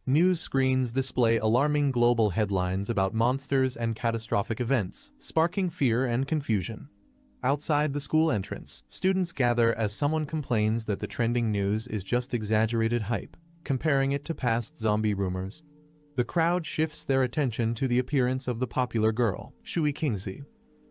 News screens display alarming global headlines about monsters and catastrophic events, sparking fear and confusion. Outside the school entrance, students gather as someone complains that the trending news is just exaggerated hype, comparing it to past zombie rumors. The crowd shifts their attention to the appearance of the popular girl, Shui Kingzi.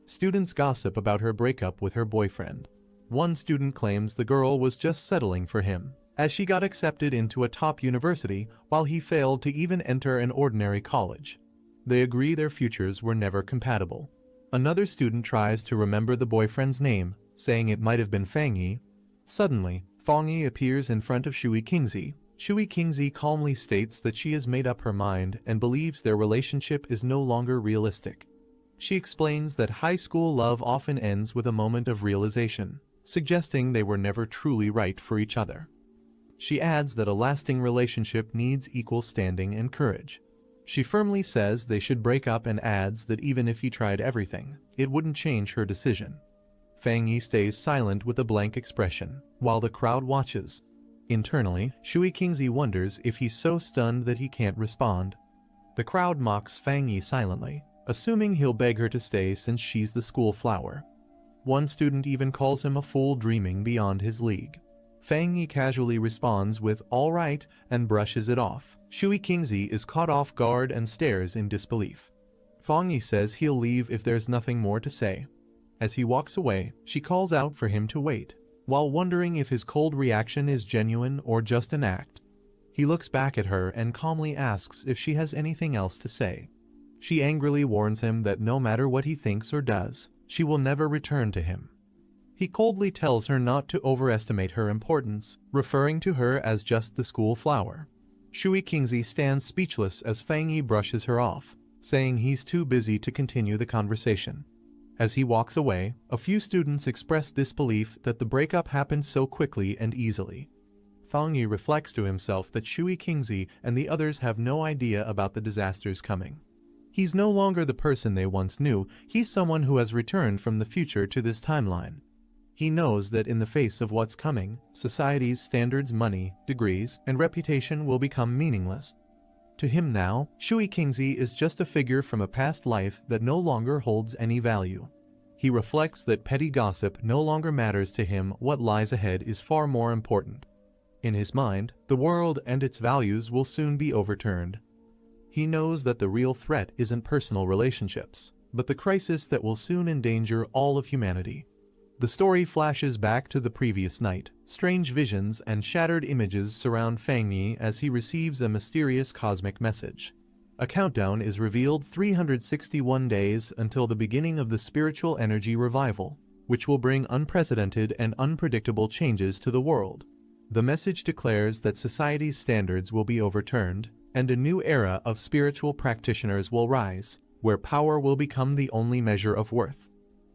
Students gossip about her breakup with her boyfriend. One student claims the girl was just settling for him, as she got accepted into a top university while he failed to even enter an ordinary college. They agree their futures were never compatible. Another student tries to remember the boyfriend's name, saying it might have been Fang Yi. Suddenly, Fang Yi appears in front of Shui Kingzi. Shui Kingzi calmly states that she has made up her mind and believes their relationship is no longer realistic. She explains that high school love often ends with a moment of realization, suggesting they were never truly right for each other. She adds that a lasting relationship needs equal standing and courage. She firmly says they should break up and adds that even if he tried everything, it wouldn't change her decision. Fang Yi stays silent with a blank expression, while the crowd watches. Internally, Shui Kingzi wonders if he's so stunned that he can't respond. The crowd mocks Fang Yi silently, assuming he'll beg her to stay since she's the school flower. One student even calls him a fool dreaming beyond his league. Fang Yi casually responds with "all right" and brushes it off. Shui Kingzi is caught off guard and stares in disbelief. Fang Yi says he'll leave if there's nothing more to say. As he walks away, she calls out for him to wait, while wondering if his cold reaction is genuine or just an act. He looks back at her and calmly asks if she has anything else to say. She angrily warns him that no matter what he thinks or does, she will never return to him. He coldly tells her not to overestimate her importance, referring to her as just the school flower. Shui Kingzi stands speechless as Fang Yi brushes her off, saying he's too busy to continue the conversation. As he walks away, a few students express disbelief that the breakup happened so quickly and easily. Fang Yi reflects to himself that Shui Kingzi and the others have no idea about the disasters coming. He's no longer the person they once knew, he's someone who has returned from the future to this timeline. He knows that in the face of what's coming, society's standards, money, degrees, and reputation will become meaningless. To him now, Shui Kingzi is just a figure from a past life that no longer holds any value. He reflects that petty gossip no longer matters to him. What lies ahead is far more important. In his mind, the world and its values will soon be overturned. He knows that the real threat isn't personal relationships, but the crisis that will soon endanger all of humanity. The story flashes back to the previous night. Strange visions and shattered images surround Fang Yi as he receives a mysterious cosmic message. A countdown is revealed: 361 days until the beginning of the spiritual energy revival, which will bring unprecedented and unpredictable changes to the world. The message declares that society's standards will be overturned, and a new era of spiritual practitioners will rise, where power will become the only measure of worth.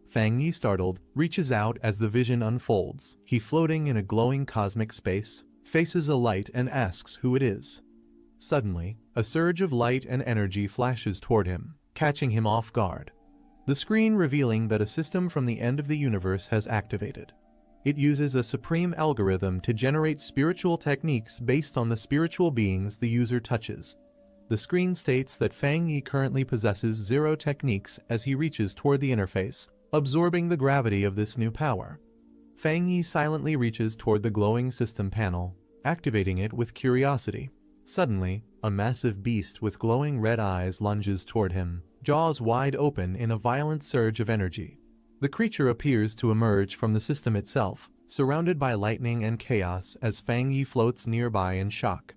Fang Yi, startled, reaches out as the vision unfolds. He, floating in a glowing cosmic space, faces a light and asks who it is. Suddenly, a surge of light and energy flashes toward him, catching him off guard. The screen revealing that a system from the end of the universe has activated. It uses a supreme algorithm to generate spiritual techniques based on the spiritual beings the user touches. The screen states that Fang Yi currently possesses 0 techniques as he reaches toward the interface, absorbing the gravity of this new power. Fang Yi silently reaches toward the glowing system panel, activating it with curiosity. Suddenly, a massive beast with glowing red eyes lunges toward him, jaws wide open in a violent surge of energy. The creature appears to emerge from the system itself, surrounded by lightning and chaos as Fang Yi floats nearby in shock.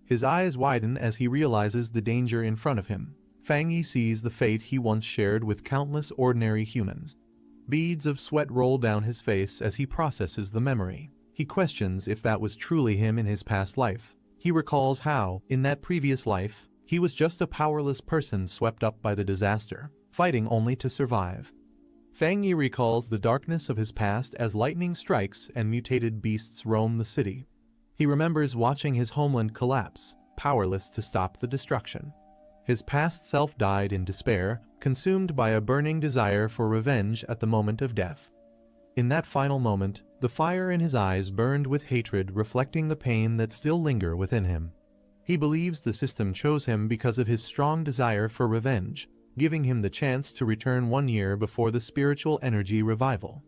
His eyes widen as he realizes the danger in front of him. Fang Yi sees the fate he once shared with countless ordinary humans. Beads of sweat roll down his face as he processes the memory. He questions if that was truly him in his past life. He recalls how, in that previous life, he was just a powerless person swept up by the disaster, fighting only to survive. Fang Yi recalls the darkness of his past as lightning strikes and mutated beasts roam the city. He remembers watching his homeland collapse, powerless to stop the destruction. His past self died in despair, consumed by a burning desire for revenge at the moment of death. In that final moment, the fire in his eyes burned with hatred, reflecting the pain that still lingered within him. He believes the system chose him because of his strong desire for revenge, giving him the chance to return 1 year before the spiritual energy revival.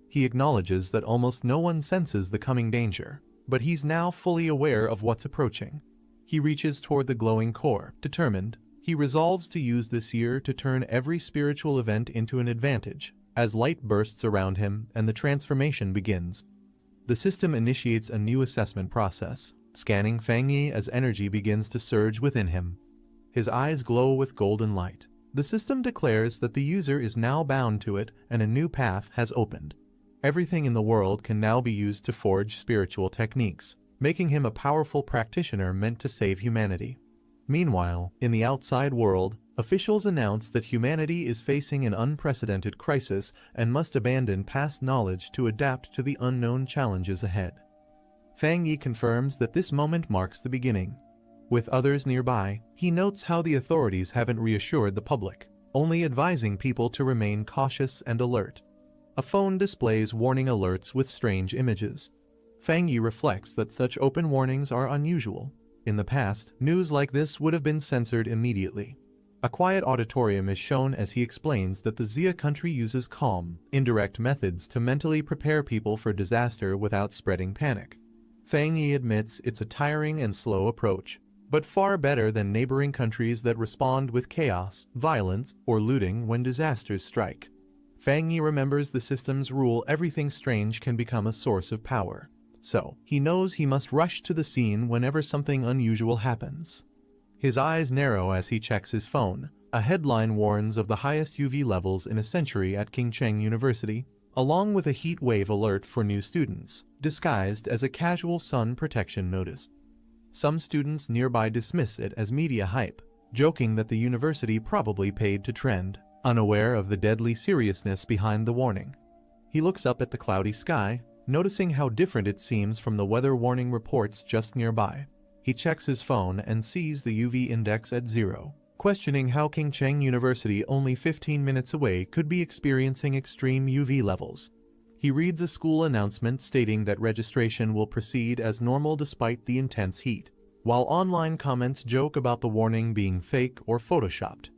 He acknowledges that almost no one senses the coming danger, but he's now fully aware of what's approaching. He reaches toward the glowing core, determined. He resolves to use this year to turn every spiritual event into an advantage, as light bursts around him and the transformation begins. The system initiates a new assessment process, scanning Fang Yi as energy begins to surge within him. His eyes glow with golden light. The system declares that the user is now bound to it and a new path has opened. Everything in the world can now be used to forge spiritual techniques, making him a powerful practitioner meant to save humanity. Meanwhile, in the outside world, officials announce that humanity is facing an unprecedented crisis and must abandon past knowledge to adapt to the unknown challenges ahead. Fang Yi confirms that this moment marks the beginning. With others nearby, he notes how the authorities haven't reassured the public, only advising people to remain cautious and alert. A phone displays warning alerts with strange images. Fang Yi reflects that such open warnings are unusual. In the past, news like this would have been censored immediately. A quiet auditorium is shown as he explains that the Xia country uses calm, indirect methods to mentally prepare people for disaster without spreading panic. Fang Yi admits it's a tiring and slow approach, but far better than neighboring countries that respond with chaos, violence, or looting when disasters strike. Fang Yi remembers the system's rule: everything strange can become a source of power. So, he knows he must rush to the scene whenever something unusual happens. His eyes narrow as he checks his phone. A headline warns of the highest UV levels in a century at Qingcheng University, along with a heat wave alert for new students, disguised as a casual sun protection notice. Some students nearby dismiss it as media hype, joking that the university probably paid to trend, unaware of the deadly seriousness behind the warning. He looks up at the cloudy sky, noticing how different it seems from the weather warning reports just nearby. He checks his phone and sees the UV index at 0, questioning how Qingcheng University, only 15 minutes away, could be experiencing extreme UV levels. He reads a school announcement stating that registration will proceed as normal despite the intense heat, while online comments joke about the warning being fake or photoshopped.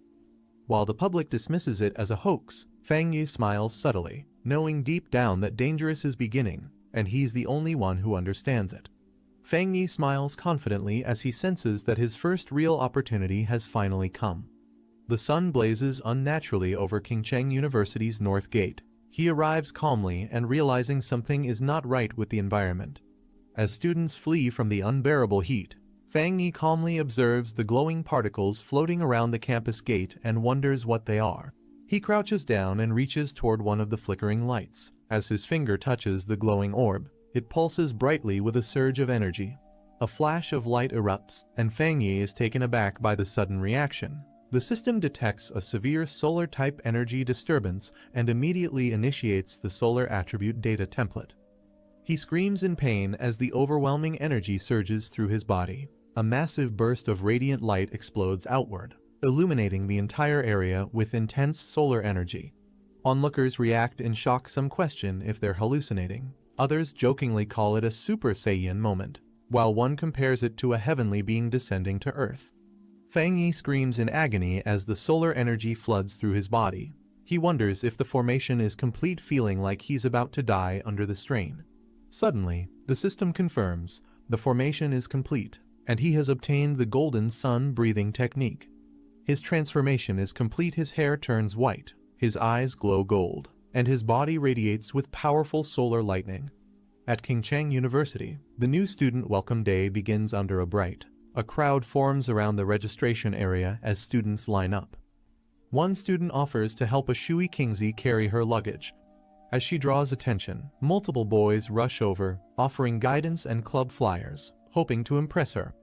While the public dismisses it as a hoax, Fang Yi smiles subtly, knowing deep down that dangerous is beginning, and he's the only one who understands it. Fang Yi smiles confidently as he senses that his first real opportunity has finally come. The sun blazes unnaturally over Qingcheng University's north gate. He arrives calmly and realizing something is not right with the environment. As students flee from the unbearable heat, Fang Yi calmly observes the glowing particles floating around the campus gate and wonders what they are. He crouches down and reaches toward one of the flickering lights. As his finger touches the glowing orb, it pulses brightly with a surge of energy. A flash of light erupts, and Fang Yi is taken aback by the sudden reaction. The system detects a severe solar-type energy disturbance and immediately initiates the solar attribute data template. He screams in pain as the overwhelming energy surges through his body. A massive burst of radiant light explodes outward, illuminating the entire area with intense solar energy. Onlookers react in shock, some question if they're hallucinating. Others jokingly call it a Super Saiyan moment, while one compares it to a heavenly being descending to Earth. Fang Yi screams in agony as the solar energy floods through his body. He wonders if the formation is complete, feeling like he's about to die under the strain. Suddenly, the system confirms the formation is complete, and he has obtained the golden sun breathing technique. His transformation is complete. His hair turns white, his eyes glow gold, and his body radiates with powerful solar lightning. At Qingcheng University, the new student welcome day begins under a bright. A crowd forms around the registration area as students line up. One student offers to help a Shui Kingzi carry her luggage. As she draws attention, multiple boys rush over, offering guidance and club flyers, hoping to impress her.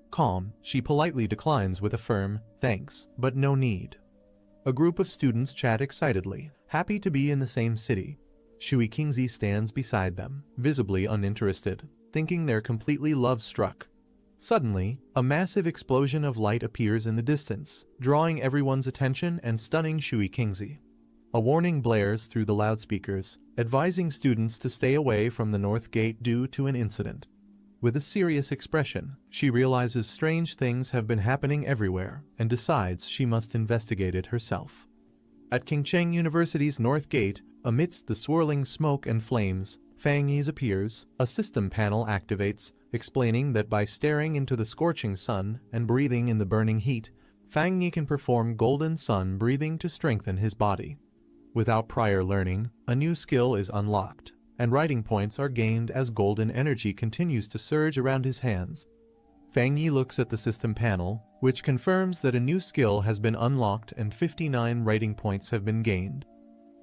Calm, she politely declines with a firm, "Thanks, but no need." A group of students chat excitedly, happy to be in the same city. Shui Kingzi stands beside them, visibly uninterested, thinking they're completely love-struck. Suddenly, a massive explosion of light appears in the distance, drawing everyone's attention and stunning Shui Kingzi. A warning blares through the loudspeakers, advising students to stay away from the north gate due to an incident. With a serious expression, she realizes strange things have been happening everywhere and decides she must investigate it herself. At Qingcheng University's North Gate, amidst the swirling smoke and flames, Fang Yi appears. A system panel activates, explaining that by staring into the scorching sun and breathing in the burning heat, Fang Yi can perform golden sun breathing to strengthen his body. Without prior learning, a new skill is unlocked, and writing points are gained as golden energy continues to surge around his hands. Fang Yi looks at the system panel, which confirms that a new skill has been unlocked and 59 writing points have been gained.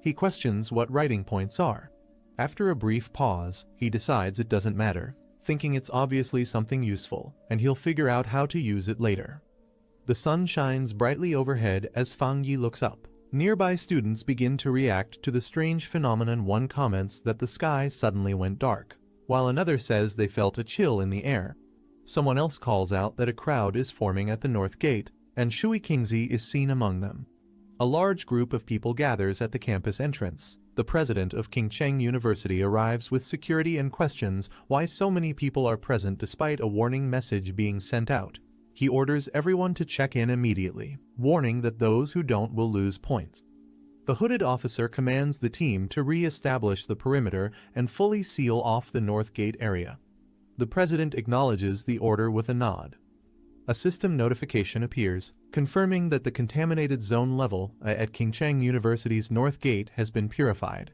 He questions what writing points are. After a brief pause, he decides it doesn't matter, thinking it's obviously something useful, and he'll figure out how to use it later. The sun shines brightly overhead as Fang Yi looks up. Nearby students begin to react to the strange phenomenon. One comments that the sky suddenly went dark, while another says they felt a chill in the air. Someone else calls out that a crowd is forming at the North Gate, and Shui Qingzi is seen among them. A large group of people gathers at the campus entrance. The president of Qingcheng University arrives with security and questions why so many people are present despite a warning message being sent out. He orders everyone to check in immediately, warning that those who don't will lose points. The hooded officer commands the team to re-establish the perimeter and fully seal off the North Gate area. The president acknowledges the order with a nod. A system notification appears, confirming that the contaminated zone level at Qingcheng University's North Gate has been purified.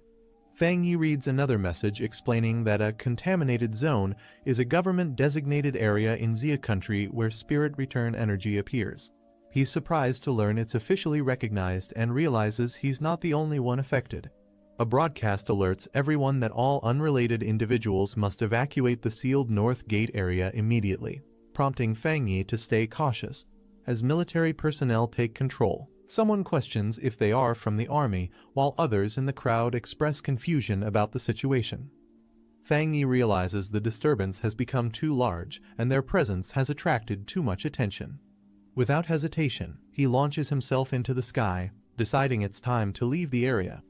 Fang Yi reads another message explaining that a contaminated zone is a government-designated area in Xia country where spirit return energy appears. He's surprised to learn it's officially recognized and realizes he's not the only one affected. A broadcast alerts everyone that all unrelated individuals must evacuate the sealed North Gate area immediately, prompting Fang Yi to stay cautious. As military personnel take control, someone questions if they are from the army, while others in the crowd express confusion about the situation. Fang Yi realizes the disturbance has become too large and their presence has attracted too much attention. Without hesitation, he launches himself into the sky, deciding it's time to leave the area.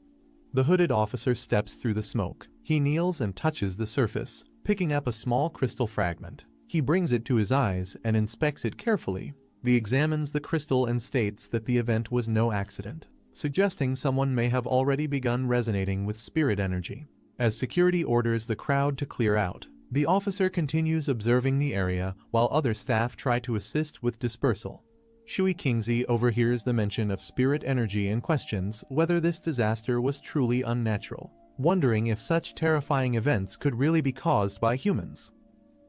The hooded officer steps through the smoke. He kneels and touches the surface, picking up a small crystal fragment. He brings it to his eyes and inspects it carefully. He examines the crystal and states that the event was no accident, suggesting someone may have already begun resonating with spirit energy. As security orders the crowd to clear out, the officer continues observing the area while other staff try to assist with dispersal. Shui Qingzi overhears the mention of spirit energy and questions whether this disaster was truly unnatural, wondering if such terrifying events could really be caused by humans.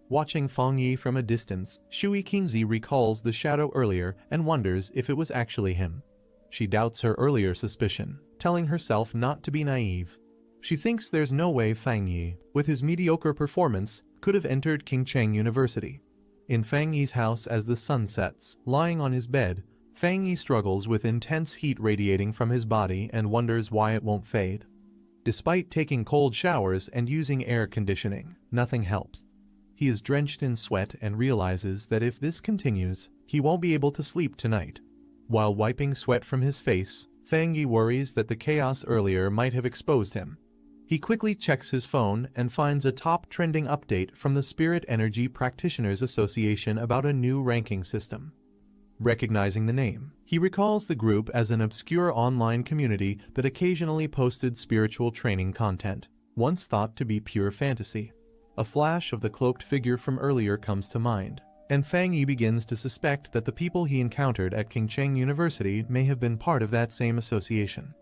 Watching Fang Yi from a distance, Shui Qingzi recalls the shadow earlier and wonders if it was actually him. She doubts her earlier suspicion, telling herself not to be naive. She thinks there's no way Fang Yi, with his mediocre performance, could have entered Qingcheng University. In Fang Yi's house as the sun sets, lying on his bed, Fang Yi struggles with intense heat radiating from his body and wonders why it won't fade. Despite taking cold showers and using air conditioning, nothing helps. He is drenched in sweat and realizes that if this continues, he won't be able to sleep tonight. While wiping sweat from his face, Fang Yi worries that the chaos earlier might have exposed him. He quickly checks his phone and finds a top trending update from the Spirit Energy Practitioners Association about a new ranking system. Recognizing the name, he recalls the group as an obscure online community that occasionally posted spiritual training content, once thought to be pure fantasy. A flash of the cloaked figure from earlier comes to mind, and Fang Yi begins to suspect that the people he encountered at Qingcheng University may have been part of that same association.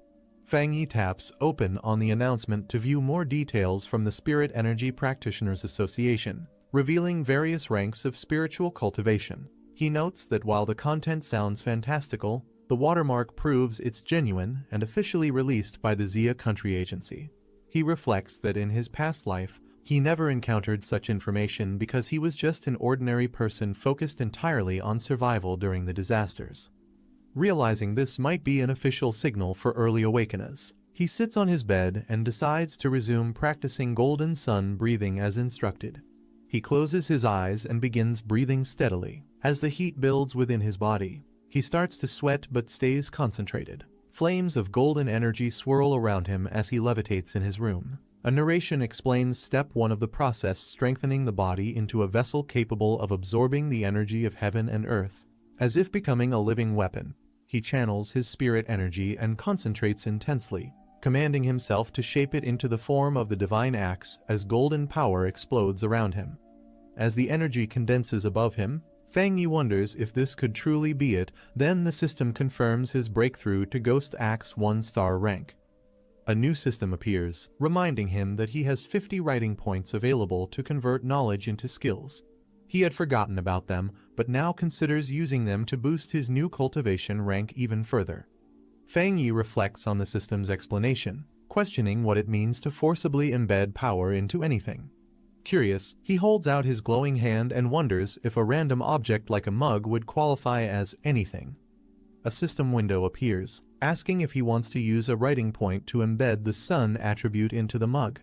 Fang Yi taps open on the announcement to view more details from the Spirit Energy Practitioners Association, revealing various ranks of spiritual cultivation. He notes that while the content sounds fantastical, the watermark proves it's genuine and officially released by the Xia Country Agency. He reflects that in his past life, he never encountered such information because he was just an ordinary person focused entirely on survival during the disasters. Realizing this might be an official signal for early awakeners, he sits on his bed and decides to resume practicing golden sun breathing as instructed. He closes his eyes and begins breathing steadily. As the heat builds within his body, he starts to sweat but stays concentrated. Flames of golden energy swirl around him as he levitates in his room. A narration explains step 1 of the process, strengthening the body into a vessel capable of absorbing the energy of heaven and earth. As if becoming a living weapon, he channels his spirit energy and concentrates intensely, commanding himself to shape it into the form of the divine axe as golden power explodes around him. As the energy condenses above him, Fang Yi wonders if this could truly be it. Then the system confirms his breakthrough to Ghost Axe 1-star rank. A new system appears, reminding him that he has 50 writing points available to convert knowledge into skills. He had forgotten about them, but now considers using them to boost his new cultivation rank even further. Fang Yi reflects on the system's explanation, questioning what it means to forcibly embed power into anything. Curious, he holds out his glowing hand and wonders if a random object like a mug would qualify as anything. A system window appears, asking if he wants to use a writing point to embed the sun attribute into the mug.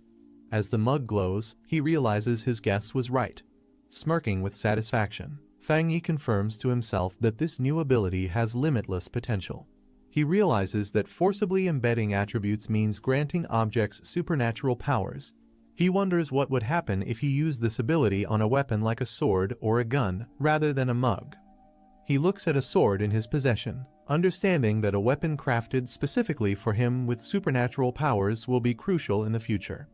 As the mug glows, he realizes his guess was right. Smirking with satisfaction, Fang Yi confirms to himself that this new ability has limitless potential. He realizes that forcibly embedding attributes means granting objects supernatural powers. He wonders what would happen if he used this ability on a weapon like a sword or a gun, rather than a mug. He looks at a sword in his possession, understanding that a weapon crafted specifically for him with supernatural powers will be crucial in the future.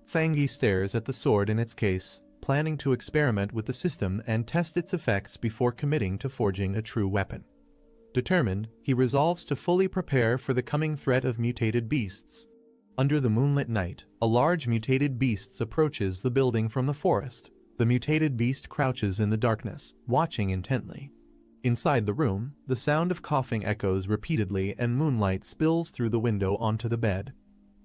Fang Yi stares at the sword in its case, planning to experiment with the system and test its effects before committing to forging a true weapon. Determined, he resolves to fully prepare for the coming threat of mutated beasts. Under the moonlit night, a large mutated beast approaches the building from the forest. The mutated beast crouches in the darkness, watching intently. Inside the room, the sound of coughing echoes repeatedly and moonlight spills through the window onto the bed.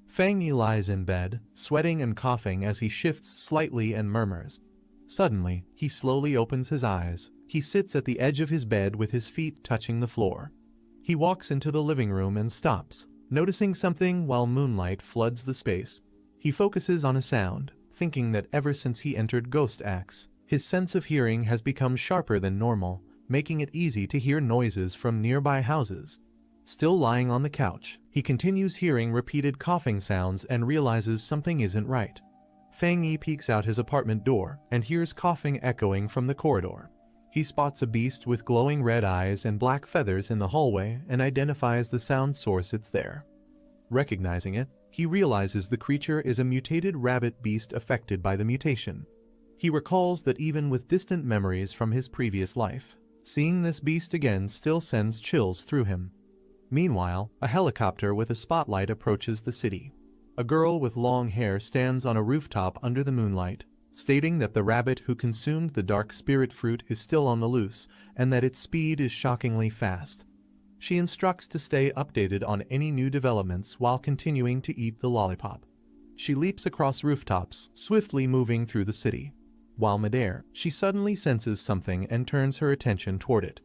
Fang Yi lies in bed, sweating and coughing as he shifts slightly and murmurs. Suddenly, he slowly opens his eyes. He sits at the edge of his bed with his feet touching the floor. He walks into the living room and stops, noticing something while moonlight floods the space. He focuses on a sound, thinking that ever since he entered Ghost Axe, his sense of hearing has become sharper than normal, making it easy to hear noises from nearby houses. Still lying on the couch, he continues hearing repeated coughing sounds and realizes something isn't right. Fang Yi peeks out his apartment door and hears coughing echoing from the corridor. He spots a beast with glowing red eyes and black feathers in the hallway and identifies the sound source. It's there. Recognizing it, he realizes the creature is a mutated rabbit beast affected by the mutation. He recalls that even with distant memories from his previous life, seeing this beast again still sends chills through him. Meanwhile, a helicopter with a spotlight approaches the city. A girl with long hair stands on a rooftop under the moonlight, stating that the rabbit who consumed the dark spirit fruit is still on the loose and that its speed is shockingly fast. She instructs to stay updated on any new developments while continuing to eat the lollipop. She leaps across rooftops, swiftly moving through the city. While midair, she suddenly senses something and turns her attention toward it.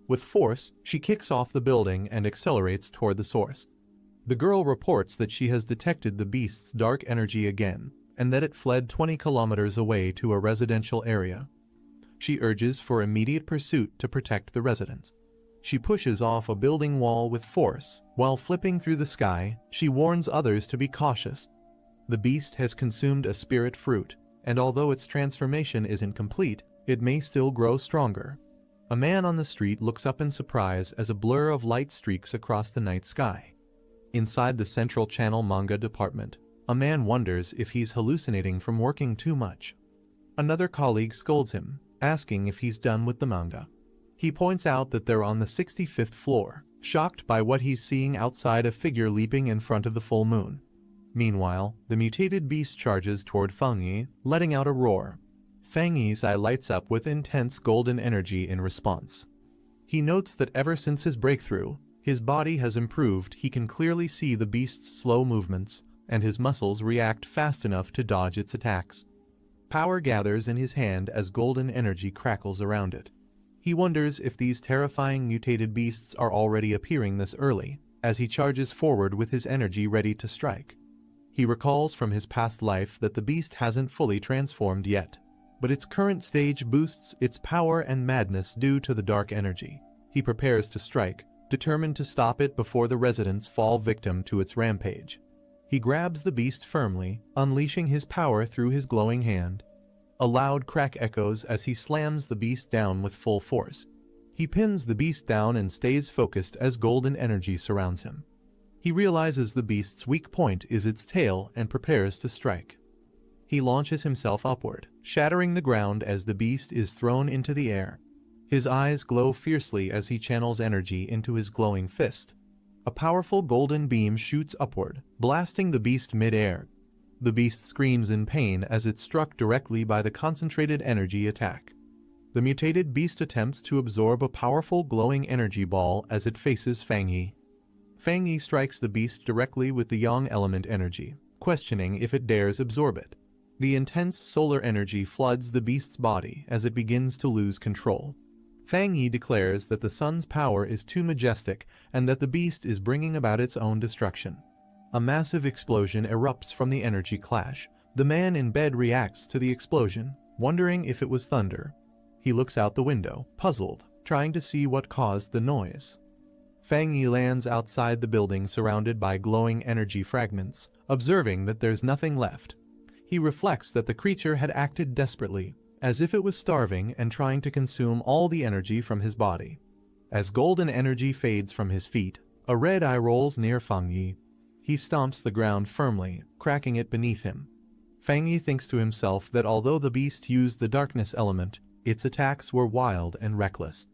With force, she kicks off the building and accelerates toward the source. The girl reports that she has detected the beast's dark energy again, and that it fled 20 kilometers away to a residential area. She urges for immediate pursuit to protect the residents. She pushes off a building wall with force. While flipping through the sky, she warns others to be cautious. The beast has consumed a spirit fruit, and although its transformation isn't complete, it may still grow stronger. A man on the street looks up in surprise as a blur of light streaks across the night sky. Inside the Central Channel manga department, a man wonders if he's hallucinating from working too much. Another colleague scolds him, asking if he's done with the manga. He points out that they're on the 65th floor, shocked by what he's seeing outside, a figure leaping in front of the full moon. Meanwhile, the mutated beast charges toward Fang Yi, letting out a roar. Fang Yi's eye lights up with intense golden energy in response. He notes that ever since his breakthrough, his body has improved. He can clearly see the beast's slow movements, and his muscles react fast enough to dodge its attacks. Power gathers in his hand as golden energy crackles around it. He wonders if these terrifying mutated beasts are already appearing this early, as he charges forward with his energy ready to strike. He recalls from his past life that the beast hasn't fully transformed yet, but its current stage boosts its power and madness due to the dark energy. He prepares to strike, determined to stop it before the residents fall victim to its rampage. He He grabs the beast firmly, unleashing his power through his glowing hand. A loud crack echoes as he slams the beast down with full force. He pins the beast down and stays focused as golden energy surrounds him. He realizes the beast's weak point is its tail and prepares to strike. He launches himself upward, shattering the ground as the beast is thrown into the air. His eyes glow fiercely as he channels energy into his glowing fist. A powerful golden beam shoots upward, blasting the beast mid-air. The beast screams in pain as it's struck directly by the concentrated energy attack. The mutated beast attempts to absorb a powerful glowing energy ball as it faces Fang Yi. Fang Yi strikes the beast directly with the yang element energy, questioning if it dares absorb it. The intense solar energy floods the beast's body as it begins to lose control. Fang Yi declares that the sun's power is too majestic and that the beast is bringing about its own destruction. A massive explosion erupts from the energy clash. The man in bed reacts to the explosion, wondering if it was thunder. He looks out the window, puzzled, trying to see what caused the noise. Fang Yi lands outside the building surrounded by glowing energy fragments, observing that there's nothing left. He reflects that the creature had acted desperately, as if it was starving and trying to consume all the energy from his body. As golden energy fades from his feet, a red eye rolls near Fang Yi. He stomps the ground firmly, cracking it beneath him. Fang Yi thinks to himself that although the beast used the darkness element, its attacks were wild and reckless.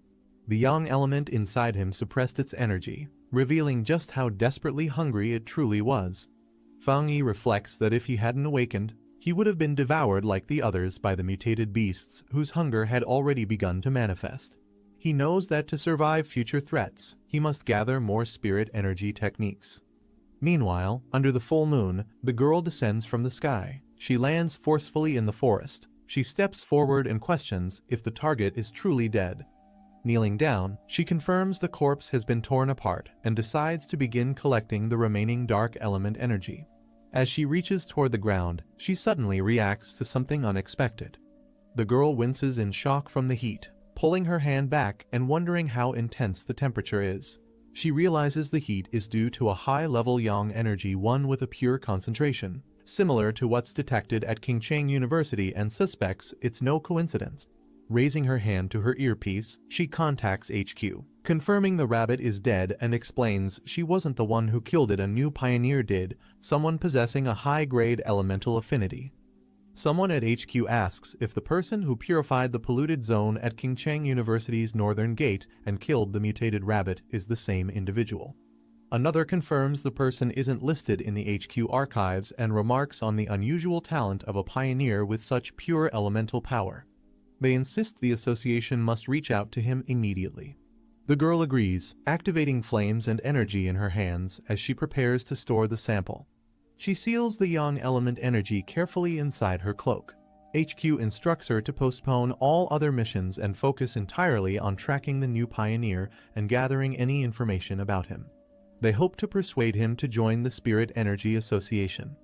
The yang element inside him suppressed its energy, revealing just how desperately hungry it truly was. Fang Yi reflects that if he hadn't awakened, he would have been devoured like the others by the mutated beasts whose hunger had already begun to manifest. He knows that to survive future threats, he must gather more spirit energy techniques. Meanwhile, under the full moon, the girl descends from the sky. She lands forcefully in the forest. She steps forward and questions if the target is truly dead. Kneeling down, she confirms the corpse has been torn apart and decides to begin collecting the remaining dark element energy. As she reaches toward the ground, she suddenly reacts to something unexpected. The girl winces in shock from the heat, pulling her hand back and wondering how intense the temperature is. She realizes the heat is due to a high-level yang energy, one with a pure concentration, similar to what's detected at Qingcheng University, and suspects it's no coincidence. Raising her hand to her earpiece, she contacts HQ, confirming the rabbit is dead and explains she wasn't the one who killed it. A new pioneer did, someone possessing a high-grade elemental affinity. Someone at HQ asks if the person who purified the polluted zone at Qingcheng University's northern gate and killed the mutated rabbit is the same individual. Another confirms the person isn't listed in the HQ archives and remarks on the unusual talent of a pioneer with such pure elemental power. They insist the association must reach out to him immediately. The girl agrees, activating flames and energy in her hands as she prepares to store the sample. She seals the yang element energy carefully inside her cloak. HQ instructs her to postpone all other missions and focus entirely on tracking the new pioneer and gathering any information about him. They hope to persuade him to join the Spirit Energy Association.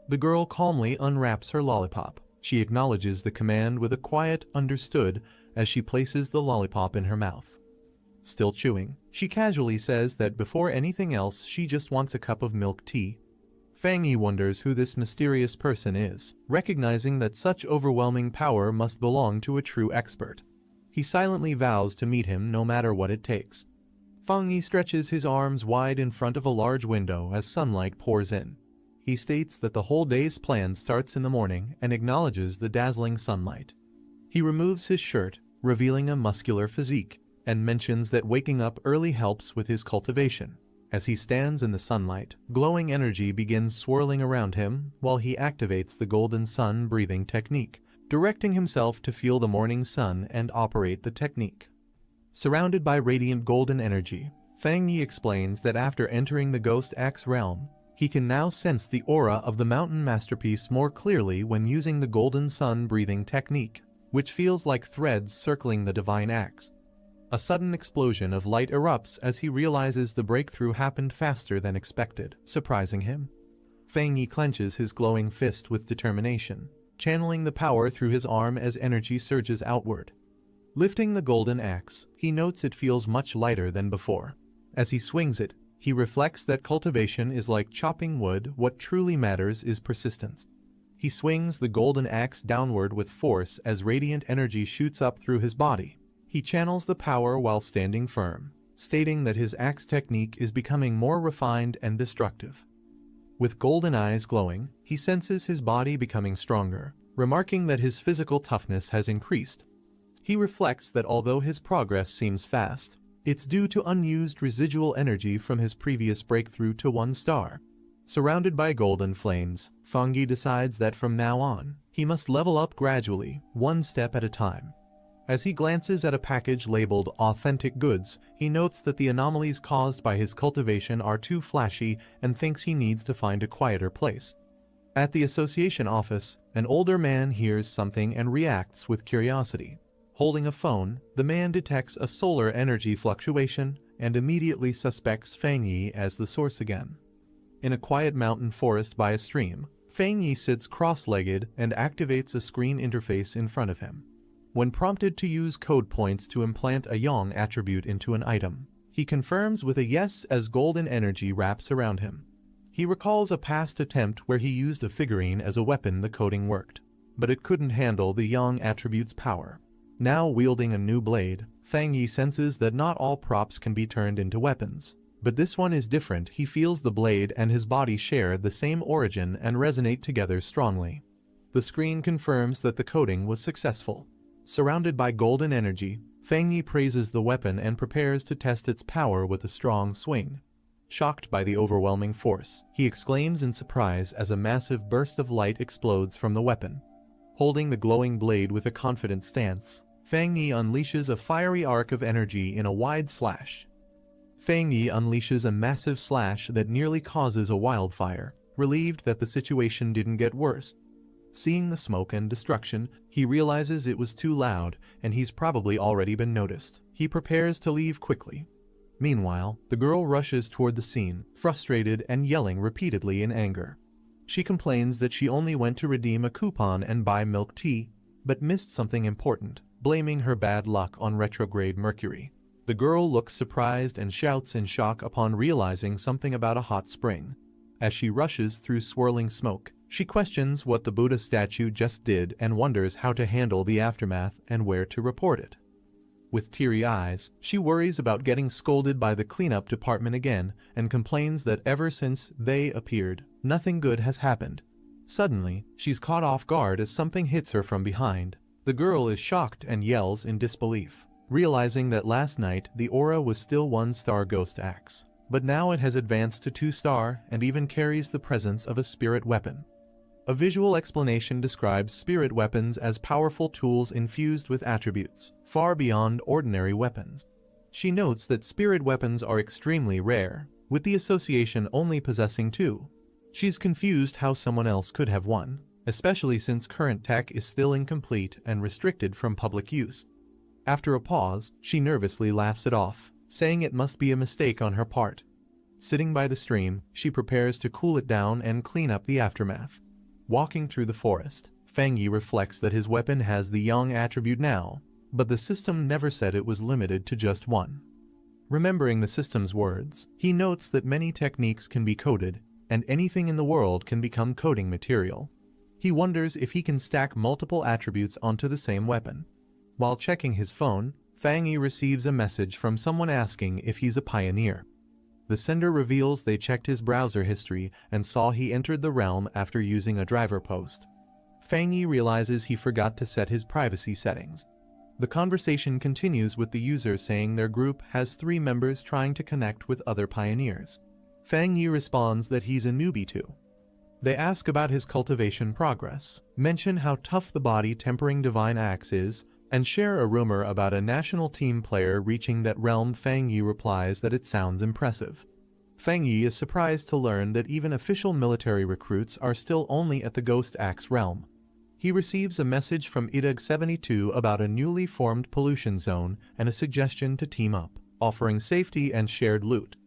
The girl calmly unwraps her lollipop. She acknowledges the command with a quiet "understood" as she places the lollipop in her mouth. Still chewing, she casually says that before anything else she just wants a cup of milk tea. Fang Yi wonders who this mysterious person is, recognizing that such overwhelming power must belong to a true expert. He silently vows to meet him no matter what it takes. Fang Yi stretches his arms wide in front of a large window as sunlight pours in. He states that the whole day's plan starts in the morning and acknowledges the dazzling sunlight. He removes his shirt, revealing a muscular physique, and mentions that waking up early helps with his cultivation. As he stands in the sunlight, glowing energy begins swirling around him while he activates the golden sun breathing technique, directing himself to feel the morning sun and operate the technique. Surrounded by radiant golden energy, Fang Yi explains that after entering the Ghost Axe realm, he can now sense the aura of the mountain masterpiece more clearly when using the golden sun breathing technique, which feels like threads circling the divine axe. A sudden explosion of light erupts as he realizes the breakthrough happened faster than expected, surprising him. Fang Yi clenches his glowing fist with determination, channeling the power through his arm as energy surges outward. Lifting the golden axe, he notes it feels much lighter than before. As he swings it, He reflects that cultivation is like chopping wood. What truly matters is persistence. He swings the golden axe downward with force as radiant energy shoots up through his body. He channels the power while standing firm, stating that his axe technique is becoming more refined and destructive. With golden eyes glowing, he senses his body becoming stronger, remarking that his physical toughness has increased. He reflects that although his progress seems fast, it's due to unused residual energy from his previous breakthrough to 1 star. Surrounded by golden flames, Fangi decides that from now on, he must level up gradually, 1 step at a time. As he glances at a package labeled authentic goods, he notes that the anomalies caused by his cultivation are too flashy and thinks he needs to find a quieter place. At the association office, an older man hears something and reacts with curiosity. Holding a phone, the man detects a solar energy fluctuation and immediately suspects Fang Yi as the source again. In a quiet mountain forest by a stream, Fang Yi sits cross-legged and activates a screen interface in front of him. When prompted to use code points to implant a yang attribute into an item, he confirms with a yes as golden energy wraps around him. He recalls a past attempt where he used a figurine as a weapon. The coding worked, but it couldn't handle the yang attribute's power. Now wielding a new blade, Fang Yi senses that not all props can be turned into weapons. But this one is different. He feels the blade and his body share the same origin and resonate together strongly. The screen confirms that the coding was successful. Surrounded by golden energy, Fang Yi praises the weapon and prepares to test its power with a strong swing. Shocked by the overwhelming force, he exclaims in surprise as a massive burst of light explodes from the weapon. Holding the glowing blade with a confident stance, Fang Yi unleashes a fiery arc of energy in a wide slash. Fang Yi unleashes a massive slash that nearly causes a wildfire, relieved that the situation didn't get worse. Seeing the smoke and destruction, he realizes it was too loud and he's probably already been noticed. He prepares to leave quickly. Meanwhile, the girl rushes toward the scene, frustrated and yelling repeatedly in anger. She complains that she only went to redeem a coupon and buy milk tea, but missed something important, blaming her bad luck on retrograde Mercury. The girl looks surprised and shouts in shock upon realizing something about a hot spring. As she rushes through swirling smoke, she questions what the Buddha statue just did and wonders how to handle the aftermath and where to report it. With teary eyes, she worries about getting scolded by the cleanup department again and complains that ever since they appeared, nothing good has happened. Suddenly, she's caught off guard as something hits her from behind. The girl is shocked and yells in disbelief, realizing that last night the aura was still 1-star ghost axe, but now it has advanced to 2-star and even carries the presence of a spirit weapon. A visual explanation describes spirit weapons as powerful tools infused with attributes, far beyond ordinary weapons. She notes that spirit weapons are extremely rare, with the association only possessing 2. She's confused how someone else could have one, especially since current tech is still incomplete and restricted from public use. After a pause, she nervously laughs it off, saying it must be a mistake on her part. Sitting by the stream, she prepares to cool it down and clean up the aftermath. Walking through the forest, Fang Yi reflects that his weapon has the yang attribute now, but the system never said it was limited to just 1. Remembering the system's words, he notes that many techniques can be coded, and anything in the world can become coding material. He wonders if he can stack multiple attributes onto the same weapon. While checking his phone, Fang Yi receives a message from someone asking if he's a pioneer. The sender reveals they checked his browser history and saw he entered the realm after using a driver post. Fang Yi realizes he forgot to set his privacy settings. The conversation continues with the user saying their group has 3 members trying to connect with other pioneers. Fang Yi responds that he's a newbie too. They ask about his cultivation progress, mention how tough the body tempering divine axe is, and share a rumor about a national team player reaching that realm. Fang Yi replies that it sounds impressive. Fang Yi is surprised to learn that even official military recruits are still only at the Ghost Axe realm. He receives a message from IDUG-72 about a newly formed pollution zone and a suggestion to team up, offering safety and shared loot.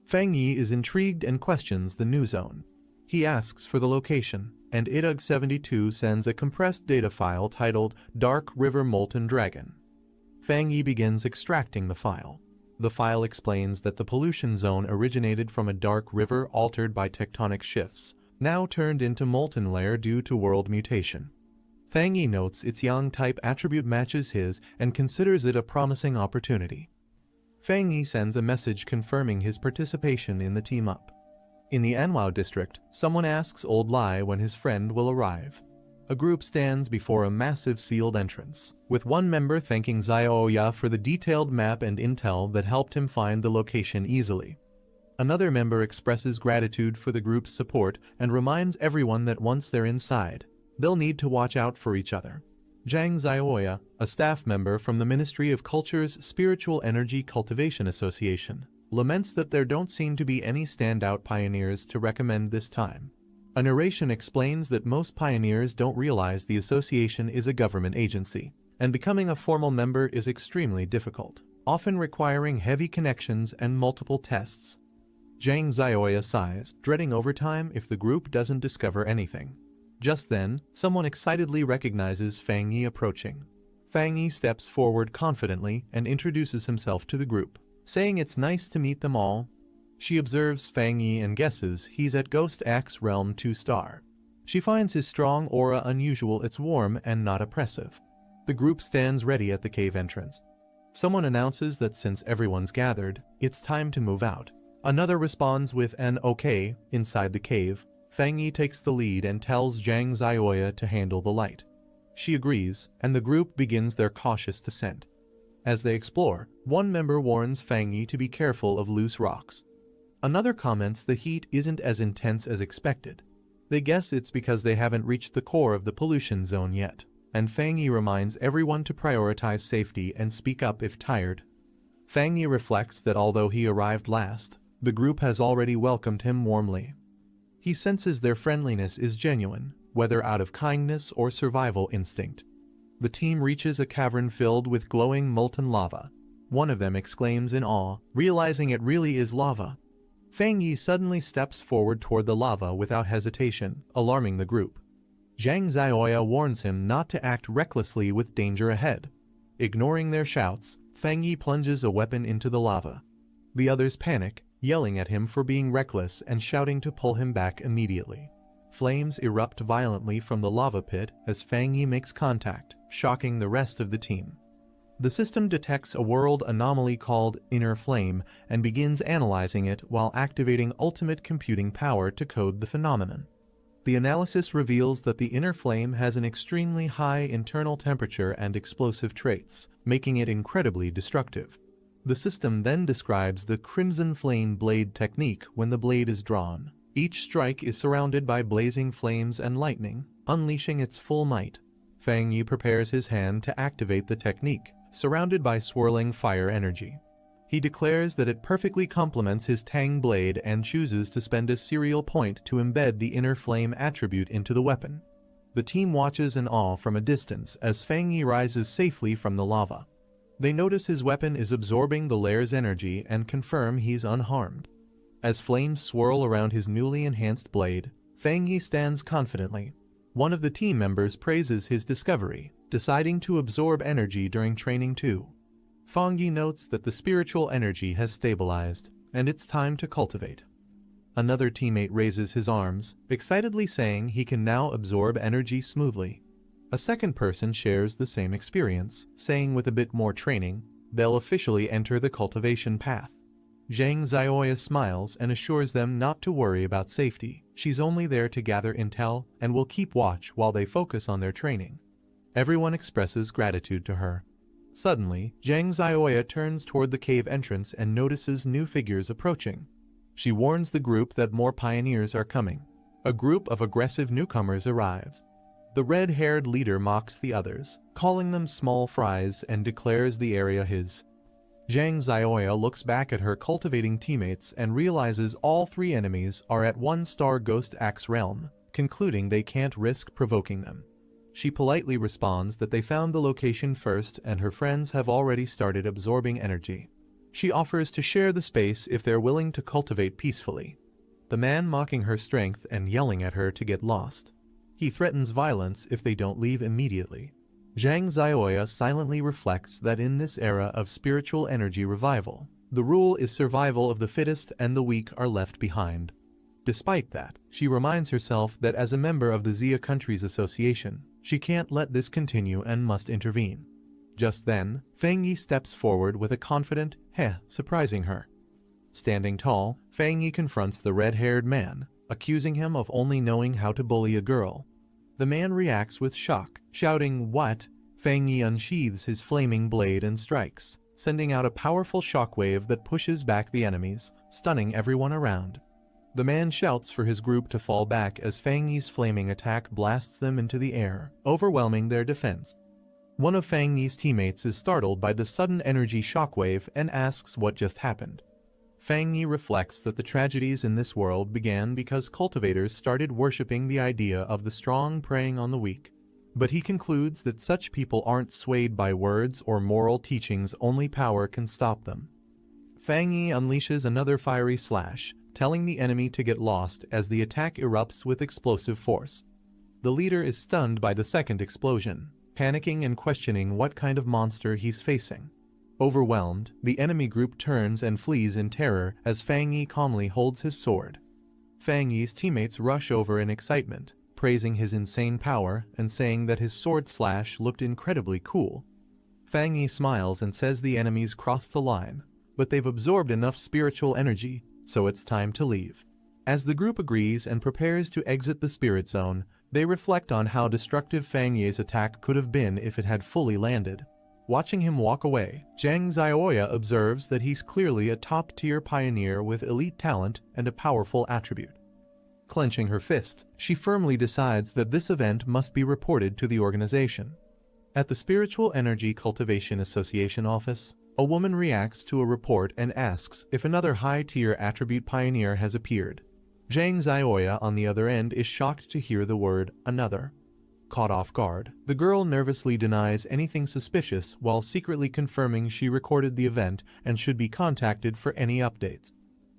Fang Yi is intrigued and questions the new zone. He asks for the location, and IDUG-72 sends a compressed data file titled Dark River Molten Dragon. Fang Yi begins extracting the file. The file explains that the pollution zone originated from a dark river altered by tectonic shifts, now turned into molten layer due to world mutation. Fang Yi notes its yang-type attribute matches his and considers it a promising opportunity. Fang Yi sends a message confirming his participation in the team-up. In the Anhwa district, someone asks Old Lai when his friend will arrive. A group stands before a massive sealed entrance, with one member thanking Xiaoya for the detailed map and intel that helped him find the location easily. Another member expresses gratitude for the group's support and reminds everyone that once they're inside, they'll need to watch out for each other. Zhang Xiaoya, a staff member from the Ministry of Culture's Spiritual Energy Cultivation Association, laments that there don't seem to be any standout pioneers to recommend this time. A narration explains that most pioneers don't realize the association is a government agency, and becoming a formal member is extremely difficult, often requiring heavy connections and multiple tests. Zhang Xiaoya sighs, dreading overtime if the group doesn't discover anything. Just then, someone excitedly recognizes Fang Yi approaching. Fang Yi steps forward confidently and introduces himself to the group, saying it's nice to meet them all. She observes Fang Yi and guesses he's at Ghost Axe Realm 2-star. She finds his strong aura unusual, it's warm and not oppressive. The group stands ready at the cave entrance. Someone announces that since everyone's gathered, it's time to move out. Another responds with an okay. Inside the cave, Fang Yi takes the lead and tells Zhang Xiaoya to handle the light. She agrees, and the group begins their cautious descent. As they explore, one member warns Fang Yi to be careful of loose rocks. Another comments the heat isn't as intense as expected. They guess it's because they haven't reached the core of the pollution zone yet, and Fang Yi reminds everyone to prioritize safety and speak up if tired. Fang Yi reflects that although he arrived last, the group has already welcomed him warmly. He senses their friendliness is genuine, whether out of kindness or survival instinct. The team reaches a cavern filled with glowing molten lava. One of them exclaims in awe, realizing it really is lava. Fang Yi suddenly steps forward toward the lava without hesitation, alarming the group. Zhang Xiaoya warns him not to act recklessly with danger ahead. Ignoring their shouts, Fang Yi plunges a weapon into the lava. The others panic, yelling at him for being reckless and shouting to pull him back immediately. Flames erupt violently from the lava pit as Fang Yi makes contact, shocking the rest of the team. The system detects a world anomaly called Inner Flame and begins analyzing it while activating ultimate computing power to code the phenomenon. The analysis reveals that the Inner Flame has an extremely high internal temperature and explosive traits, making it incredibly destructive. The system then describes the Crimson Flame Blade technique when the blade is drawn. Each strike is surrounded by blazing flames and lightning, unleashing its full might. Fang Yi prepares his hand to activate the technique, surrounded by swirling fire energy. He declares that it perfectly complements his Tang blade and chooses to spend a serial point to embed the Inner Flame attribute into the weapon. The team watches in awe from a distance as Fang Yi rises safely from the lava. They notice his weapon is absorbing the layer's energy and confirm he's unharmed. As flames swirl around his newly enhanced blade, Fang Yi stands confidently. One of the team members praises his discovery, deciding to absorb energy during training too. Fang Yi notes that the spiritual energy has stabilized, and it's time to cultivate. Another teammate raises his arms, excitedly saying he can now absorb energy smoothly. A second person shares the same experience, saying with a bit more training, they'll officially enter the cultivation path. Zhang Xiaoya smiles and assures them not to worry about safety. She's only there to gather intel and will keep watch while they focus on their training. Everyone expresses gratitude to her. Suddenly, Zhang Xiaoya turns toward the cave entrance and notices new figures approaching. She warns the group that more pioneers are coming. A group of aggressive newcomers arrives. The red-haired leader mocks the others, calling them small fries, and declares the area his. Zhang Xiaoya looks back at her cultivating teammates and realizes all three enemies are at 1-star Ghost Axe Realm, concluding they can't risk provoking them. She politely responds that they found the location first and her friends have already started absorbing energy. She offers to share the space if they're willing to cultivate peacefully. The man mocking her strength and yelling at her to get lost. He threatens violence if they don't leave immediately. Zhang Xiaoya silently reflects that in this era of spiritual energy revival, The rule is survival of the fittest and the weak are left behind. Despite that, she reminds herself that as a member of the Xia Countries Association, she can't let this continue and must intervene. Just then, Fang Yi steps forward with a confident "heh," surprising her. Standing tall, Fang Yi confronts the red-haired man, accusing him of only knowing how to bully a girl. The man reacts with shock, shouting, "What?" Fang Yi unsheathes his flaming blade and strikes, sending out a powerful shockwave that pushes back the enemies, stunning everyone around. The man shouts for his group to fall back as Fang Yi's flaming attack blasts them into the air, overwhelming their defense. One of Fang Yi's teammates is startled by the sudden energy shockwave and asks what just happened. Fang Yi reflects that the tragedies in this world began because cultivators started worshipping the idea of the strong preying on the weak. But he concludes that such people aren't swayed by words or moral teachings, only power can stop them. Fang Yi unleashes another fiery slash, telling the enemy to get lost as the attack erupts with explosive force. The leader is stunned by the second explosion, panicking and questioning what kind of monster he's facing. Overwhelmed, the enemy group turns and flees in terror as Fang Yi calmly holds his sword. Fang Yi's teammates rush over in excitement, praising his insane power and saying that his sword slash looked incredibly cool. Fang Yi smiles and says the enemies crossed the line, but they've absorbed enough spiritual energy, so it's time to leave. As the group agrees and prepares to exit the spirit zone, they reflect on how destructive Fang Yi's attack could have been if it had fully landed. Watching him walk away, Zhang Xiaoya observes that he's clearly a top-tier pioneer with elite talent and a powerful attribute. Clenching her fist, she firmly decides that this event must be reported to the organization. At the Spiritual Energy Cultivation Association office, a woman reacts to a report and asks if another high-tier attribute pioneer has appeared. Zhang Xiaoya, on the other end, is shocked to hear the word "another." Caught off guard, the girl nervously denies anything suspicious while secretly confirming she recorded the event and should be contacted for any updates.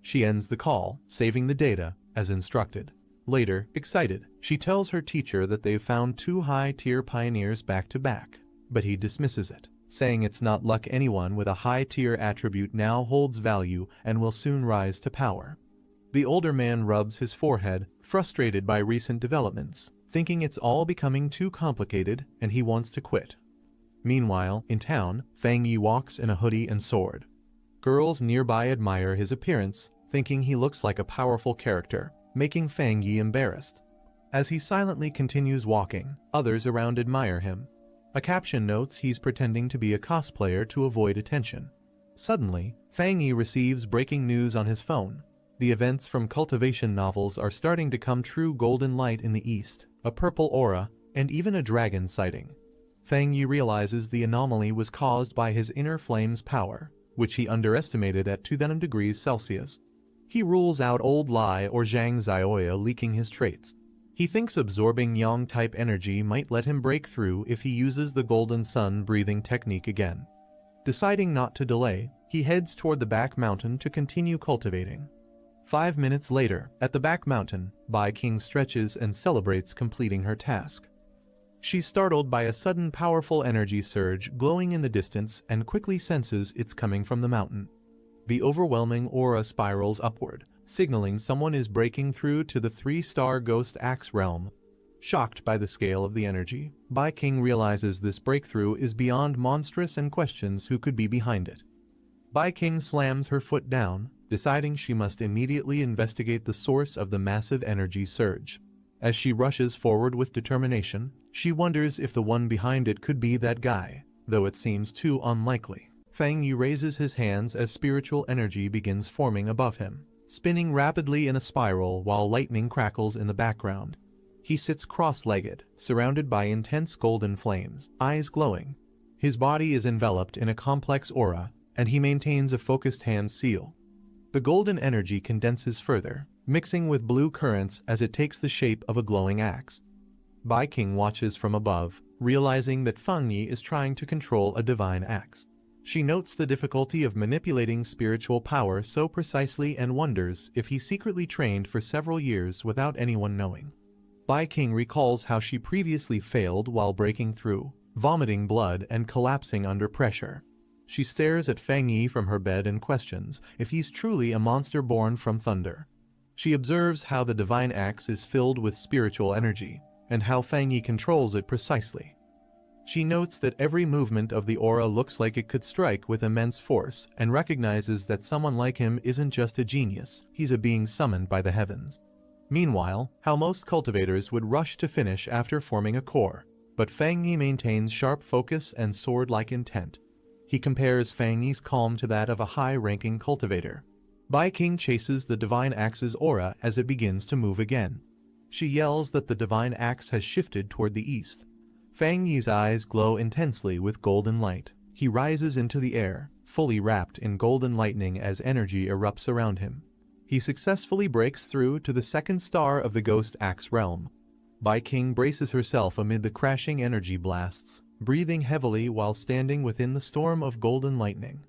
She ends the call, saving the data, as instructed. Later, excited, she tells her teacher that they've found 2 high-tier pioneers back-to-back, but he dismisses it, saying it's not luck. Anyone with a high-tier attribute now holds value and will soon rise to power. The older man rubs his forehead, frustrated by recent developments, thinking it's all becoming too complicated and he wants to quit. Meanwhile, in town, Fang Yi walks in a hoodie and sword. Girls nearby admire his appearance, thinking he looks like a powerful character, making Fang Yi embarrassed. As he silently continues walking, others around admire him. A caption notes he's pretending to be a cosplayer to avoid attention. Suddenly, Fang Yi receives breaking news on his phone. The events from cultivation novels are starting to come true. Golden light in the east, a purple aura, and even a dragon sighting. Fang Yi realizes the anomaly was caused by his inner flame's power, which he underestimated at 2 degrees Celsius. He rules out Old Lai or Zhang Xiaoya leaking his traits. He thinks absorbing yang-type energy might let him break through if he uses the golden sun breathing technique again. Deciding not to delay, he heads toward the back mountain to continue cultivating. 5 minutes later, at the back mountain, Bai King stretches and celebrates completing her task. She's startled by a sudden powerful energy surge glowing in the distance and quickly senses it's coming from the mountain. The overwhelming aura spirals upward, signaling someone is breaking through to the 3-star Ghost Axe realm. Shocked by the scale of the energy, Bai King realizes this breakthrough is beyond monstrous and questions who could be behind it. Bai King slams her foot down, deciding she must immediately investigate the source of the massive energy surge. As she rushes forward with determination, she wonders if the one behind it could be that guy, though it seems too unlikely. Fang Yi raises his hands as spiritual energy begins forming above him, spinning rapidly in a spiral while lightning crackles in the background. He sits cross-legged, surrounded by intense golden flames, eyes glowing. His body is enveloped in a complex aura, and he maintains a focused hand seal. The golden energy condenses further, mixing with blue currents as it takes the shape of a glowing axe. Bai King watches from above, realizing that Fang Yi is trying to control a divine axe. She notes the difficulty of manipulating spiritual power so precisely and wonders if he secretly trained for several years without anyone knowing. Bai King recalls how she previously failed while breaking through, vomiting blood and collapsing under pressure. She stares at Fang Yi from her bed and questions if he's truly a monster born from thunder. She observes how the divine axe is filled with spiritual energy, and how Fang Yi controls it precisely. She notes that every movement of the aura looks like it could strike with immense force, and recognizes that someone like him isn't just a genius, he's a being summoned by the heavens. Meanwhile, how most cultivators would rush to finish after forming a core, but Fang Yi maintains sharp focus and sword-like intent. He compares Fang Yi's calm to that of a high-ranking cultivator. Bai King chases the divine axe's aura as it begins to move again. She yells that the divine axe has shifted toward the east. Fang Yi's eyes glow intensely with golden light. He rises into the air, fully wrapped in golden lightning as energy erupts around him. He successfully breaks through to the second star of the Ghost Axe realm. Bai King braces herself amid the crashing energy blasts, breathing heavily while standing within the storm of golden lightning.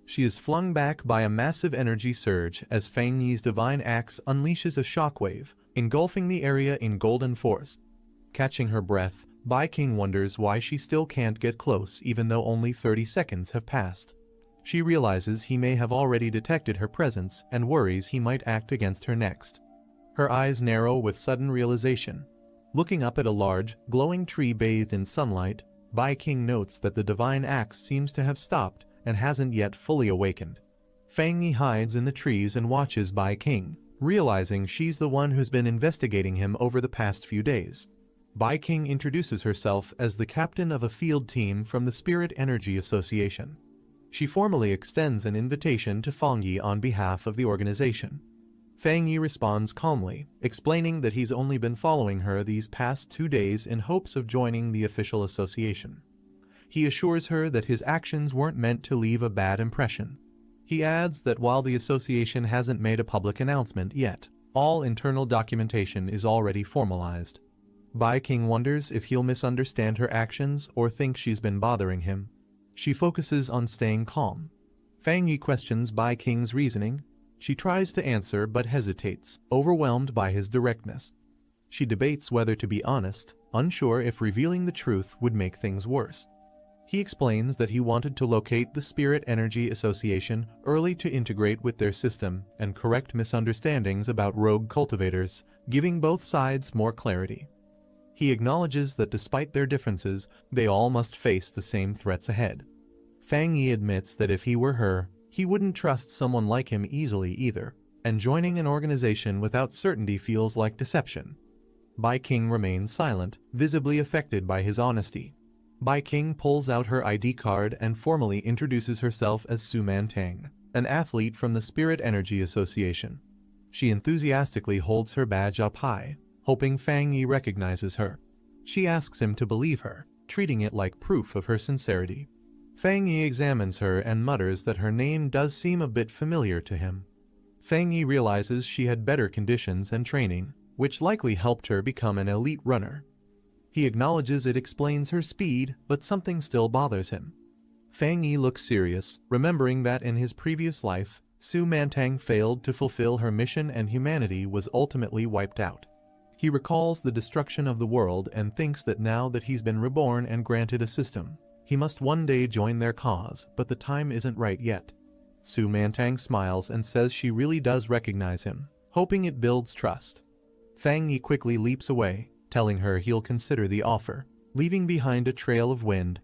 She is flung back by a massive energy surge as Fang Yi's divine axe unleashes a shockwave, engulfing the area in golden force. Catching her breath, Bai King wonders why she still can't get close even though only 30 seconds have passed. She realizes he may have already detected her presence and worries he might act against her next. Her eyes narrow with sudden realization. Looking up at a large, glowing tree bathed in sunlight, Bai King notes that the divine axe seems to have stopped and hasn't yet fully awakened. Fang Yi hides in the trees and watches Bai King, realizing she's the one who's been investigating him over the past few days. Bai King introduces herself as the captain of a field team from the Spirit Energy Association. She formally extends an invitation to Fang Yi on behalf of the organization. Fang Yi responds calmly, explaining that he's only been following her these past 2 days in hopes of joining the official association. He assures her that his actions weren't meant to leave a bad impression. He adds that while the association hasn't made a public announcement yet, all internal documentation is already formalized. Bai King wonders if he'll misunderstand her actions or think she's been bothering him. She focuses on staying calm. Fang Yi questions Bai King's reasoning. She tries to answer but hesitates, overwhelmed by his directness. She debates whether to be honest, unsure if revealing the truth would make things worse. He explains that he wanted to locate the Spirit Energy Association early to integrate with their system and correct misunderstandings about rogue cultivators, giving both sides more clarity. He acknowledges that despite their differences, they all must face the same threats ahead. Fang Yi admits that if he were her, he wouldn't trust someone like him easily either, and joining an organization without certainty feels like deception. Bai King remains silent, visibly affected by his honesty. Bai King pulls out her ID card and formally introduces herself as Su Mantang, an athlete from the Spirit Energy Association. She enthusiastically holds her badge up high, hoping Fang Yi recognizes her. She asks him to believe her, treating it like proof of her sincerity. Fang Yi examines her and mutters that her name does seem a bit familiar to him. Fang Yi realizes she had better conditions and training, which likely helped her become an elite runner. He acknowledges it explains her speed, but something still bothers him. Fang Yi looks serious, remembering that in his previous life, Su Mantang failed to fulfill her mission and humanity was ultimately wiped out. He recalls the destruction of the world and thinks that now that he's been reborn and granted a system, he must one day join their cause, but the time isn't right yet. Su Mantang smiles and says she really does recognize him, hoping it builds trust. Fang Yi quickly leaps away, telling her he'll consider the offer, leaving behind a trail of wind.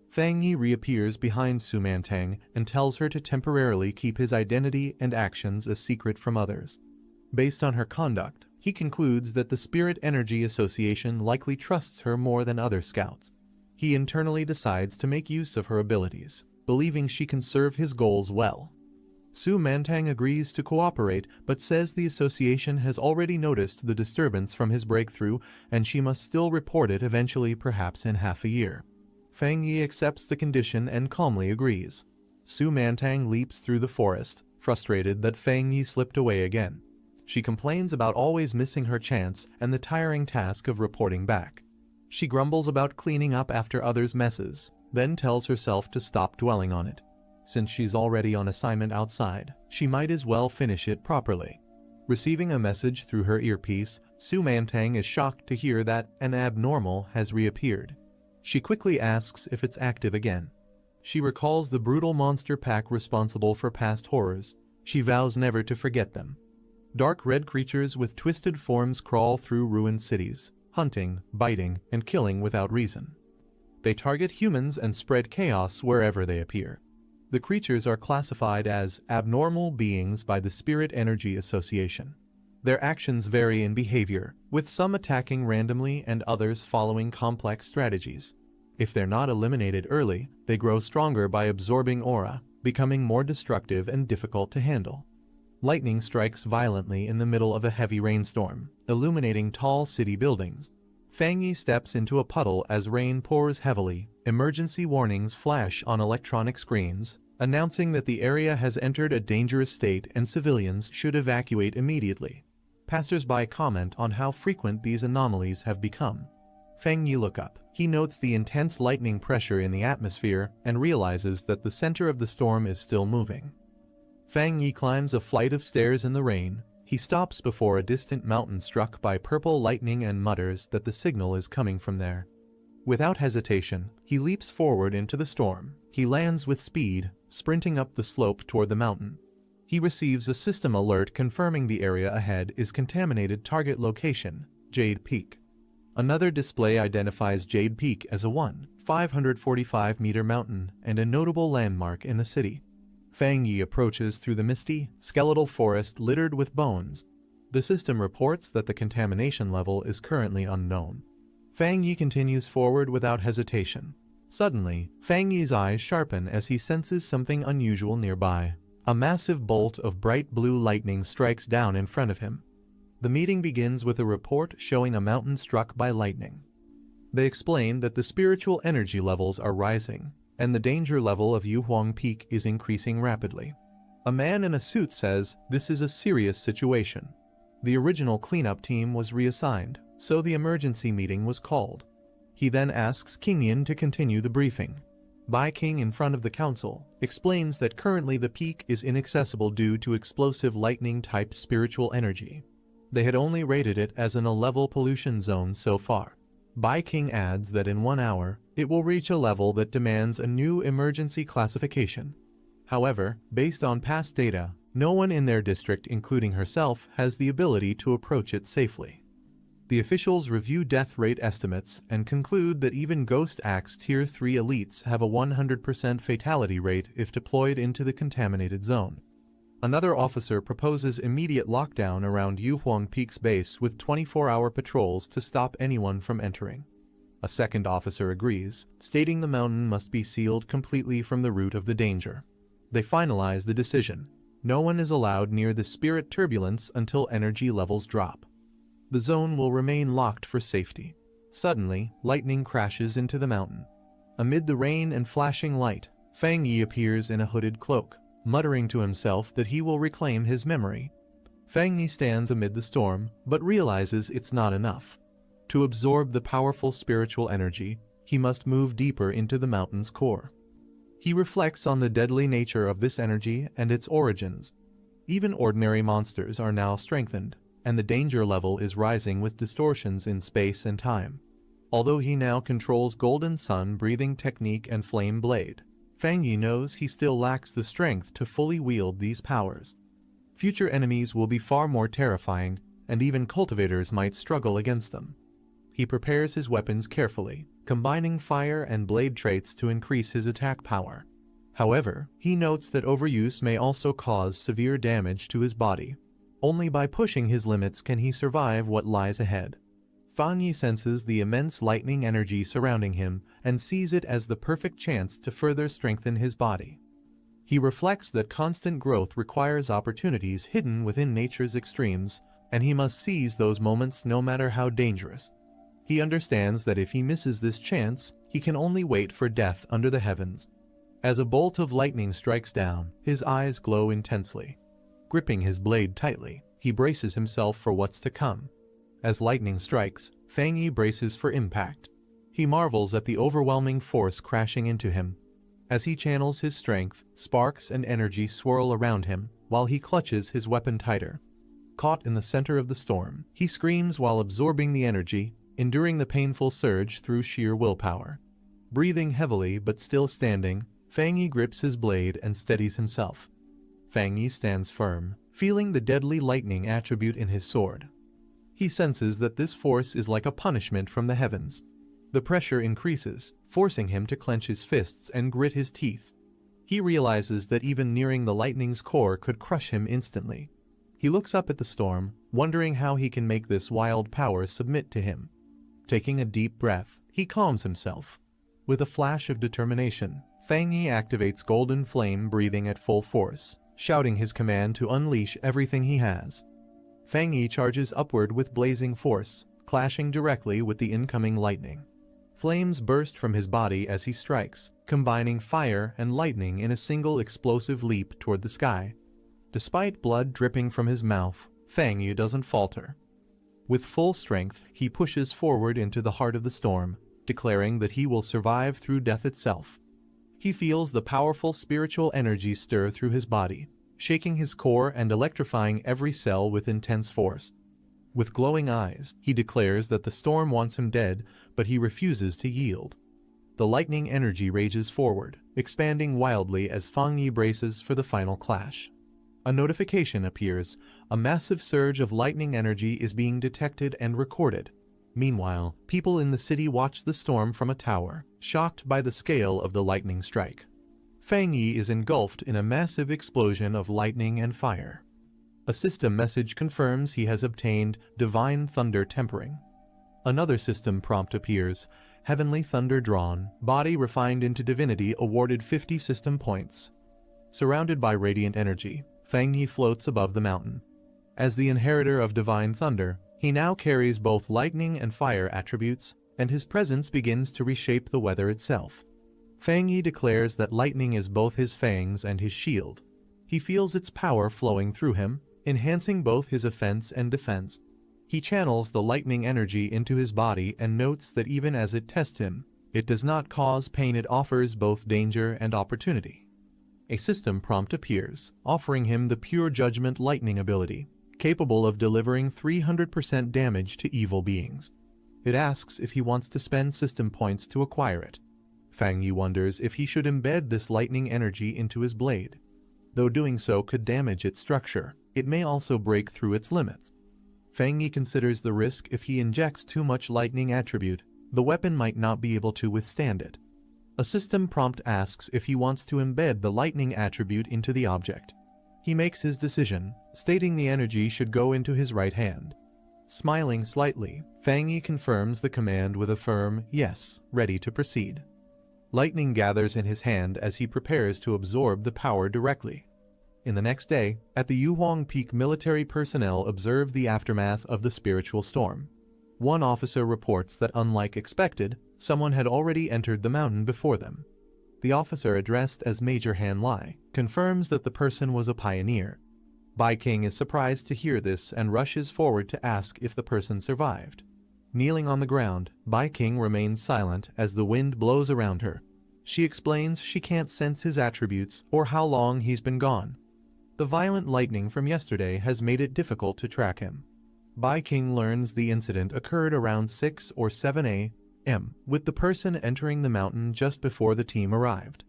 Fang Yi reappears behind Su Mantang and tells her to temporarily keep his identity and actions a secret from others. Based on her conduct, he concludes that the Spirit Energy Association likely trusts her more than other scouts. He internally decides to make use of her abilities, believing she can serve his goals well. Su Mantang agrees to cooperate but says the association has already noticed the disturbance from his breakthrough and she must still report it eventually, perhaps in half a year. Fang Yi accepts the condition and calmly agrees. Su Mantang leaps through the forest, frustrated that Fang Yi slipped away again. She complains about always missing her chance and the tiring task of reporting back. She grumbles about cleaning up after others' messes, then tells herself to stop dwelling on it. Since she's already on assignment outside, she might as well finish it properly. Receiving a message through her earpiece, Su Mantang is shocked to hear that an abnormal has reappeared. She quickly asks if it's active again. She recalls the brutal monster pack responsible for past horrors. She vows never to forget them. Dark red creatures with twisted forms crawl through ruined cities, hunting, biting, and killing without reason. They target humans and spread chaos wherever they appear. The creatures are classified as abnormal beings by the Spirit Energy Association. Their actions vary in behavior, with some attacking randomly and others following complex strategies. If they're not eliminated early, they grow stronger by absorbing aura, becoming more destructive and difficult to handle. Lightning strikes violently in the middle of a heavy rainstorm, illuminating tall city buildings. Fang Yi steps into a puddle as rain pours heavily. Emergency warnings flash on electronic screens, announcing that the area has entered a dangerous state and civilians should evacuate immediately. Passers-by comment on how frequent these anomalies have become. Fang Yi looks up. He notes the intense lightning pressure in the atmosphere and realizes that the center of the storm is still moving. Fang Yi climbs a flight of stairs in the rain. He stops before a distant mountain struck by purple lightning and mutters that the signal is coming from there. Without hesitation, he leaps forward into the storm. He lands with speed, sprinting up the slope toward the mountain. He receives a system alert confirming the area ahead is contaminated. Target location, Jade Peak. Another display identifies Jade Peak as a 545-meter mountain and a notable landmark in the city. Fang Yi approaches through the misty, skeletal forest littered with bones. The system reports that the contamination level is currently unknown. Fang Yi continues forward without hesitation. Suddenly, Fang Yi's eyes sharpen as he senses something unusual nearby. A massive bolt of bright blue lightning strikes down in front of him. The meeting begins with a report showing a mountain struck by lightning. They explain that the spiritual energy levels are rising, and the danger level of Yuhuang Peak is increasing rapidly. A man in a suit says this is a serious situation. The original cleanup team was reassigned, so the emergency meeting was called. He then asks King Yin to continue the briefing. Bai King, in front of the council, explains that currently the peak is inaccessible due to explosive lightning-type spiritual energy. They had only rated it as an A-level pollution zone so far. Bai King adds that in 1 hour, it will reach a level that demands a new emergency classification. However, based on past data, no one in their district, including herself, has the ability to approach it safely. The officials review death rate estimates and conclude that even Ghost Axe Tier 3 elites have a 100% fatality rate if deployed into the contaminated zone. Another officer proposes immediate lockdown around Yuhuang Peak's base with 24-hour patrols to stop anyone from entering. A second officer agrees, stating the mountain must be sealed completely from the root of the danger. They finalize the decision. No one is allowed near the spirit turbulence until energy levels drop. The zone will remain locked for safety. Suddenly, lightning crashes into the mountain. Amid the rain and flashing light, Fang Yi appears in a hooded cloak, muttering to himself that he will reclaim his memory. Fang Yi stands amid the storm, but realizes it's not enough. To absorb the powerful spiritual energy, he must move deeper into the mountain's core. He reflects on the deadly nature of this energy and its origins. Even ordinary monsters are now strengthened, and the danger level is rising with distortions in space and time. Although he now controls Golden Sun breathing technique and Flame Blade, Fang Yi knows he still lacks the strength to fully wield these powers. Future enemies will be far more terrifying, and even cultivators might struggle against them. He prepares his weapons carefully, combining fire and blade traits to increase his attack power. However, he notes that overuse may also cause severe damage to his body. Only by pushing his limits can he survive what lies ahead. Fang Yi senses the immense lightning energy surrounding him and sees it as the perfect chance to further strengthen his body. He reflects that constant growth requires opportunities hidden within nature's extremes, and he must seize those moments no matter how dangerous. He understands that if he misses this chance, he can only wait for death under the heavens. As a bolt of lightning strikes down, his eyes glow intensely. Gripping his blade tightly, he braces himself for what's to come. As lightning strikes, Fang Yi braces for impact. He marvels at the overwhelming force crashing into him. As he channels his strength, sparks and energy swirl around him, while he clutches his weapon tighter. Caught in the center of the storm, he screams while absorbing the energy, enduring the painful surge through sheer willpower. Breathing heavily but still standing, Fang Yi grips his blade and steadies himself. Fang Yi stands firm, feeling the deadly lightning attribute in his sword. He senses that this force is like a punishment from the heavens. The pressure increases, forcing him to clench his fists and grit his teeth. He realizes that even nearing the lightning's core could crush him instantly. He looks up at the storm, wondering how he can make this wild power submit to him. Taking a deep breath, he calms himself. With a flash of determination, Fang Yi activates Golden Flame breathing at full force, shouting his command to unleash everything he has. Fang Yi charges upward with blazing force, clashing directly with the incoming lightning. Flames burst from his body as he strikes, combining fire and lightning in a single explosive leap toward the sky. Despite blood dripping from his mouth, Fang Yi doesn't falter. With full strength, he pushes forward into the heart of the storm, declaring that he will survive through death itself. He feels the powerful spiritual energy stir through his body, shaking his core and electrifying every cell with intense force. With glowing eyes, he declares that the storm wants him dead, but he refuses to yield. The lightning energy rages forward, expanding wildly as Fang Yi braces for the final clash. A notification appears. A massive surge of lightning energy is being detected and recorded. Meanwhile, people in the city watch the storm from a tower, shocked by the scale of the lightning strike. Fang Yi is engulfed in a massive explosion of lightning and fire. A system message confirms he has obtained Divine Thunder Tempering. Another system prompt appears. Heavenly Thunder drawn, body refined into divinity awarded 50 system points. Surrounded by radiant energy, Fang Yi floats above the mountain. As the inheritor of Divine Thunder, he now carries both lightning and fire attributes, and his presence begins to reshape the weather itself. Fang Yi declares that lightning is both his fangs and his shield. He feels its power flowing through him, enhancing both his offense and defense. He channels the lightning energy into his body and notes that even as it tests him, it does not cause pain. It offers both danger and opportunity. A system prompt appears, offering him the Pure Judgment Lightning ability, capable of delivering 300% damage to evil beings. It asks if he wants to spend system points to acquire it. Fang Yi wonders if he should embed this lightning energy into his blade. Though doing so could damage its structure, it may also break through its limits. Fang Yi considers the risk. If he injects too much lightning attribute, the weapon might not be able to withstand it. A system prompt asks if he wants to embed the lightning attribute into the object. He makes his decision, stating the energy should go into his right hand. Smiling slightly, Fang Yi confirms the command with a firm yes, ready to proceed. Lightning gathers in his hand as he prepares to absorb the power directly. In the next day, at the Yuhuang Peak, military personnel observe the aftermath of the spiritual storm. One officer reports that, unlike expected, someone had already entered the mountain before them. The officer, addressed as Major Han Lai, confirms that the person was a pioneer. Bai King is surprised to hear this and rushes forward to ask if the person survived. Kneeling on the ground, Bai King remains silent as the wind blows around her. She explains she can't sense his attributes or how long he's been gone. The violent lightning from yesterday has made it difficult to track him. Bai King learns the incident occurred around 6 or 7 a.m., with the person entering the mountain just before the team arrived.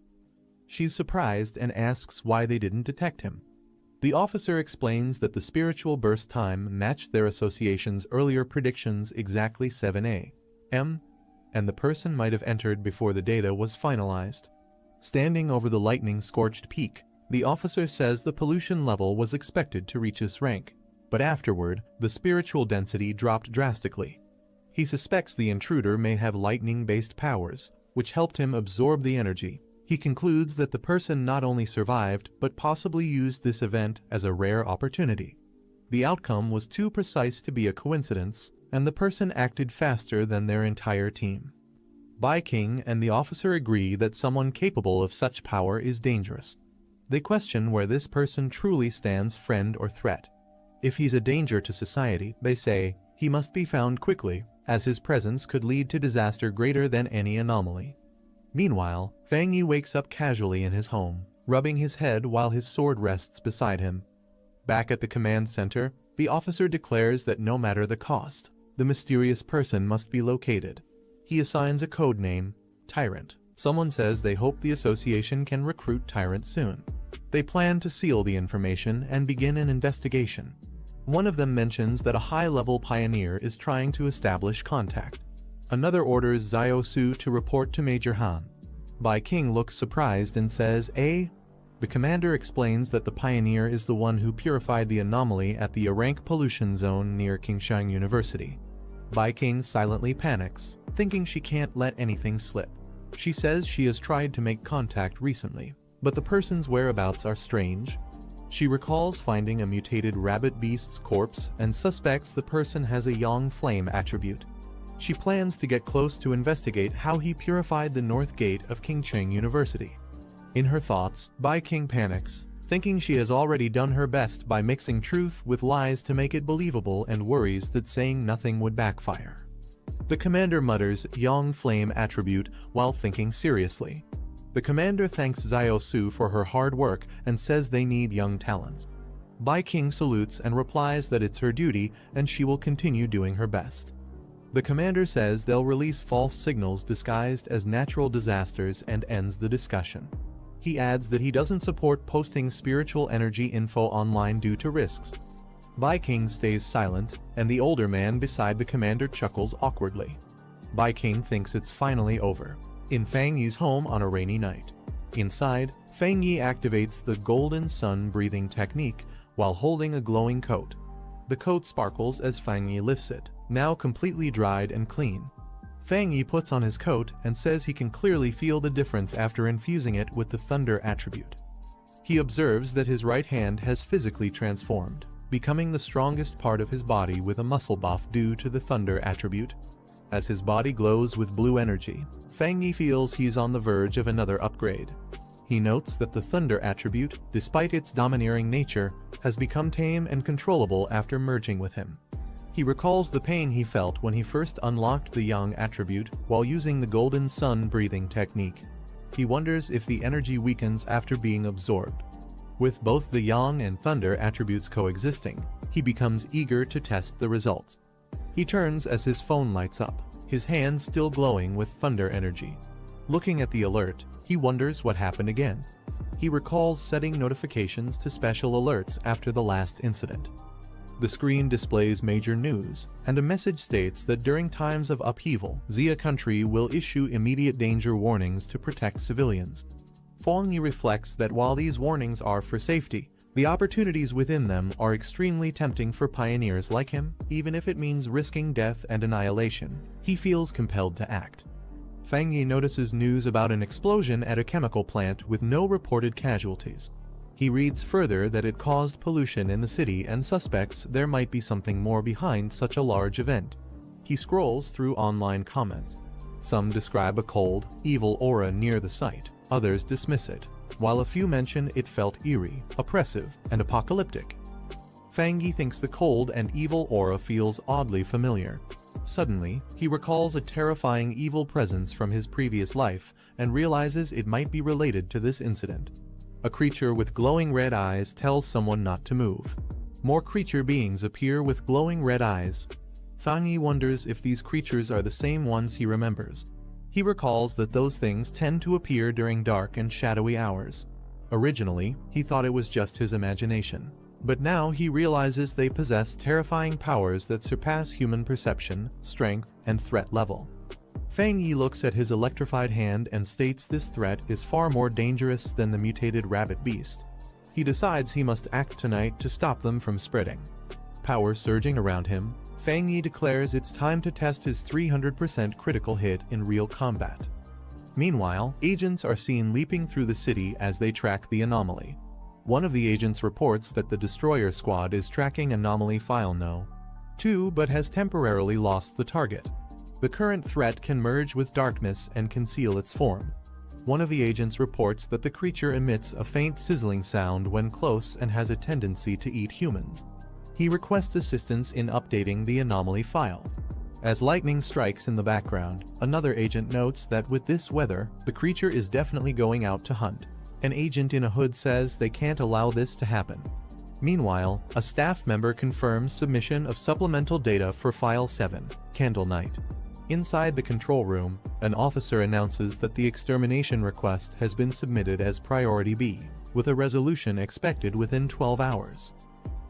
She's surprised and asks why they didn't detect him. The officer explains that the spiritual burst time matched their association's earlier predictions exactly 7 a.m., and the person might have entered before the data was finalized. Standing over the lightning-scorched peak, the officer says the pollution level was expected to reach his rank, but afterward, the spiritual density dropped drastically. He suspects the intruder may have lightning-based powers, which helped him absorb the energy. He concludes that the person not only survived but possibly used this event as a rare opportunity. The outcome was too precise to be a coincidence, and the person acted faster than their entire team. Bai King and the officer agree that someone capable of such power is dangerous. They question where this person truly stands, friend or threat. If he's a danger to society, they say, he must be found quickly, as his presence could lead to disaster greater than any anomaly. Meanwhile, Fang Yi wakes up casually in his home, rubbing his head while his sword rests beside him. Back at the command center, the officer declares that no matter the cost, the mysterious person must be located. He assigns a code name, Tyrant, Someone says they hope the association can recruit tyrants soon. They plan to seal the information and begin an investigation. One of them mentions that a high-level pioneer is trying to establish contact. Another orders Xiao Su to report to Major Han. Bai King looks surprised and says, "Eh?" The commander explains that the pioneer is the one who purified the anomaly at the A-rank pollution zone near Qingshan University. Bai King silently panics, thinking she can't let anything slip. She says she has tried to make contact recently, but the person's whereabouts are strange. She recalls finding a mutated rabbit beast's corpse and suspects the person has a Yang Flame attribute. She plans to get close to investigate how he purified the north gate of Qingcheng University. In her thoughts, Bai King panics, thinking she has already done her best by mixing truth with lies to make it believable and worries that saying nothing would backfire. The commander mutters Yang Flame attribute while thinking seriously. The commander thanks Xiao Su for her hard work and says they need young talents. Bai King salutes and replies that it's her duty and she will continue doing her best. The commander says they'll release false signals disguised as natural disasters and ends the discussion. He adds that he doesn't support posting spiritual energy info online due to risks. Bai King stays silent, and the older man beside the commander chuckles awkwardly. Bai King thinks it's finally over. In Fang Yi's home on a rainy night. Inside, Fang Yi activates the golden sun breathing technique while holding a glowing coat. The coat sparkles as Fang Yi lifts it, now completely dried and clean. Fang Yi puts on his coat and says he can clearly feel the difference after infusing it with the thunder attribute. He observes that his right hand has physically transformed, becoming the strongest part of his body with a muscle buff due to the thunder attribute. As his body glows with blue energy, Fang Yi feels he's on the verge of another upgrade. He notes that the thunder attribute, despite its domineering nature, has become tame and controllable after merging with him. He recalls the pain he felt when he first unlocked the Yang attribute while using the golden sun breathing technique. He wonders if the energy weakens after being absorbed. With both the Yang and thunder attributes coexisting, he becomes eager to test the results. He turns as his phone lights up, his hands still glowing with thunder energy. Looking at the alert, he wonders what happened again. He recalls setting notifications to special alerts after the last incident. The screen displays major news, and a message states that during times of upheaval, Xia country will issue immediate danger warnings to protect civilians. Fang Yi reflects that while these warnings are for safety, the opportunities within them are extremely tempting for pioneers like him, even if it means risking death and annihilation. He feels compelled to act. Fang Yi notices news about an explosion at a chemical plant with no reported casualties. He reads further that it caused pollution in the city and suspects there might be something more behind such a large event. He scrolls through online comments. Some describe a cold, evil aura near the site, others dismiss it, while a few mention it felt eerie, oppressive, and apocalyptic. Fang Yi thinks the cold and evil aura feels oddly familiar. Suddenly, he recalls a terrifying evil presence from his previous life and realizes it might be related to this incident. A creature with glowing red eyes tells someone not to move. More creature beings appear with glowing red eyes. Fang Yi wonders if these creatures are the same ones he remembers. He recalls that those things tend to appear during dark and shadowy hours. Originally, he thought it was just his imagination, but now he realizes they possess terrifying powers that surpass human perception, strength, and threat level. Fang Yi looks at his electrified hand and states this threat is far more dangerous than the mutated rabbit beast. He decides he must act tonight to stop them from spreading. Power surging around him, Fang Yi declares it's time to test his 300% critical hit in real combat. Meanwhile, agents are seen leaping through the city as they track the anomaly. One of the agents reports that the destroyer squad is tracking anomaly file No. 2 but has temporarily lost the target. The current threat can merge with darkness and conceal its form. One of the agents reports that the creature emits a faint sizzling sound when close and has a tendency to eat humans. He requests assistance in updating the anomaly file. As lightning strikes in the background, another agent notes that with this weather, the creature is definitely going out to hunt. An agent in a hood says they can't allow this to happen. Meanwhile, a staff member confirms submission of supplemental data for File 7, Candle Night. Inside the control room, an officer announces that the extermination request has been submitted as Priority B, with a resolution expected within 12 hours.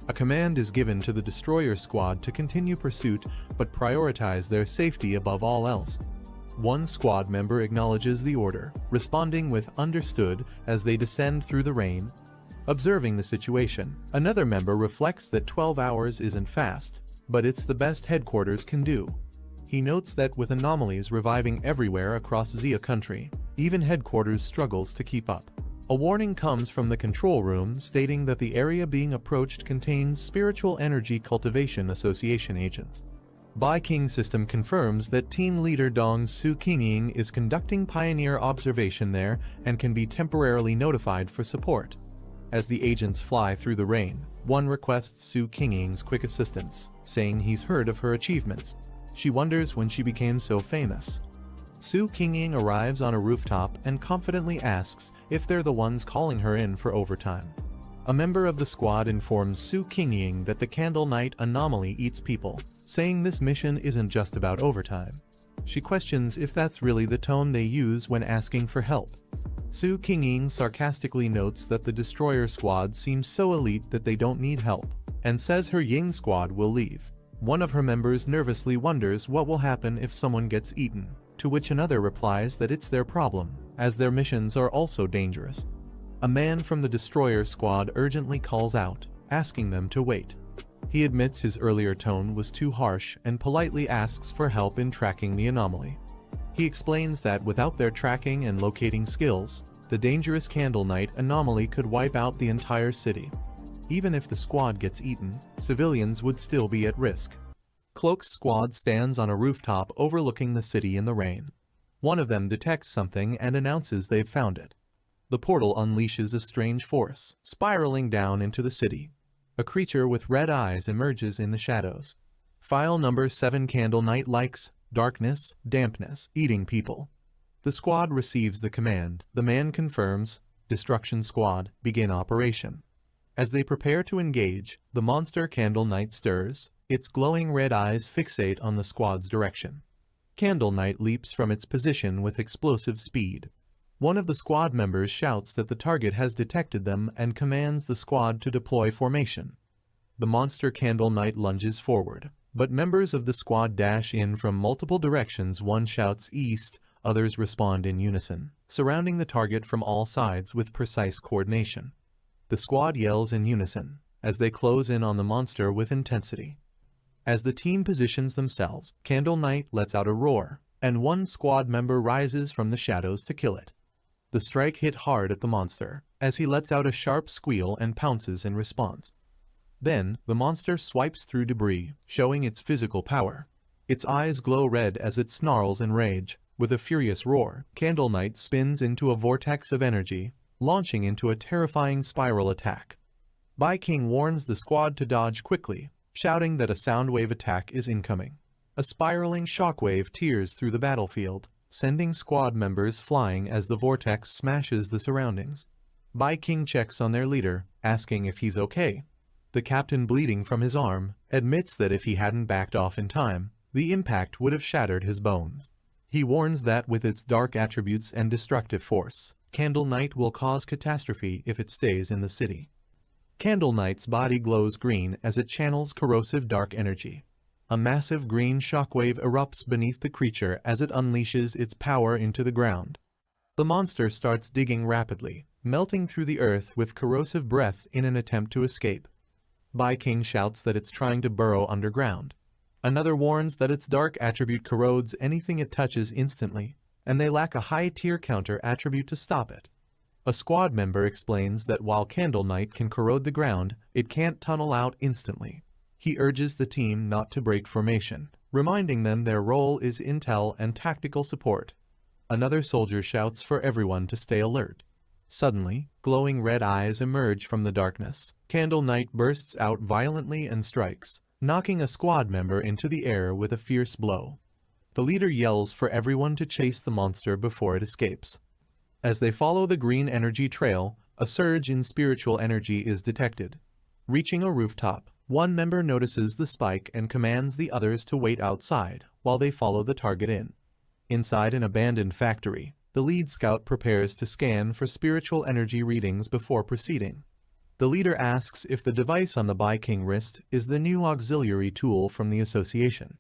A command is given to the destroyer squad to continue pursuit but prioritize their safety above all else. One squad member acknowledges the order, responding with "understood" as they descend through the rain. Observing the situation, another member reflects that 12 hours isn't fast, but it's the best headquarters can do. He notes that with anomalies reviving everywhere across Xia country, even headquarters struggles to keep up. A warning comes from the control room stating that the area being approached contains Spiritual Energy Cultivation Association agents. Bai King System confirms that team leader Dong Su Qingying is conducting pioneer observation there and can be temporarily notified for support. As the agents fly through the rain, one requests Su Qingying's quick assistance, saying he's heard of her achievements. She wonders when she became so famous. Su Qingying arrives on a rooftop and confidently asks if they're the ones calling her in for overtime. A member of the squad informs Su Qingying that the Candle Night anomaly eats people, saying this mission isn't just about overtime. She questions if that's really the tone they use when asking for help. Su Qingying sarcastically notes that the destroyer squad seems so elite that they don't need help, and says her Ying squad will leave. One of her members nervously wonders what will happen if someone gets eaten, to which another replies that it's their problem, as their missions are also dangerous. A man from the destroyer squad urgently calls out, asking them to wait. He admits his earlier tone was too harsh and politely asks for help in tracking the anomaly. He explains that without their tracking and locating skills, the dangerous Candle Night anomaly could wipe out the entire city. Even if the squad gets eaten, civilians would still be at risk. Cloak's squad stands on a rooftop overlooking the city in the rain. One of them detects something and announces they've found it. The portal unleashes a strange force, spiraling down into the city. A creature with red eyes emerges in the shadows. File number 7 Candle Night likes darkness, dampness, eating people. The squad receives the command. The man confirms, Destruction Squad, begin operation. As they prepare to engage, the monster Candle Night stirs, its glowing red eyes fixate on the squad's direction. Candle Night leaps from its position with explosive speed. One of the squad members shouts that the target has detected them and commands the squad to deploy formation. The monster Candle Night lunges forward, but members of the squad dash in from multiple directions. One shouts east, others respond in unison, surrounding the target from all sides with precise coordination. The squad yells in unison, as they close in on the monster with intensity. As the team positions themselves, Candle Night lets out a roar, and one squad member rises from the shadows to kill it. The strike hit hard at the monster, as he lets out a sharp squeal and pounces in response. Then, the monster swipes through debris, showing its physical power. Its eyes glow red as it snarls in rage. With a furious roar, Candle Night spins into a vortex of energy, launching into a terrifying spiral attack. Bai King warns the squad to dodge quickly, shouting that a soundwave attack is incoming. A spiraling shockwave tears through the battlefield, sending squad members flying as the vortex smashes the surroundings. Bai King checks on their leader, asking if he's okay. The captain, bleeding from his arm, admits that if he hadn't backed off in time, the impact would have shattered his bones. He warns that with its dark attributes and destructive force, Candle Night will cause catastrophe if it stays in the city. Candle Night's body glows green as it channels corrosive dark energy. A massive green shockwave erupts beneath the creature as it unleashes its power into the ground. The monster starts digging rapidly, melting through the earth with corrosive breath in an attempt to escape. Bai King shouts that it's trying to burrow underground. Another warns that its dark attribute corrodes anything it touches instantly, and they lack a high tier counter attribute to stop it. A squad member explains that while Candle Night can corrode the ground, it can't tunnel out instantly. He urges the team not to break formation, reminding them their role is intel and tactical support. Another soldier shouts for everyone to stay alert. Suddenly, glowing red eyes emerge from the darkness. Candle Night bursts out violently and strikes, knocking a squad member into the air with a fierce blow. The leader yells for everyone to chase the monster before it escapes. As they follow the green energy trail, a surge in spiritual energy is detected. Reaching a rooftop, one member notices the spike and commands the others to wait outside, while they follow the target in. Inside an abandoned factory, the lead scout prepares to scan for spiritual energy readings before proceeding. The leader asks if the device on the Bi-King wrist is the new auxiliary tool from the association.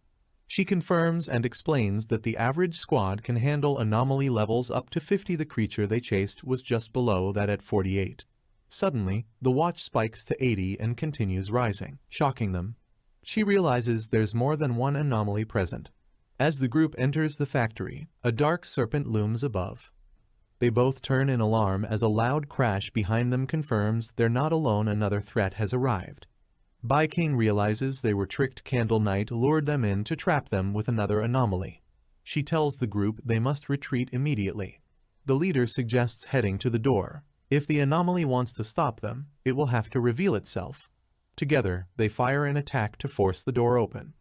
She confirms and explains that the average squad can handle anomaly levels up to 50. The creature they chased was just below that at 48. Suddenly, the watch spikes to 80 and continues rising, shocking them. She realizes there's more than one anomaly present. As the group enters the factory, a dark serpent looms above. They both turn in alarm as a loud crash behind them confirms they're not alone. Another threat has arrived. Bi-King realizes they were tricked. Candle Knight lured them in to trap them with another anomaly. She tells the group they must retreat immediately. The leader suggests heading to the door. If the anomaly wants to stop them, it will have to reveal itself. Together, they fire an attack to force the door open.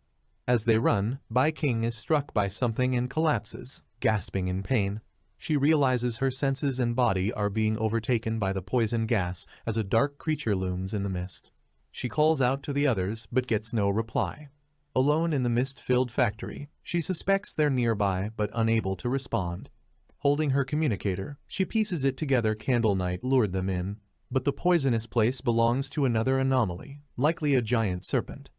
As they run, Bi-King is struck by something and collapses, gasping in pain. She realizes her senses and body are being overtaken by the poison gas as a dark creature looms in the mist. She calls out to the others but gets no reply. Alone in the mist-filled factory, she suspects they're nearby but unable to respond. Holding her communicator, she pieces it together. Candle Knight lured them in, but the poisonous place belongs to another anomaly, likely a giant serpent.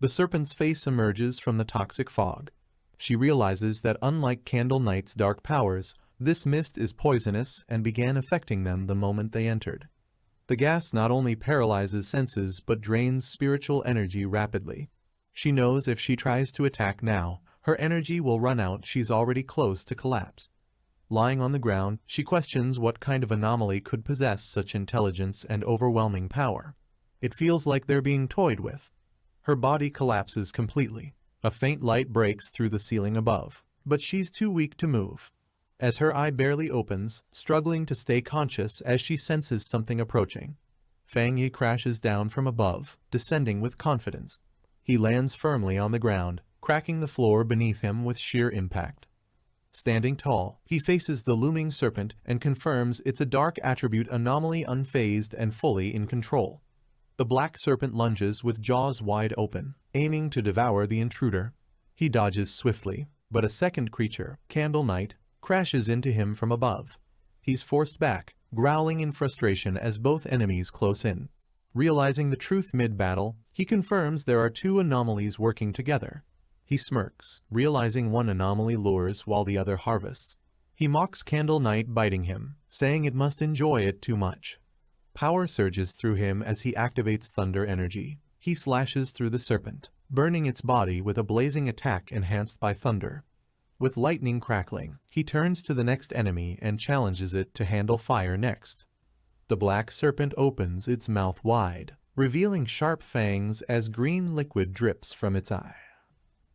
The serpent's face emerges from the toxic fog. She realizes that unlike Candle Knight's dark powers, this mist is poisonous and began affecting them the moment they entered. The gas not only paralyzes senses but drains spiritual energy rapidly. She knows if she tries to attack now, her energy will run out. She's already close to collapse. Lying on the ground, she questions what kind of anomaly could possess such intelligence and overwhelming power. It feels like they're being toyed with. Her body collapses completely. A faint light breaks through the ceiling above, but she's too weak to move. As her eye barely opens, struggling to stay conscious as she senses something approaching. Fang Yi crashes down from above, descending with confidence. He lands firmly on the ground, cracking the floor beneath him with sheer impact. Standing tall, he faces the looming serpent and confirms it's a dark attribute anomaly, unfazed and fully in control. The black serpent lunges with jaws wide open, aiming to devour the intruder. He dodges swiftly, but a second creature, Candle Knight, crashes into him from above. He's forced back, growling in frustration as both enemies close in. Realizing the truth mid-battle, he confirms there are two anomalies working together. He smirks, realizing one anomaly lures while the other harvests. He mocks Candle Knight, biting him, saying it must enjoy it too much. Power surges through him as he activates thunder energy. He slashes through the serpent, burning its body with a blazing attack enhanced by thunder. With lightning crackling, he turns to the next enemy and challenges it to handle fire next. The black serpent opens its mouth wide, revealing sharp fangs as green liquid drips from its eye.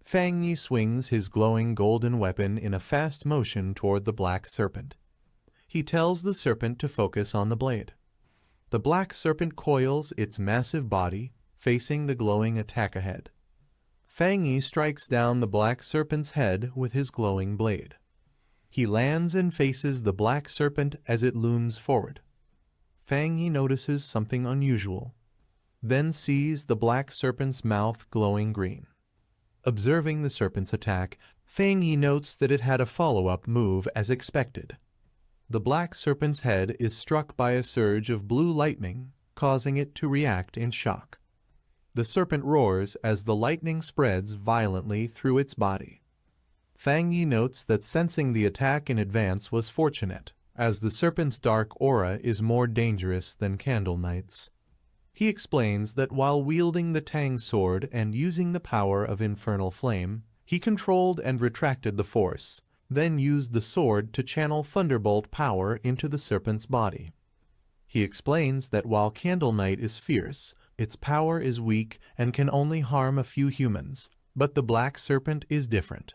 Fang Yi swings his glowing golden weapon in a fast motion toward the black serpent. He tells the serpent to focus on the blade. The black serpent coils its massive body, facing the glowing attack ahead. Fang Yi strikes down the black serpent's head with his glowing blade. He lands and faces the black serpent as it looms forward. Fang Yi notices something unusual, then sees the black serpent's mouth glowing green. Observing the serpent's attack, Fang Yi notes that it had a follow-up move as expected. The black serpent's head is struck by a surge of blue lightning, causing it to react in shock. The serpent roars as the lightning spreads violently through its body. Fang Yi notes that sensing the attack in advance was fortunate, as the serpent's dark aura is more dangerous than Candle Knight's. He explains that while wielding the Tang sword and using the power of infernal flame, he controlled and retracted the force, then used the sword to channel thunderbolt power into the serpent's body. He explains that while Candle Knight is fierce, its power is weak and can only harm a few humans, but the black serpent is different.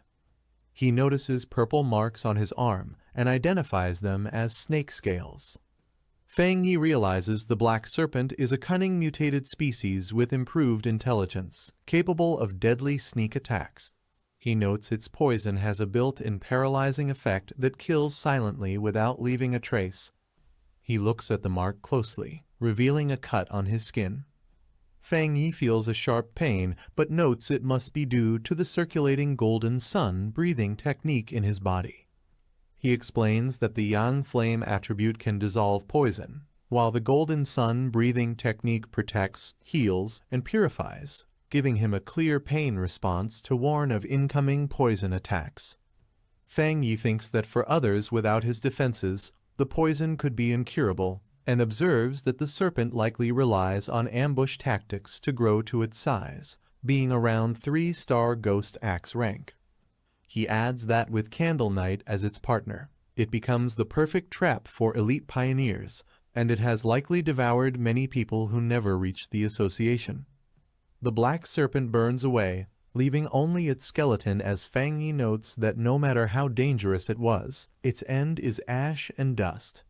He notices purple marks on his arm and identifies them as snake scales. Fang Yi realizes the black serpent is a cunning mutated species with improved intelligence, capable of deadly sneak attacks. He notes its poison has a built-in paralyzing effect that kills silently without leaving a trace. He looks at the mark closely, revealing a cut on his skin. Fang Yi feels a sharp pain, but notes it must be due to the circulating golden sun breathing technique in his body. He explains that the yang flame attribute can dissolve poison, while the golden sun breathing technique protects, heals, and purifies, giving him a clear pain response to warn of incoming poison attacks. Fang Yi thinks that for others without his defenses, the poison could be incurable, and observes that the serpent likely relies on ambush tactics to grow to its size, being around 3-star ghost axe rank. He adds that with Candle Knight as its partner, it becomes the perfect trap for elite pioneers, and it has likely devoured many people who never reached the association. The black serpent burns away, leaving only its skeleton as Fang Yi notes that no matter how dangerous it was, its end is ash and dust.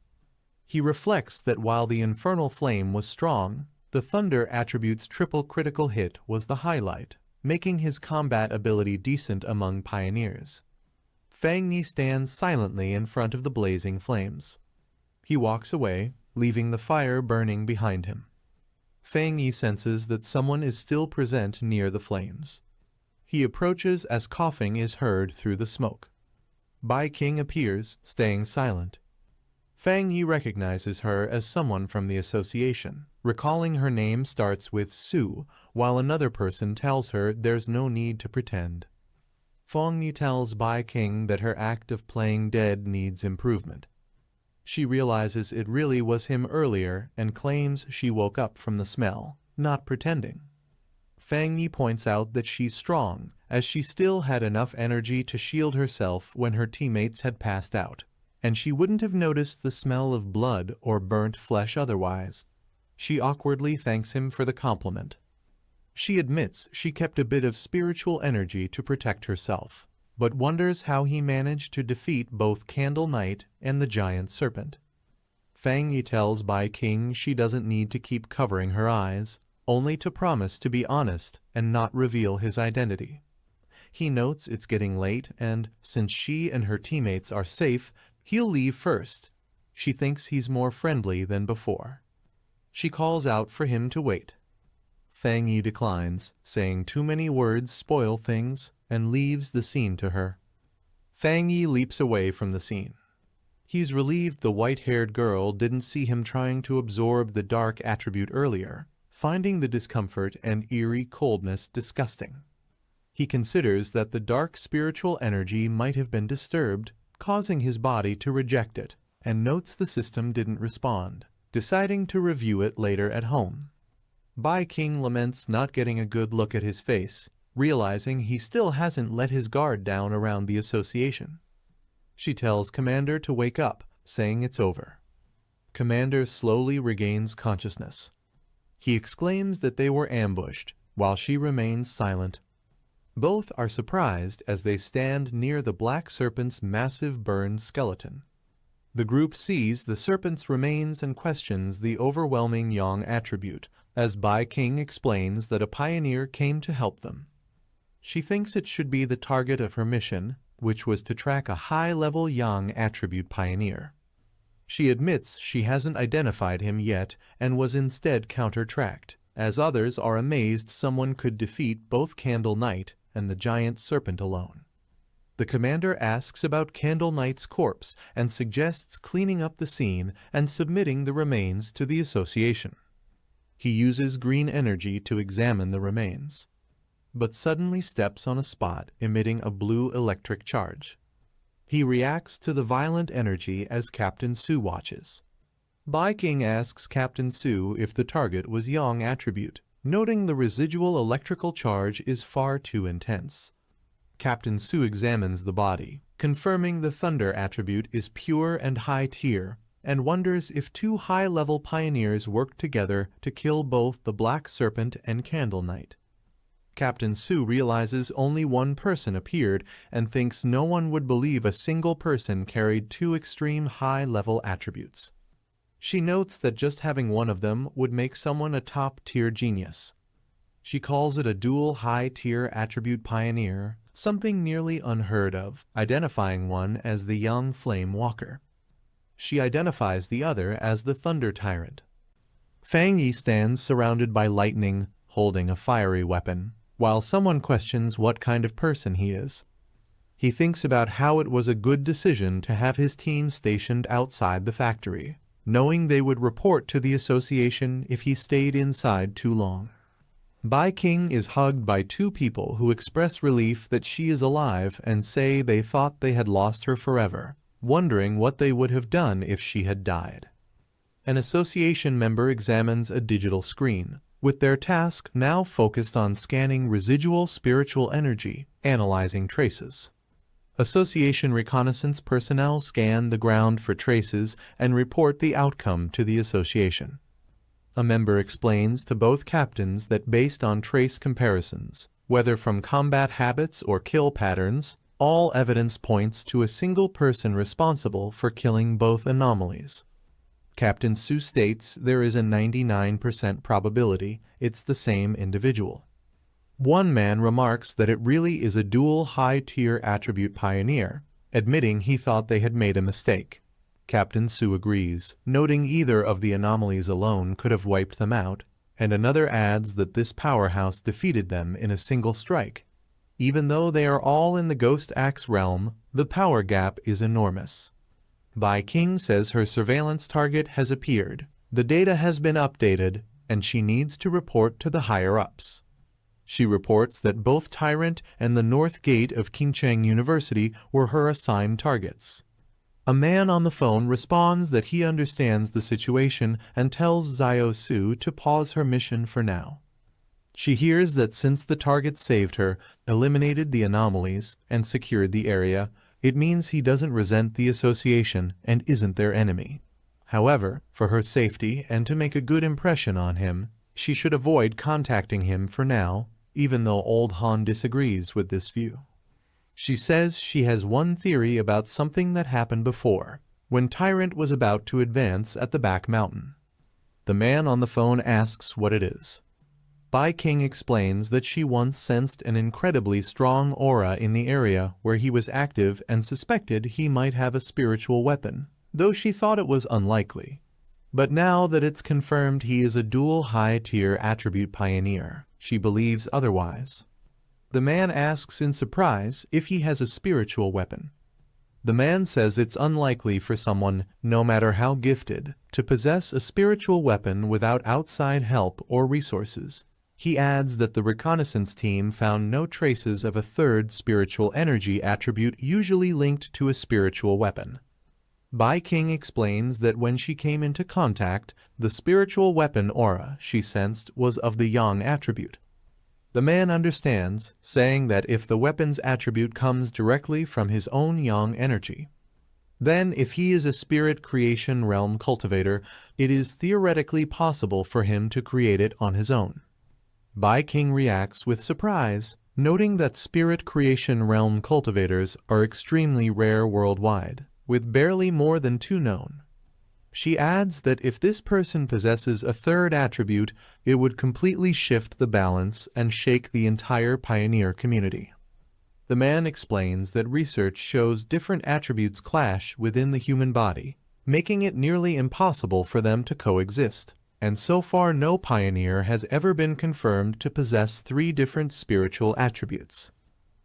He reflects that while the infernal flame was strong, the thunder attribute's triple critical hit was the highlight, making his combat ability decent among pioneers. Fang Yi stands silently in front of the blazing flames. He walks away, leaving the fire burning behind him. Fang Yi senses that someone is still present near the flames. He approaches as coughing is heard through the smoke. Bai King appears, staying silent. Fang Yi recognizes her as someone from the association, recalling her name starts with Su, while another person tells her there's no need to pretend. Fang Yi tells Bai King that her act of playing dead needs improvement. She realizes it really was him earlier and claims she woke up from the smell, not pretending. Fang Yi points out that she's strong, as she still had enough energy to shield herself when her teammates had passed out, and she wouldn't have noticed the smell of blood or burnt flesh otherwise. She awkwardly thanks him for the compliment. She admits she kept a bit of spiritual energy to protect herself, but wonders how he managed to defeat both Candle Knight and the giant serpent. Fang Yi tells Bai King she doesn't need to keep covering her eyes, only to promise to be honest and not reveal his identity. He notes it's getting late and, since she and her teammates are safe, he'll leave first. She thinks he's more friendly than before. She calls out for him to wait. Fang Yi declines, saying too many words spoil things, and leaves the scene to her. Fang Yi leaps away from the scene. He's relieved the white-haired girl didn't see him trying to absorb the dark attribute earlier, finding the discomfort and eerie coldness disgusting. He considers that the dark spiritual energy might have been disturbed, causing his body to reject it, and notes the system didn't respond, deciding to review it later at home. Bai King laments not getting a good look at his face, realizing he still hasn't let his guard down around the association. She tells Commander to wake up, saying it's over. Commander slowly regains consciousness. He exclaims that they were ambushed, while she remains silent. Both are surprised as they stand near the black serpent's massive burned skeleton. The group sees the serpent's remains and questions the overwhelming yang attribute, as Bai King explains that a pioneer came to help them. She thinks it should be the target of her mission, which was to track a high-level yang attribute pioneer. She admits she hasn't identified him yet and was instead counter-tracked, as others are amazed someone could defeat both Candle Knight and the giant serpent alone. The commander asks about Candle Knight's corpse and suggests cleaning up the scene and submitting the remains to the association. He uses green energy to examine the remains, but suddenly steps on a spot emitting a blue electric charge. He reacts to the violent energy as Captain Su watches. Bai King asks Captain Su if the target was yang attribute, noting the residual electrical charge is far too intense. Captain Su examines the body, confirming the thunder attribute is pure and high tier, and wonders if two high-level pioneers worked together to kill both the Black Serpent and Candle Knight. Captain Su realizes only one person appeared and thinks no one would believe a single person carried two extreme high-level attributes. She notes that just having one of them would make someone a top-tier genius. She calls it a dual high-tier attribute pioneer, something nearly unheard of, identifying one as the young Flame Walker. She identifies the other as the Thunder Tyrant. Fang Yi stands surrounded by lightning, holding a fiery weapon, while someone questions what kind of person he is. He thinks about how it was a good decision to have his team stationed outside the factory, knowing they would report to the association if he stayed inside too long. Bai King is hugged by two people who express relief that she is alive and say they thought they had lost her forever, wondering what they would have done if she had died. An association member examines a digital screen, with their task now focused on scanning residual spiritual energy, analyzing traces. Association reconnaissance personnel scan the ground for traces and report the outcome to the association. A member explains to both captains that based on trace comparisons, whether from combat habits or kill patterns, all evidence points to a single person responsible for killing both anomalies. Captain Su states there is a 99% probability it's the same individual. One man remarks that it really is a dual high-tier attribute pioneer, admitting he thought they had made a mistake. Captain Su agrees, noting either of the anomalies alone could have wiped them out, and another adds that this powerhouse defeated them in a single strike. Even though they are all in the Ghost Axe realm, the power gap is enormous. Bai King says her surveillance target has appeared, the data has been updated, and she needs to report to the higher-ups. She reports that both Tyrant and the North Gate of Qingcheng University were her assigned targets. A man on the phone responds that he understands the situation and tells Xiao Su to pause her mission for now. She hears that since the target saved her, eliminated the anomalies, and secured the area, it means he doesn't resent the association and isn't their enemy. However, for her safety and to make a good impression on him, she should avoid contacting him for now, even though Old Han disagrees with this view. She says she has one theory about something that happened before, when Tyrant was about to advance at the back mountain. The man on the phone asks what it is. Bai King explains that she once sensed an incredibly strong aura in the area where he was active and suspected he might have a spiritual weapon, though she thought it was unlikely. But now that it's confirmed he is a dual high-tier attribute pioneer, she believes otherwise. The man asks in surprise if he has a spiritual weapon. The man says it's unlikely for someone, no matter how gifted, to possess a spiritual weapon without outside help or resources. He adds that the reconnaissance team found no traces of a third spiritual energy attribute usually linked to a spiritual weapon. Bai King explains that when she came into contact, the spiritual weapon aura she sensed was of the yang attribute. The man understands, saying that if the weapon's attribute comes directly from his own yang energy, then if he is a spirit creation realm cultivator, it is theoretically possible for him to create it on his own. Bai King reacts with surprise, noting that spirit creation realm cultivators are extremely rare worldwide, with barely more than 2 known. She adds that if this person possesses a third attribute, it would completely shift the balance and shake the entire pioneer community. The man explains that research shows different attributes clash within the human body, making it nearly impossible for them to coexist, and so far no pioneer has ever been confirmed to possess 3 different spiritual attributes.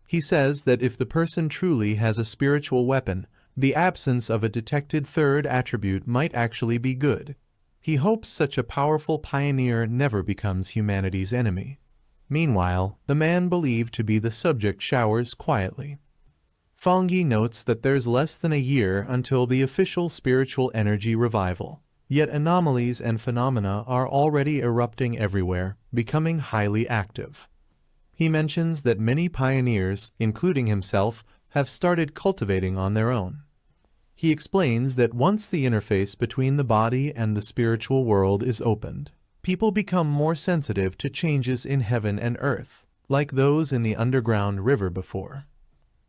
He says that if the person truly has a spiritual weapon, the absence of a detected third attribute might actually be good. He hopes such a powerful pioneer never becomes humanity's enemy. Meanwhile, the man believed to be the subject showers quietly. Fangyi notes that there's less than a year until the official spiritual energy revival, yet anomalies and phenomena are already erupting everywhere, becoming highly active. He mentions that many pioneers, including himself, have started cultivating on their own. He explains that once the interface between the body and the spiritual world is opened, people become more sensitive to changes in heaven and earth, like those in the underground river before.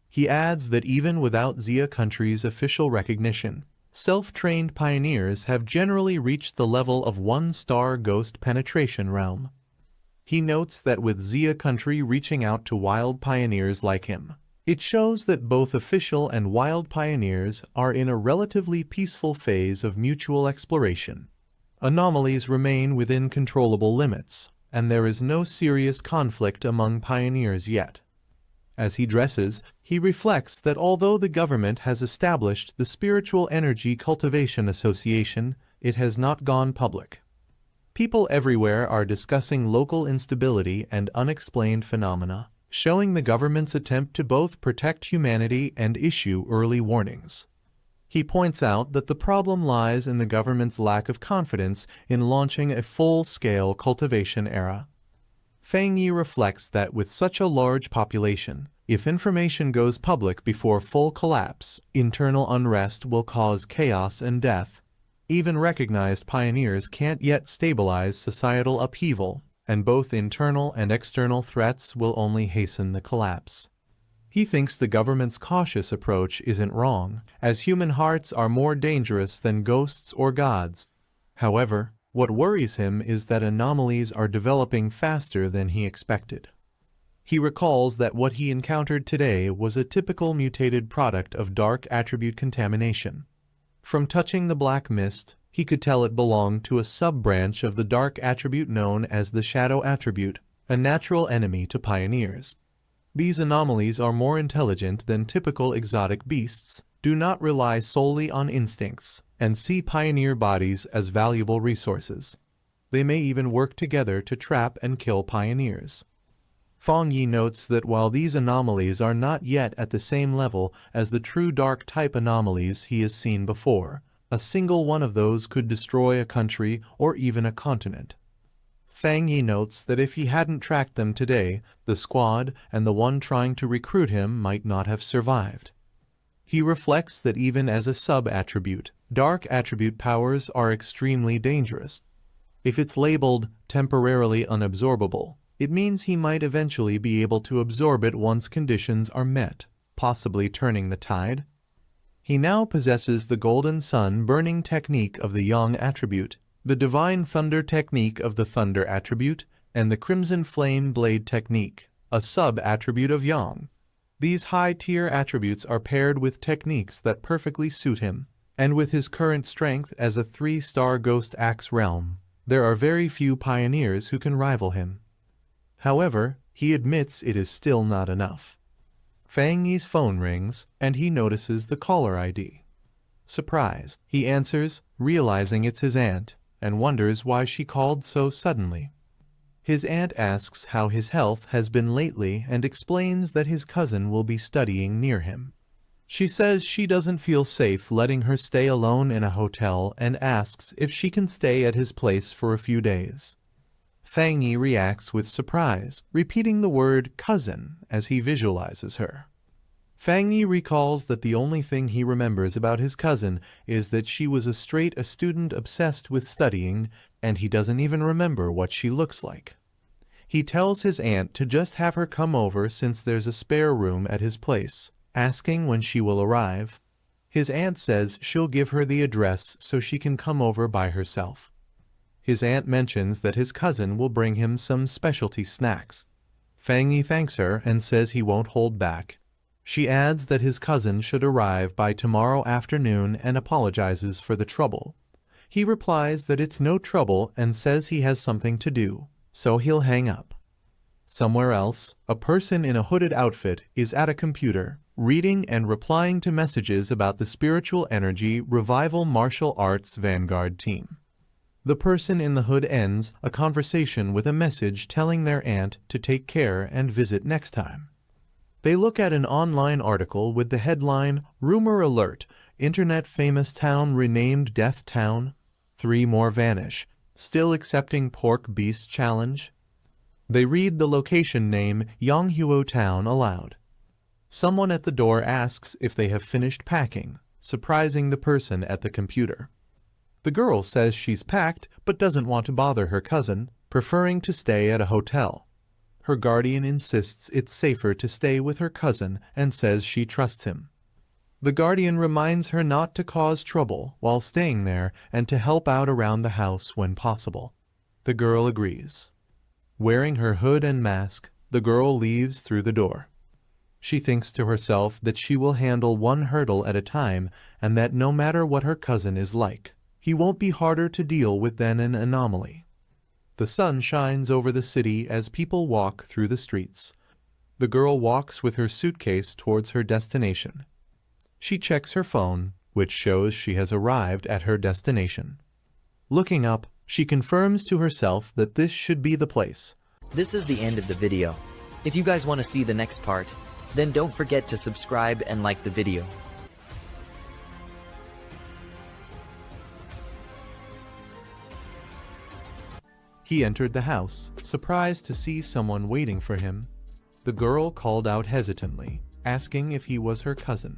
He adds that even without Xia country's official recognition, self-trained pioneers have generally reached the level of 1-star ghost penetration realm. He notes that with Xia country reaching out to wild pioneers like him, it shows that both official and wild pioneers are in a relatively peaceful phase of mutual exploration. Anomalies remain within controllable limits, and there is no serious conflict among pioneers yet. As he dresses, he reflects that although the government has established the Spiritual Energy Cultivation Association, it has not gone public. People everywhere are discussing local instability and unexplained phenomena, showing the government's attempt to both protect humanity and issue early warnings. He points out that the problem lies in the government's lack of confidence in launching a full-scale cultivation era. Fang Yi reflects that with such a large population, if information goes public before full collapse, internal unrest will cause chaos and death. Even recognized pioneers can't yet stabilize societal upheaval, and both internal and external threats will only hasten the collapse. He thinks the government's cautious approach isn't wrong, as human hearts are more dangerous than ghosts or gods. However, what worries him is that anomalies are developing faster than he expected. He recalls that what he encountered today was a typical mutated product of dark attribute contamination. From touching the black mist, he could tell it belonged to a sub-branch of the dark attribute known as the shadow attribute, a natural enemy to pioneers. These anomalies are more intelligent than typical exotic beasts, do not rely solely on instincts, and see pioneer bodies as valuable resources. They may even work together to trap and kill pioneers. Fang Yi notes that while these anomalies are not yet at the same level as the true dark type anomalies he has seen before, a single one of those could destroy a country or even a continent. Fang Yi notes that if he hadn't tracked them today, the squad and the one trying to recruit him might not have survived. He reflects that even as a sub-attribute, dark attribute powers are extremely dangerous. If it's labeled temporarily unabsorbable, it means he might eventually be able to absorb it once conditions are met, possibly turning the tide. He now possesses the Golden Sun burning technique of the Yang attribute, the Divine Thunder technique of the Thunder attribute, and the Crimson Flame Blade technique, a sub-attribute of Yang. These high-tier attributes are paired with techniques that perfectly suit him, and with his current strength as a 3-star Ghost Axe realm, there are very few pioneers who can rival him. However, he admits it is still not enough. Fang Yi's phone rings, and he notices the caller ID. Surprised, he answers, realizing it's his aunt, and wonders why she called so suddenly. His aunt asks how his health has been lately and explains that his cousin will be studying near him. She says she doesn't feel safe letting her stay alone in a hotel and asks if she can stay at his place for a few days. Fang Yi reacts with surprise, repeating the word cousin as he visualizes her. Fang Yi recalls that the only thing he remembers about his cousin is that she was a student obsessed with studying, and he doesn't even remember what she looks like. He tells his aunt to just have her come over since there's a spare room at his place, asking when she will arrive. His aunt says she'll give her the address so she can come over by herself. His aunt mentions that his cousin will bring him some specialty snacks. Fang Yi thanks her and says he won't hold back. She adds that his cousin should arrive by tomorrow afternoon and apologizes for the trouble. He replies that it's no trouble and says he has something to do, so he'll hang up. Somewhere else, a person in a hooded outfit is at a computer, reading and replying to messages about the Spiritual Energy Revival Martial Arts Vanguard team. The person in the hood ends a conversation with a message telling their aunt to take care and visit next time. They look at an online article with the headline, Rumor Alert, Internet Famous Town Renamed Death Town, 3 more vanish, still accepting Pork Beast Challenge. They read the location name Yonghuo Town aloud. Someone at the door asks if they have finished packing, surprising the person at the computer. The girl says she's packed but doesn't want to bother her cousin, preferring to stay at a hotel. Her guardian insists it's safer to stay with her cousin and says she trusts him. The guardian reminds her not to cause trouble while staying there and to help out around the house when possible. The girl agrees. Wearing her hood and mask, the girl leaves through the door. She thinks to herself that she will handle one hurdle at a time and that no matter what her cousin is like, he won't be harder to deal with than an anomaly. The sun shines over the city as people walk through the streets. The girl walks with her suitcase towards her destination. She checks her phone, which shows she has arrived at her destination. Looking up, she confirms to herself that this should be the place. This is the end of the video. If you guys want to see the next part, then don't forget to subscribe and like the video. He entered the house, surprised to see someone waiting for him. The girl called out hesitantly, asking if he was her cousin.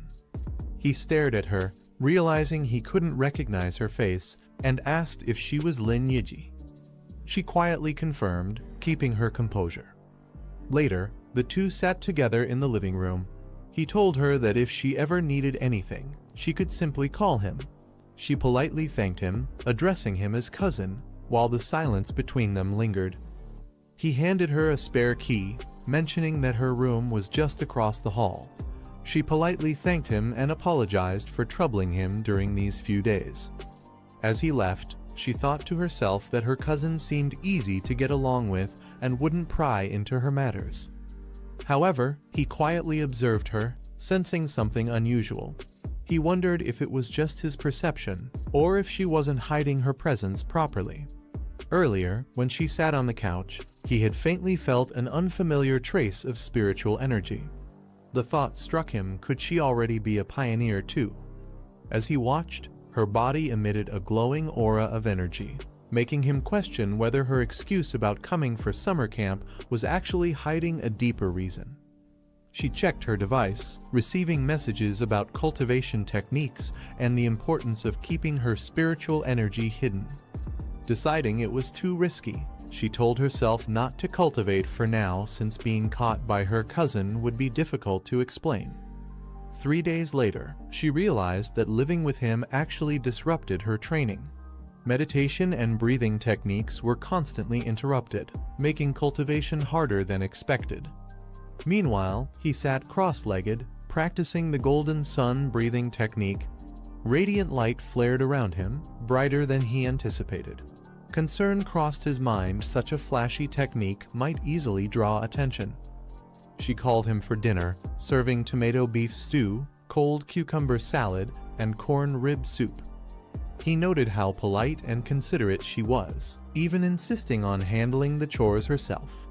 He stared at her, realizing he couldn't recognize her face, and asked if she was Lin Yiji. She quietly confirmed, keeping her composure. Later, the two sat together in the living room. He told her that if she ever needed anything, she could simply call him. She politely thanked him, addressing him as cousin, while the silence between them lingered. He handed her a spare key, mentioning that her room was just across the hall. She politely thanked him and apologized for troubling him during these few days. As he left, she thought to herself that her cousin seemed easy to get along with and wouldn't pry into her matters. However, he quietly observed her, sensing something unusual. He wondered if it was just his perception, or if she wasn't hiding her presence properly. Earlier, when she sat on the couch, he had faintly felt an unfamiliar trace of spiritual energy. The thought struck him, could she already be a pioneer too? As he watched, her body emitted a glowing aura of energy, making him question whether her excuse about coming for summer camp was actually hiding a deeper reason. She checked her device, receiving messages about cultivation techniques and the importance of keeping her spiritual energy hidden. Deciding it was too risky, she told herself not to cultivate for now since being caught by her cousin would be difficult to explain. 3 days later, she realized that living with him actually disrupted her training. Meditation and breathing techniques were constantly interrupted, making cultivation harder than expected. Meanwhile, he sat cross-legged, practicing the golden sun breathing technique. Radiant light flared around him, brighter than he anticipated. Concern crossed his mind such a flashy technique might easily draw attention. She called him for dinner, serving tomato beef stew, cold cucumber salad, and corn rib soup. He noted how polite and considerate she was, even insisting on handling the chores herself.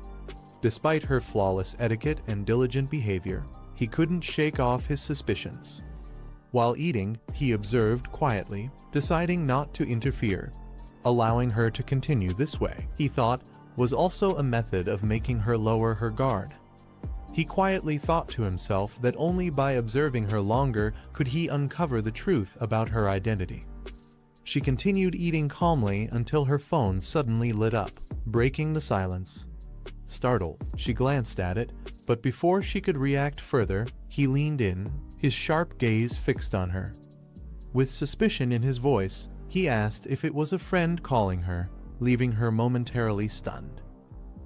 Despite her flawless etiquette and diligent behavior, he couldn't shake off his suspicions. While eating, he observed quietly, deciding not to interfere. Allowing her to continue this way, he thought, was also a method of making her lower her guard. He quietly thought to himself that only by observing her longer could he uncover the truth about her identity. She continued eating calmly until her phone suddenly lit up, breaking the silence. Startled, she glanced at it, but before she could react further, he leaned in, his sharp gaze fixed on her. With suspicion in his voice, he asked if it was a friend calling her, leaving her momentarily stunned.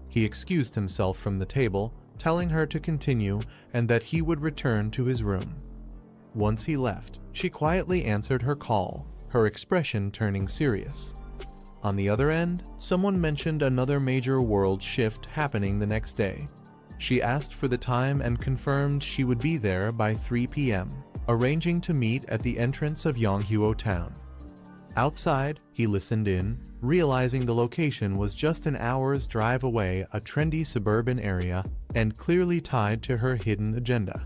He excused himself from the table, telling her to continue and that he would return to his room. Once he left, she quietly answered her call, her expression turning serious. On the other end, someone mentioned another major world shift happening the next day. She asked for the time and confirmed she would be there by 3 p.m., arranging to meet at the entrance of Yonghuo town. Outside, he listened in, realizing the location was just an hour's drive away, a trendy suburban area, and clearly tied to her hidden agenda.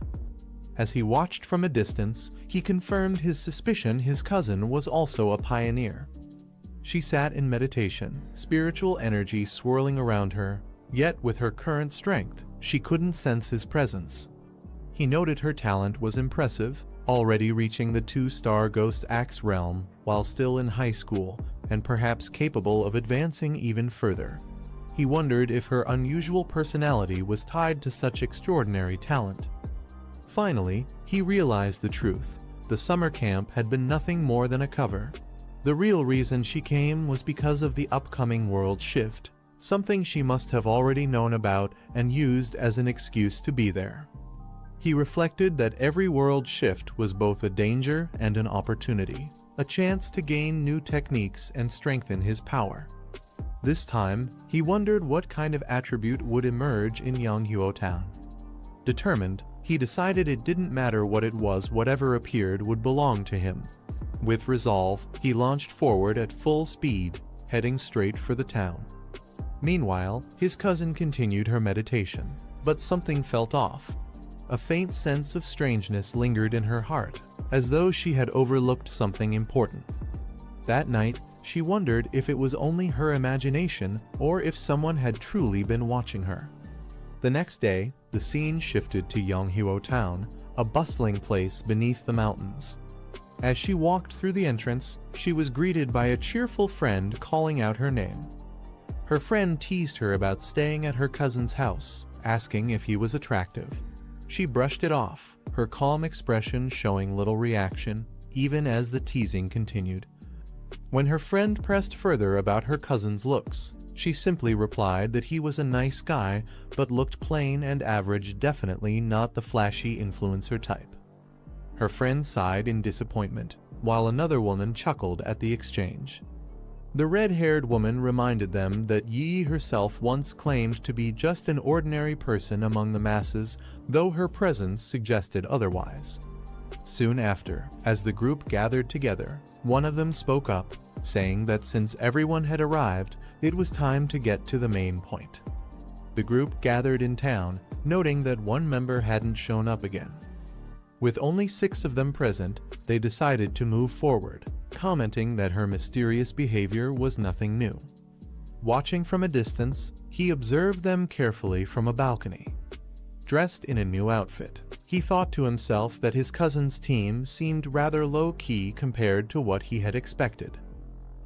As he watched from a distance, he confirmed his suspicion his cousin was also a pioneer. She sat in meditation, spiritual energy swirling around her, yet with her current strength, she couldn't sense his presence. He noted her talent was impressive, already reaching the 2-star Ghost Axe realm while still in high school, and perhaps capable of advancing even further. He wondered if her unusual personality was tied to such extraordinary talent. Finally, he realized the truth. The summer camp had been nothing more than a cover. The real reason she came was because of the upcoming world shift, something she must have already known about and used as an excuse to be there. He reflected that every world shift was both a danger and an opportunity, a chance to gain new techniques and strengthen his power. This time, he wondered what kind of attribute would emerge in Yonghuo Town. Determined, he decided it didn't matter what it was, whatever appeared would belong to him. With resolve, he launched forward at full speed, heading straight for the town. Meanwhile, his cousin continued her meditation, but something felt off. A faint sense of strangeness lingered in her heart, as though she had overlooked something important. That night, she wondered if it was only her imagination or if someone had truly been watching her. The next day, the scene shifted to Yonghuo Town, a bustling place beneath the mountains. As she walked through the entrance, she was greeted by a cheerful friend calling out her name. Her friend teased her about staying at her cousin's house, asking if he was attractive. She brushed it off, her calm expression showing little reaction, even as the teasing continued. When her friend pressed further about her cousin's looks, she simply replied that he was a nice guy but looked plain and average, definitely not the flashy influencer type. Her friend sighed in disappointment, while another woman chuckled at the exchange. The red-haired woman reminded them that Yi herself once claimed to be just an ordinary person among the masses, though her presence suggested otherwise. Soon after, as the group gathered together, one of them spoke up, saying that since everyone had arrived, it was time to get to the main point. The group gathered in town, noting that one member hadn't shown up again. With only 6 of them present, they decided to move forward, commenting that her mysterious behavior was nothing new. Watching from a distance, he observed them carefully from a balcony. Dressed in a new outfit, he thought to himself that his cousin's team seemed rather low-key compared to what he had expected.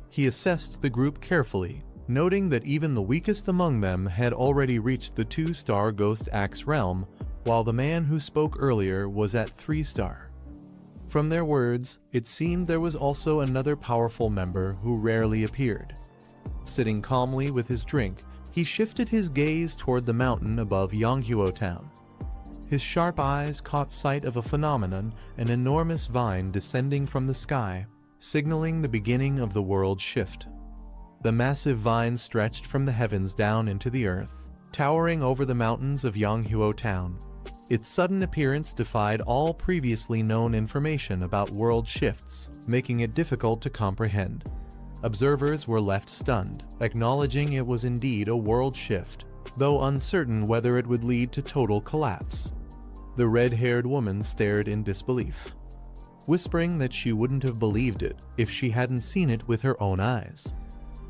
He assessed the group carefully, noting that even the weakest among them had already reached the 2-star Ghost Axe realm, while the man who spoke earlier was at 3-star. From their words, it seemed there was also another powerful member who rarely appeared. Sitting calmly with his drink, he shifted his gaze toward the mountain above Yonghuo Town. His sharp eyes caught sight of a phenomenon, an enormous vine descending from the sky, signaling the beginning of the world shift. The massive vine stretched from the heavens down into the earth, towering over the mountains of Yonghuo Town. Its sudden appearance defied all previously known information about world shifts, making it difficult to comprehend. Observers were left stunned, acknowledging it was indeed a world shift, though uncertain whether it would lead to total collapse. The red-haired woman stared in disbelief, whispering that she wouldn't have believed it if she hadn't seen it with her own eyes.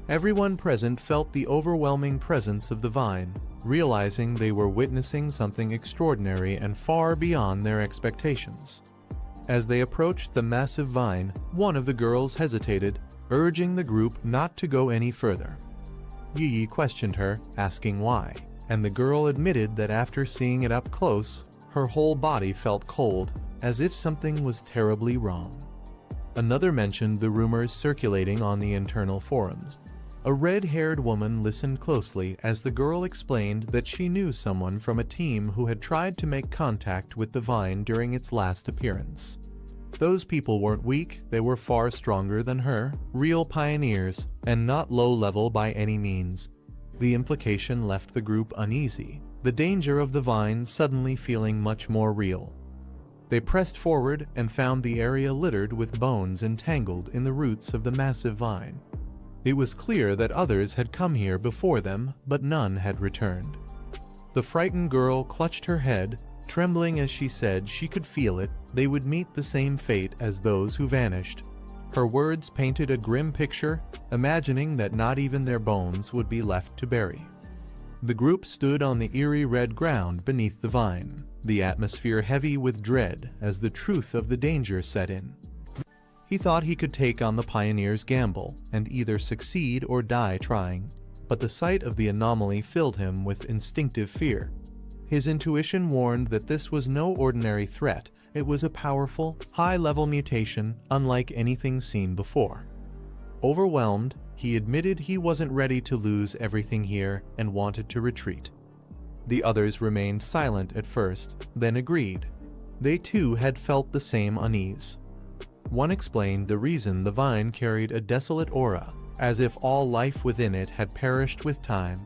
Everyone present felt the overwhelming presence of the vine, realizing they were witnessing something extraordinary and far beyond their expectations. As they approached the massive vine, one of the girls hesitated, urging the group not to go any further. Yi questioned her, asking why, and the girl admitted that after seeing it up close, her whole body felt cold, as if something was terribly wrong. Another mentioned the rumors circulating on the internal forums. A red-haired woman listened closely as the girl explained that she knew someone from a team who had tried to make contact with the vine during its last appearance. Those people weren't weak, they were far stronger than her, real pioneers, and not low-level by any means. The implication left the group uneasy, the danger of the vine suddenly feeling much more real. They pressed forward and found the area littered with bones entangled in the roots of the massive vine. It was clear that others had come here before them, but none had returned. The frightened girl clutched her head, trembling as she said she could feel it, they would meet the same fate as those who vanished. Her words painted a grim picture, imagining that not even their bones would be left to bury. The group stood on the eerie red ground beneath the vine, the atmosphere heavy with dread as the truth of the danger set in. He thought he could take on the pioneer's gamble and either succeed or die trying, but the sight of the anomaly filled him with instinctive fear. His intuition warned that this was no ordinary threat, it was a powerful, high-level mutation unlike anything seen before. Overwhelmed, he admitted he wasn't ready to lose everything here and wanted to retreat. The others remained silent at first, then agreed. They too had felt the same unease. One explained the reason the vine carried a desolate aura, as if all life within it had perished with time.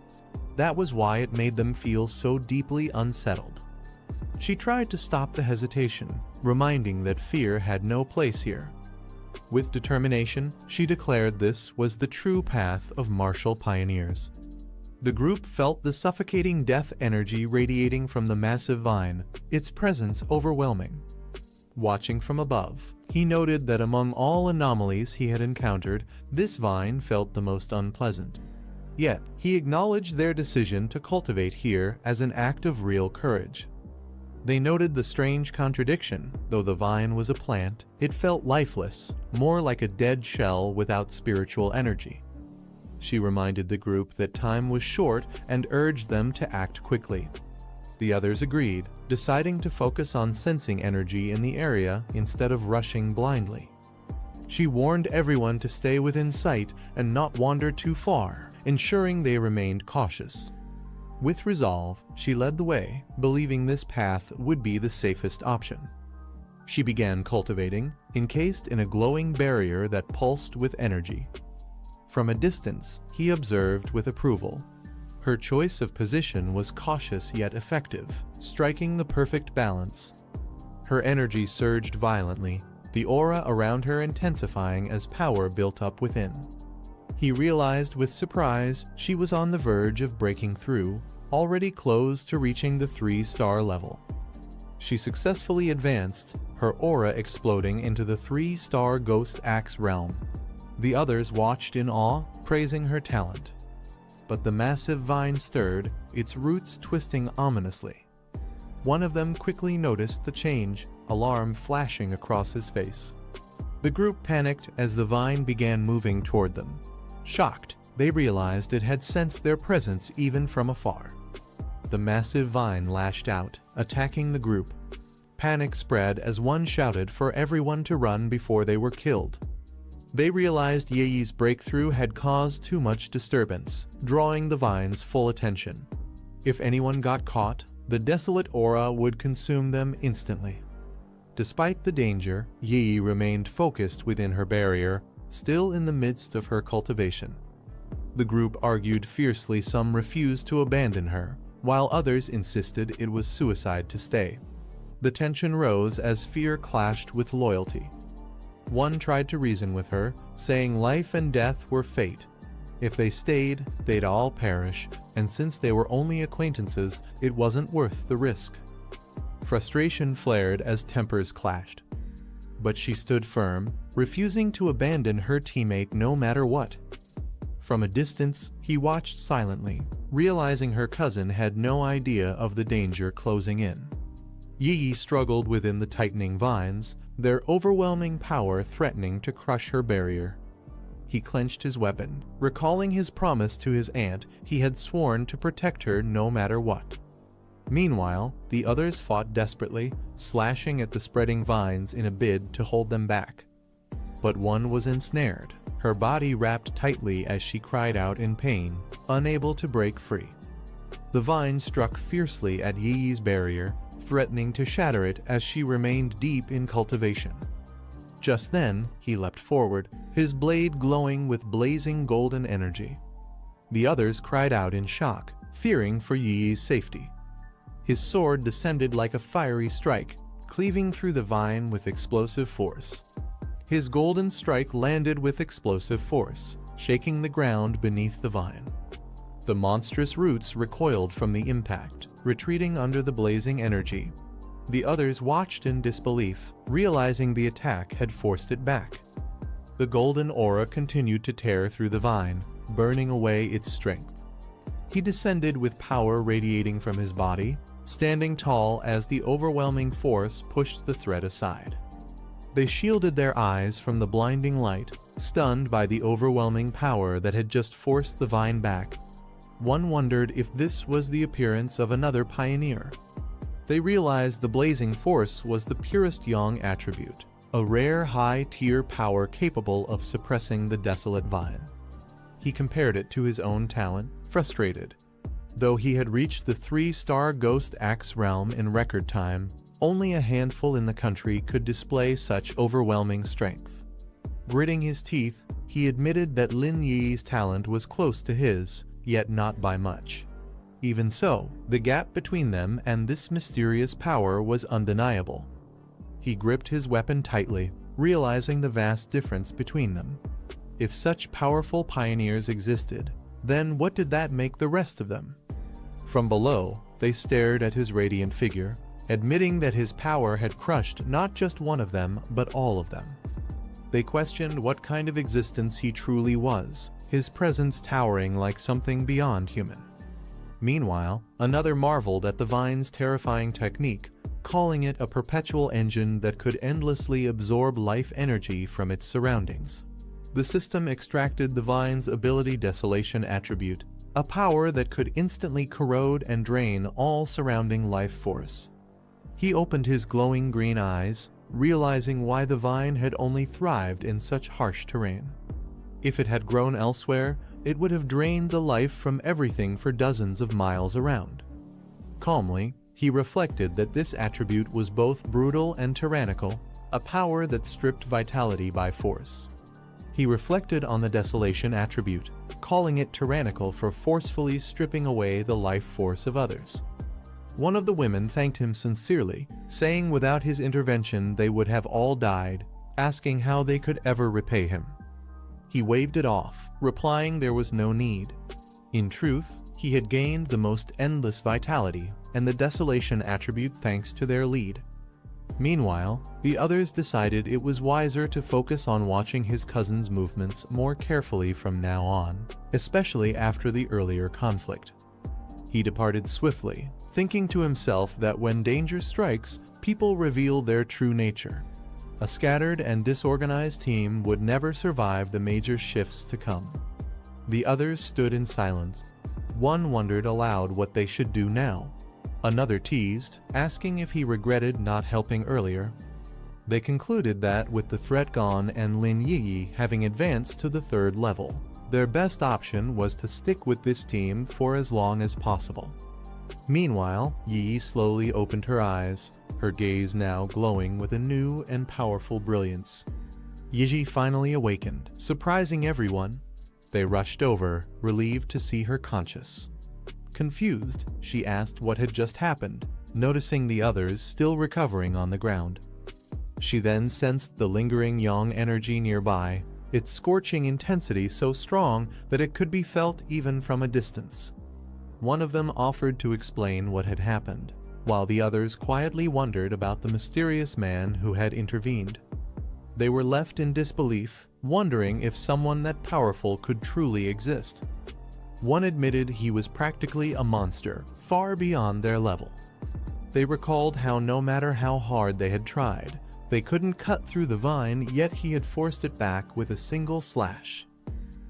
That was why it made them feel so deeply unsettled. She tried to stop the hesitation, reminding that fear had no place here. With determination, she declared this was the true path of martial pioneers. The group felt the suffocating death energy radiating from the massive vine, its presence overwhelming. Watching from above, he noted that among all anomalies he had encountered, this vine felt the most unpleasant. Yet, he acknowledged their decision to cultivate here as an act of real courage. They noted the strange contradiction. Though the vine was a plant, it felt lifeless, more like a dead shell without spiritual energy. She reminded the group that time was short and urged them to act quickly. The others agreed, deciding to focus on sensing energy in the area instead of rushing blindly. She warned everyone to stay within sight and not wander too far, ensuring they remained cautious. With resolve, she led the way, believing this path would be the safest option. She began cultivating, encased in a glowing barrier that pulsed with energy. From a distance, he observed with approval. Her choice of position was cautious yet effective, striking the perfect balance. Her energy surged violently, the aura around her intensifying as power built up within. He realized with surprise she was on the verge of breaking through, already close to reaching the 3-star level. She successfully advanced, her aura exploding into the 3-star Ghost Axe realm. The others watched in awe, praising her talent. But the massive vine stirred, its roots twisting ominously. One of them quickly noticed the change, alarm flashing across his face. The group panicked as the vine began moving toward them. Shocked, they realized it had sensed their presence even from afar. The massive vine lashed out, attacking the group. Panic spread as one shouted for everyone to run before they were killed. They realized Ye's breakthrough had caused too much disturbance, drawing the vine's full attention. If anyone got caught, the desolate aura would consume them instantly. Despite the danger, Yi remained focused within her barrier, still in the midst of her cultivation. The group argued fiercely. Some refused to abandon her, while others insisted it was suicide to stay. The tension rose as fear clashed with loyalty. One tried to reason with her, saying life and death were fate. If they stayed, they'd all perish, and since they were only acquaintances, it wasn't worth the risk. Frustration flared as tempers clashed. But she stood firm, refusing to abandon her teammate no matter what. From a distance, he watched silently, realizing her cousin had no idea of the danger closing in. Yi struggled within the tightening vines, their overwhelming power threatening to crush her barrier. He clenched his weapon, recalling his promise to his aunt he had sworn to protect her no matter what. Meanwhile, the others fought desperately, slashing at the spreading vines in a bid to hold them back. But one was ensnared, her body wrapped tightly as she cried out in pain, unable to break free. The vine struck fiercely at Yi's barrier, threatening to shatter it as she remained deep in cultivation. Just then, he leapt forward, his blade glowing with blazing golden energy. The others cried out in shock, fearing for Yi's safety. His sword descended like a fiery strike, cleaving through the vine with explosive force. His golden strike landed with explosive force, shaking the ground beneath the vine. The monstrous roots recoiled from the impact, retreating under the blazing energy. The others watched in disbelief, realizing the attack had forced it back. The golden aura continued to tear through the vine, burning away its strength. He descended with power radiating from his body, standing tall as the overwhelming force pushed the threat aside. They shielded their eyes from the blinding light, stunned by the overwhelming power that had just forced the vine back. One wondered if this was the appearance of another pioneer. They realized the blazing force was the purest Yang attribute, a rare high-tier power capable of suppressing the desolate vine. He compared it to his own talent, frustrated. Though he had reached the 3-star Ghost Axe realm in record time, only a handful in the country could display such overwhelming strength. Gritting his teeth, he admitted that Lin Yi's talent was close to his, yet not by much. Even so, the gap between them and this mysterious power was undeniable. He gripped his weapon tightly, realizing the vast difference between them. If such powerful pioneers existed, then what did that make the rest of them? From below, they stared at his radiant figure, admitting that his power had crushed not just one of them, but all of them. They questioned what kind of existence he truly was, his presence towering like something beyond human. Meanwhile, another marveled at the vine's terrifying technique, calling it a perpetual engine that could endlessly absorb life energy from its surroundings. The system extracted the vine's ability desolation attribute, a power that could instantly corrode and drain all surrounding life force. He opened his glowing green eyes, realizing why the vine had only thrived in such harsh terrain. If it had grown elsewhere, it would have drained the life from everything for dozens of miles around. Calmly, he reflected that this attribute was both brutal and tyrannical, a power that stripped vitality by force. He reflected on the desolation attribute, calling it tyrannical for forcefully stripping away the life force of others. One of the women thanked him sincerely, saying without his intervention they would have all died, asking how they could ever repay him. He waved it off, replying there was no need. In truth, he had gained the most endless vitality and the desolation attribute thanks to their lead. Meanwhile, the others decided it was wiser to focus on watching his cousin's movements more carefully from now on, especially after the earlier conflict. He departed swiftly, thinking to himself that when danger strikes, people reveal their true nature. A scattered and disorganized team would never survive the major shifts to come. The others stood in silence. One wondered aloud what they should do now. Another teased, asking if he regretted not helping earlier. They concluded that with the threat gone and Lin Yi having advanced to the third level, their best option was to stick with this team for as long as possible. Meanwhile, Yi slowly opened her eyes, her gaze now glowing with a new and powerful brilliance. Yi finally awakened, surprising everyone. They rushed over, relieved to see her conscious. Confused, she asked what had just happened, noticing the others still recovering on the ground. She then sensed the lingering yang energy nearby, its scorching intensity so strong that it could be felt even from a distance. One of them offered to explain what had happened, while the others quietly wondered about the mysterious man who had intervened. They were left in disbelief, wondering if someone that powerful could truly exist. One admitted he was practically a monster, far beyond their level. They recalled how no matter how hard they had tried, they couldn't cut through the vine, yet he had forced it back with a single slash.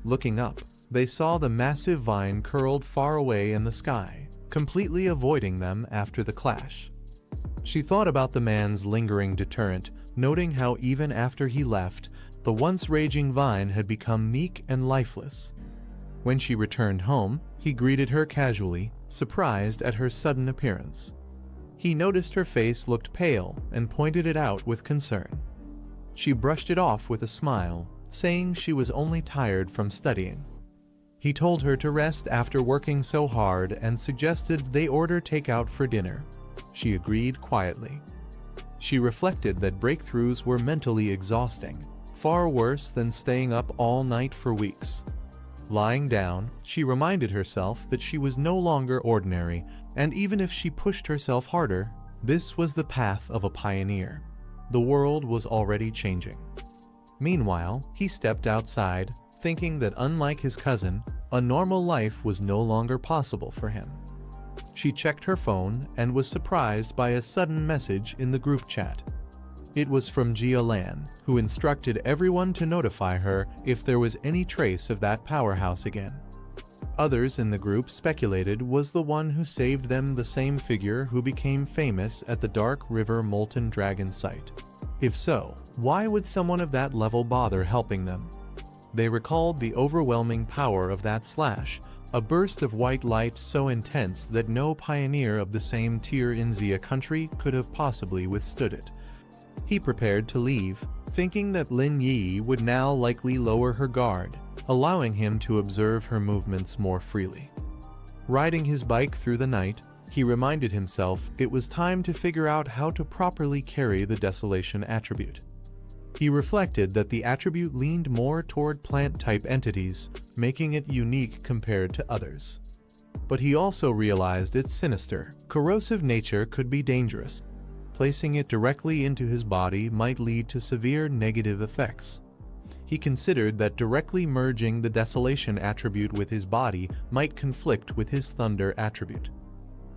Looking up, they saw the massive vine curled far away in the sky, completely avoiding them after the clash. She thought about the man's lingering deterrent, noting how even after he left, the once raging vine had become meek and lifeless. When she returned home, he greeted her casually, surprised at her sudden appearance. He noticed her face looked pale and pointed it out with concern. She brushed it off with a smile, saying she was only tired from studying. He told her to rest after working so hard and suggested they order takeout for dinner. She agreed quietly. She reflected that breakthroughs were mentally exhausting, far worse than staying up all night for weeks. Lying down, she reminded herself that she was no longer ordinary, and even if she pushed herself harder, this was the path of a pioneer. The world was already changing. Meanwhile, he stepped outside, thinking that unlike his cousin, a normal life was no longer possible for him. She checked her phone and was surprised by a sudden message in the group chat. It was from Jia Lan, who instructed everyone to notify her if there was any trace of that powerhouse again. Others in the group speculated was the one who saved them the same figure who became famous at the Dark River Molten Dragon site. If so, why would someone of that level bother helping them? They recalled the overwhelming power of that slash, a burst of white light so intense that no pioneer of the same tier in Xia country could have possibly withstood it. He prepared to leave, thinking that Lin Yi would now likely lower her guard, allowing him to observe her movements more freely. Riding his bike through the night, he reminded himself it was time to figure out how to properly carry the desolation attribute. He reflected that the attribute leaned more toward plant-type entities, making it unique compared to others. But he also realized its sinister, corrosive nature could be dangerous. Placing it directly into his body might lead to severe negative effects. He considered that directly merging the desolation attribute with his body might conflict with his thunder attribute.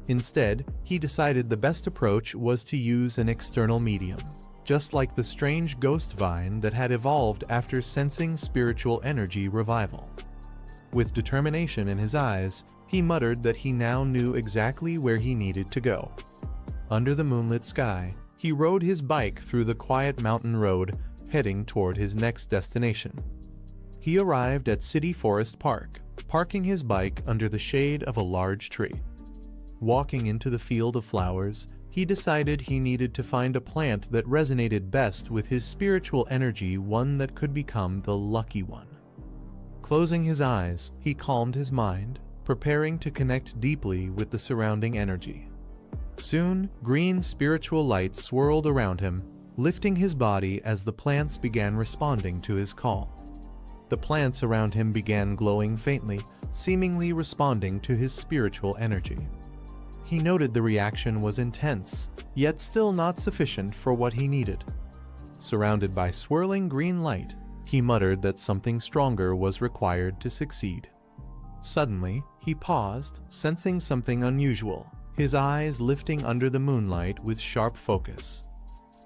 Instead, he decided the best approach was to use an external medium, just like the strange ghost vine that had evolved after sensing spiritual energy revival. With determination in his eyes, he muttered that he now knew exactly where he needed to go. Under the moonlit sky, he rode his bike through the quiet mountain road, heading toward his next destination. He arrived at City Forest Park, parking his bike under the shade of a large tree. Walking into the field of flowers, he decided he needed to find a plant that resonated best with his spiritual energy, one that could become the lucky one. Closing his eyes, he calmed his mind, preparing to connect deeply with the surrounding energy. Soon, green spiritual light swirled around him, lifting his body as the plants began responding to his call. The plants around him began glowing faintly, seemingly responding to his spiritual energy. He noted the reaction was intense, yet still not sufficient for what he needed. Surrounded by swirling green light, he muttered that something stronger was required to succeed. Suddenly, he paused, sensing something unusual, his eyes lifting under the moonlight with sharp focus.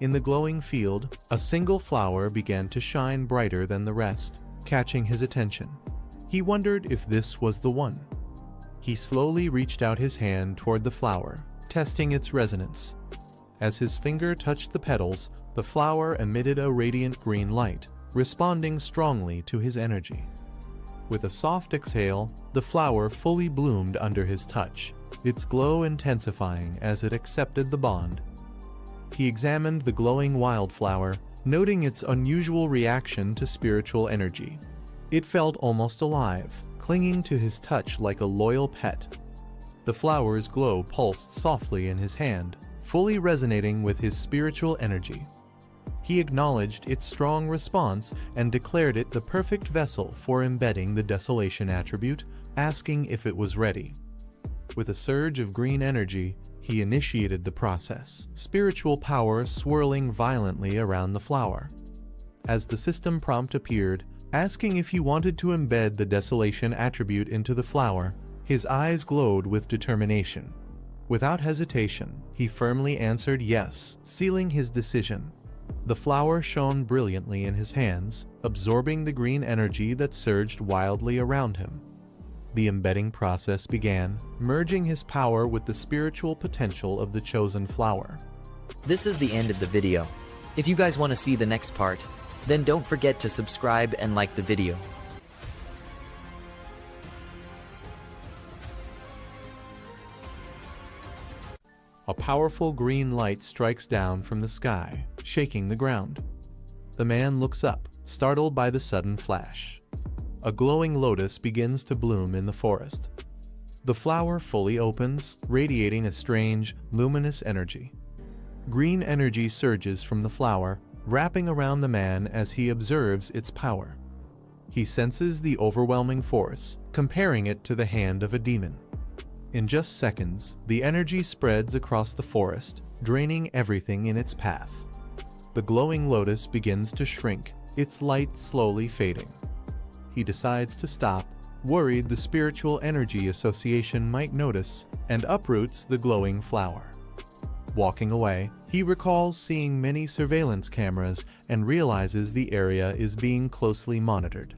In the glowing field, a single flower began to shine brighter than the rest, catching his attention. He wondered if this was the one. He slowly reached out his hand toward the flower, testing its resonance. As his finger touched the petals, the flower emitted a radiant green light, responding strongly to his energy. With a soft exhale, the flower fully bloomed under his touch, its glow intensifying as it accepted the bond. He examined the glowing wildflower, noting its unusual reaction to spiritual energy. It felt almost alive, clinging to his touch like a loyal pet. The flower's glow pulsed softly in his hand, fully resonating with his spiritual energy. He acknowledged its strong response and declared it the perfect vessel for embedding the desolation attribute, asking if it was ready. With a surge of green energy, he initiated the process, spiritual power swirling violently around the flower. As the system prompt appeared, asking if he wanted to embed the desolation attribute into the flower, his eyes glowed with determination. Without hesitation, he firmly answered yes, sealing his decision. The flower shone brilliantly in his hands, absorbing the green energy that surged wildly around him. The embedding process began, merging his power with the spiritual potential of the chosen flower. This is the end of the video. If you guys want to see the next part, then don't forget to subscribe and like the video. A powerful green light strikes down from the sky, shaking the ground. The man looks up, startled by the sudden flash. A glowing lotus begins to bloom in the forest. The flower fully opens, radiating a strange, luminous energy. Green energy surges from the flower, wrapping around the man as he observes its power. He senses the overwhelming force, comparing it to the hand of a demon. In just seconds, the energy spreads across the forest, draining everything in its path. The glowing lotus begins to shrink, its light slowly fading. He decides to stop, worried the spiritual energy association might notice, and uproots the glowing flower. Walking away, he recalls seeing many surveillance cameras and realizes the area is being closely monitored.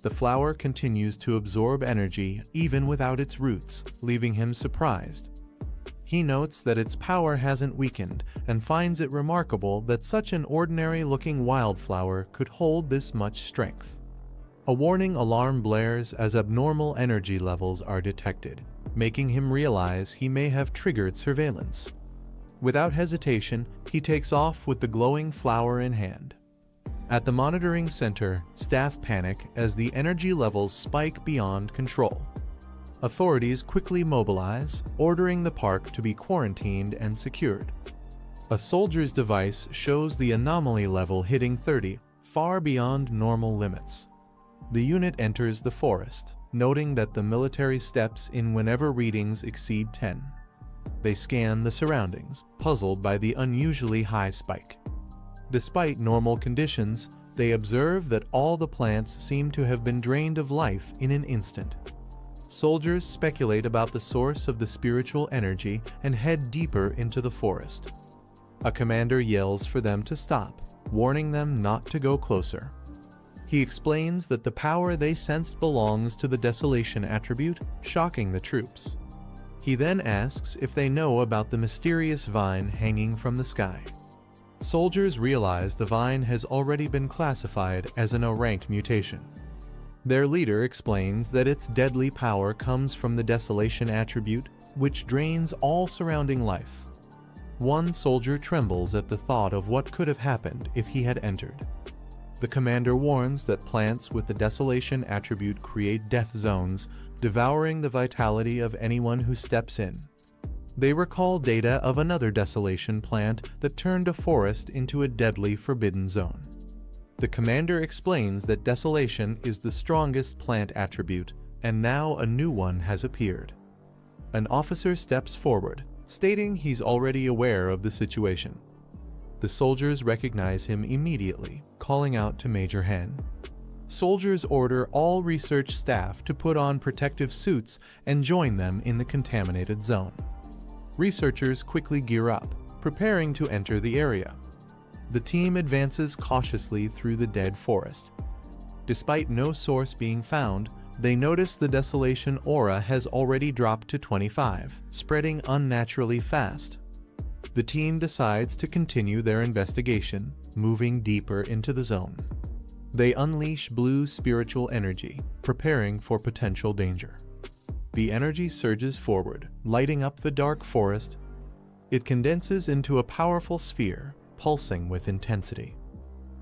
The flower continues to absorb energy even without its roots, leaving him surprised. He notes that its power hasn't weakened and finds it remarkable that such an ordinary-looking wildflower could hold this much strength. A warning alarm blares as abnormal energy levels are detected, making him realize he may have triggered surveillance. Without hesitation, he takes off with the glowing flower in hand. At the monitoring center, staff panic as the energy levels spike beyond control. Authorities quickly mobilize, ordering the park to be quarantined and secured. A soldier's device shows the anomaly level hitting 30, far beyond normal limits. The unit enters the forest, noting that the military steps in whenever readings exceed 10. They scan the surroundings, puzzled by the unusually high spike. Despite normal conditions, they observe that all the plants seem to have been drained of life in an instant. Soldiers speculate about the source of the spiritual energy and head deeper into the forest. A commander yells for them to stop, warning them not to go closer. He explains that the power they sensed belongs to the desolation attribute, shocking the troops. He then asks if they know about the mysterious vine hanging from the sky. Soldiers realize the vine has already been classified as an O-ranked mutation. Their leader explains that its deadly power comes from the desolation attribute, which drains all surrounding life. One soldier trembles at the thought of what could have happened if he had entered. The commander warns that plants with the desolation attribute create death zones, devouring the vitality of anyone who steps in. They recall data of another desolation plant that turned a forest into a deadly forbidden zone. The commander explains that desolation is the strongest plant attribute, and now a new one has appeared. An officer steps forward, stating he's already aware of the situation. The soldiers recognize him immediately, calling out to Major Hen. Soldiers order all research staff to put on protective suits and join them in the contaminated zone. Researchers quickly gear up, preparing to enter the area. The team advances cautiously through the dead forest. Despite no source being found, they notice the desolation aura has already dropped to 25, spreading unnaturally fast. The team decides to continue their investigation, moving deeper into the zone. They unleash blue spiritual energy, preparing for potential danger. The energy surges forward, lighting up the dark forest. It condenses into a powerful sphere, pulsing with intensity.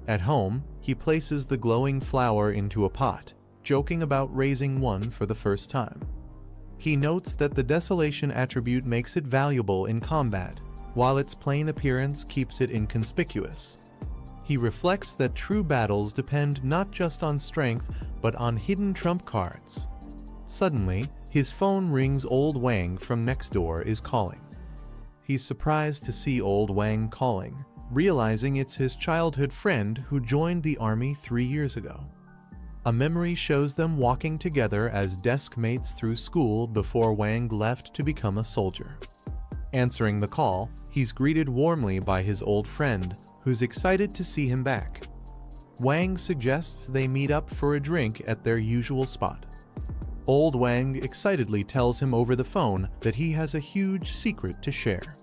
At home, he places the glowing flower into a pot, joking about raising one for the first time. He notes that the desolation attribute makes it valuable in combat, while its plain appearance keeps it inconspicuous. He reflects that true battles depend not just on strength, but on hidden trump cards. Suddenly, his phone rings. Old Wang from next door is calling. He's surprised to see Old Wang calling, realizing it's his childhood friend who joined the army 3 years ago. A memory shows them walking together as desk mates through school before Wang left to become a soldier. Answering the call, he's greeted warmly by his old friend, who's excited to see him back. Wang suggests they meet up for a drink at their usual spot. Old Wang excitedly tells him over the phone that he has a huge secret to share.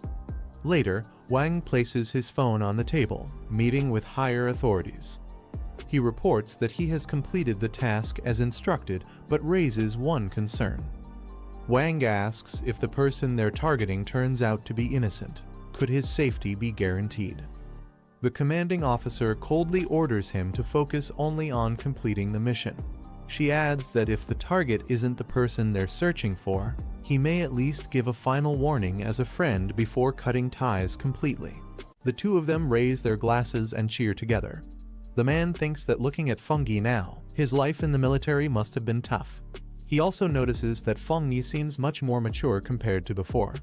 Later, Wang places his phone on the table, meeting with higher authorities. He reports that he has completed the task as instructed, but raises one concern. Wang asks if the person they're targeting turns out to be innocent. Could his safety be guaranteed? The commanding officer coldly orders him to focus only on completing the mission. She adds that if the target isn't the person they're searching for, he may at least give a final warning as a friend before cutting ties completely. The two of them raise their glasses and cheer together. The man thinks that looking at Fengyi now, his life in the military must have been tough. He also notices that Fengyi seems much more mature compared to before.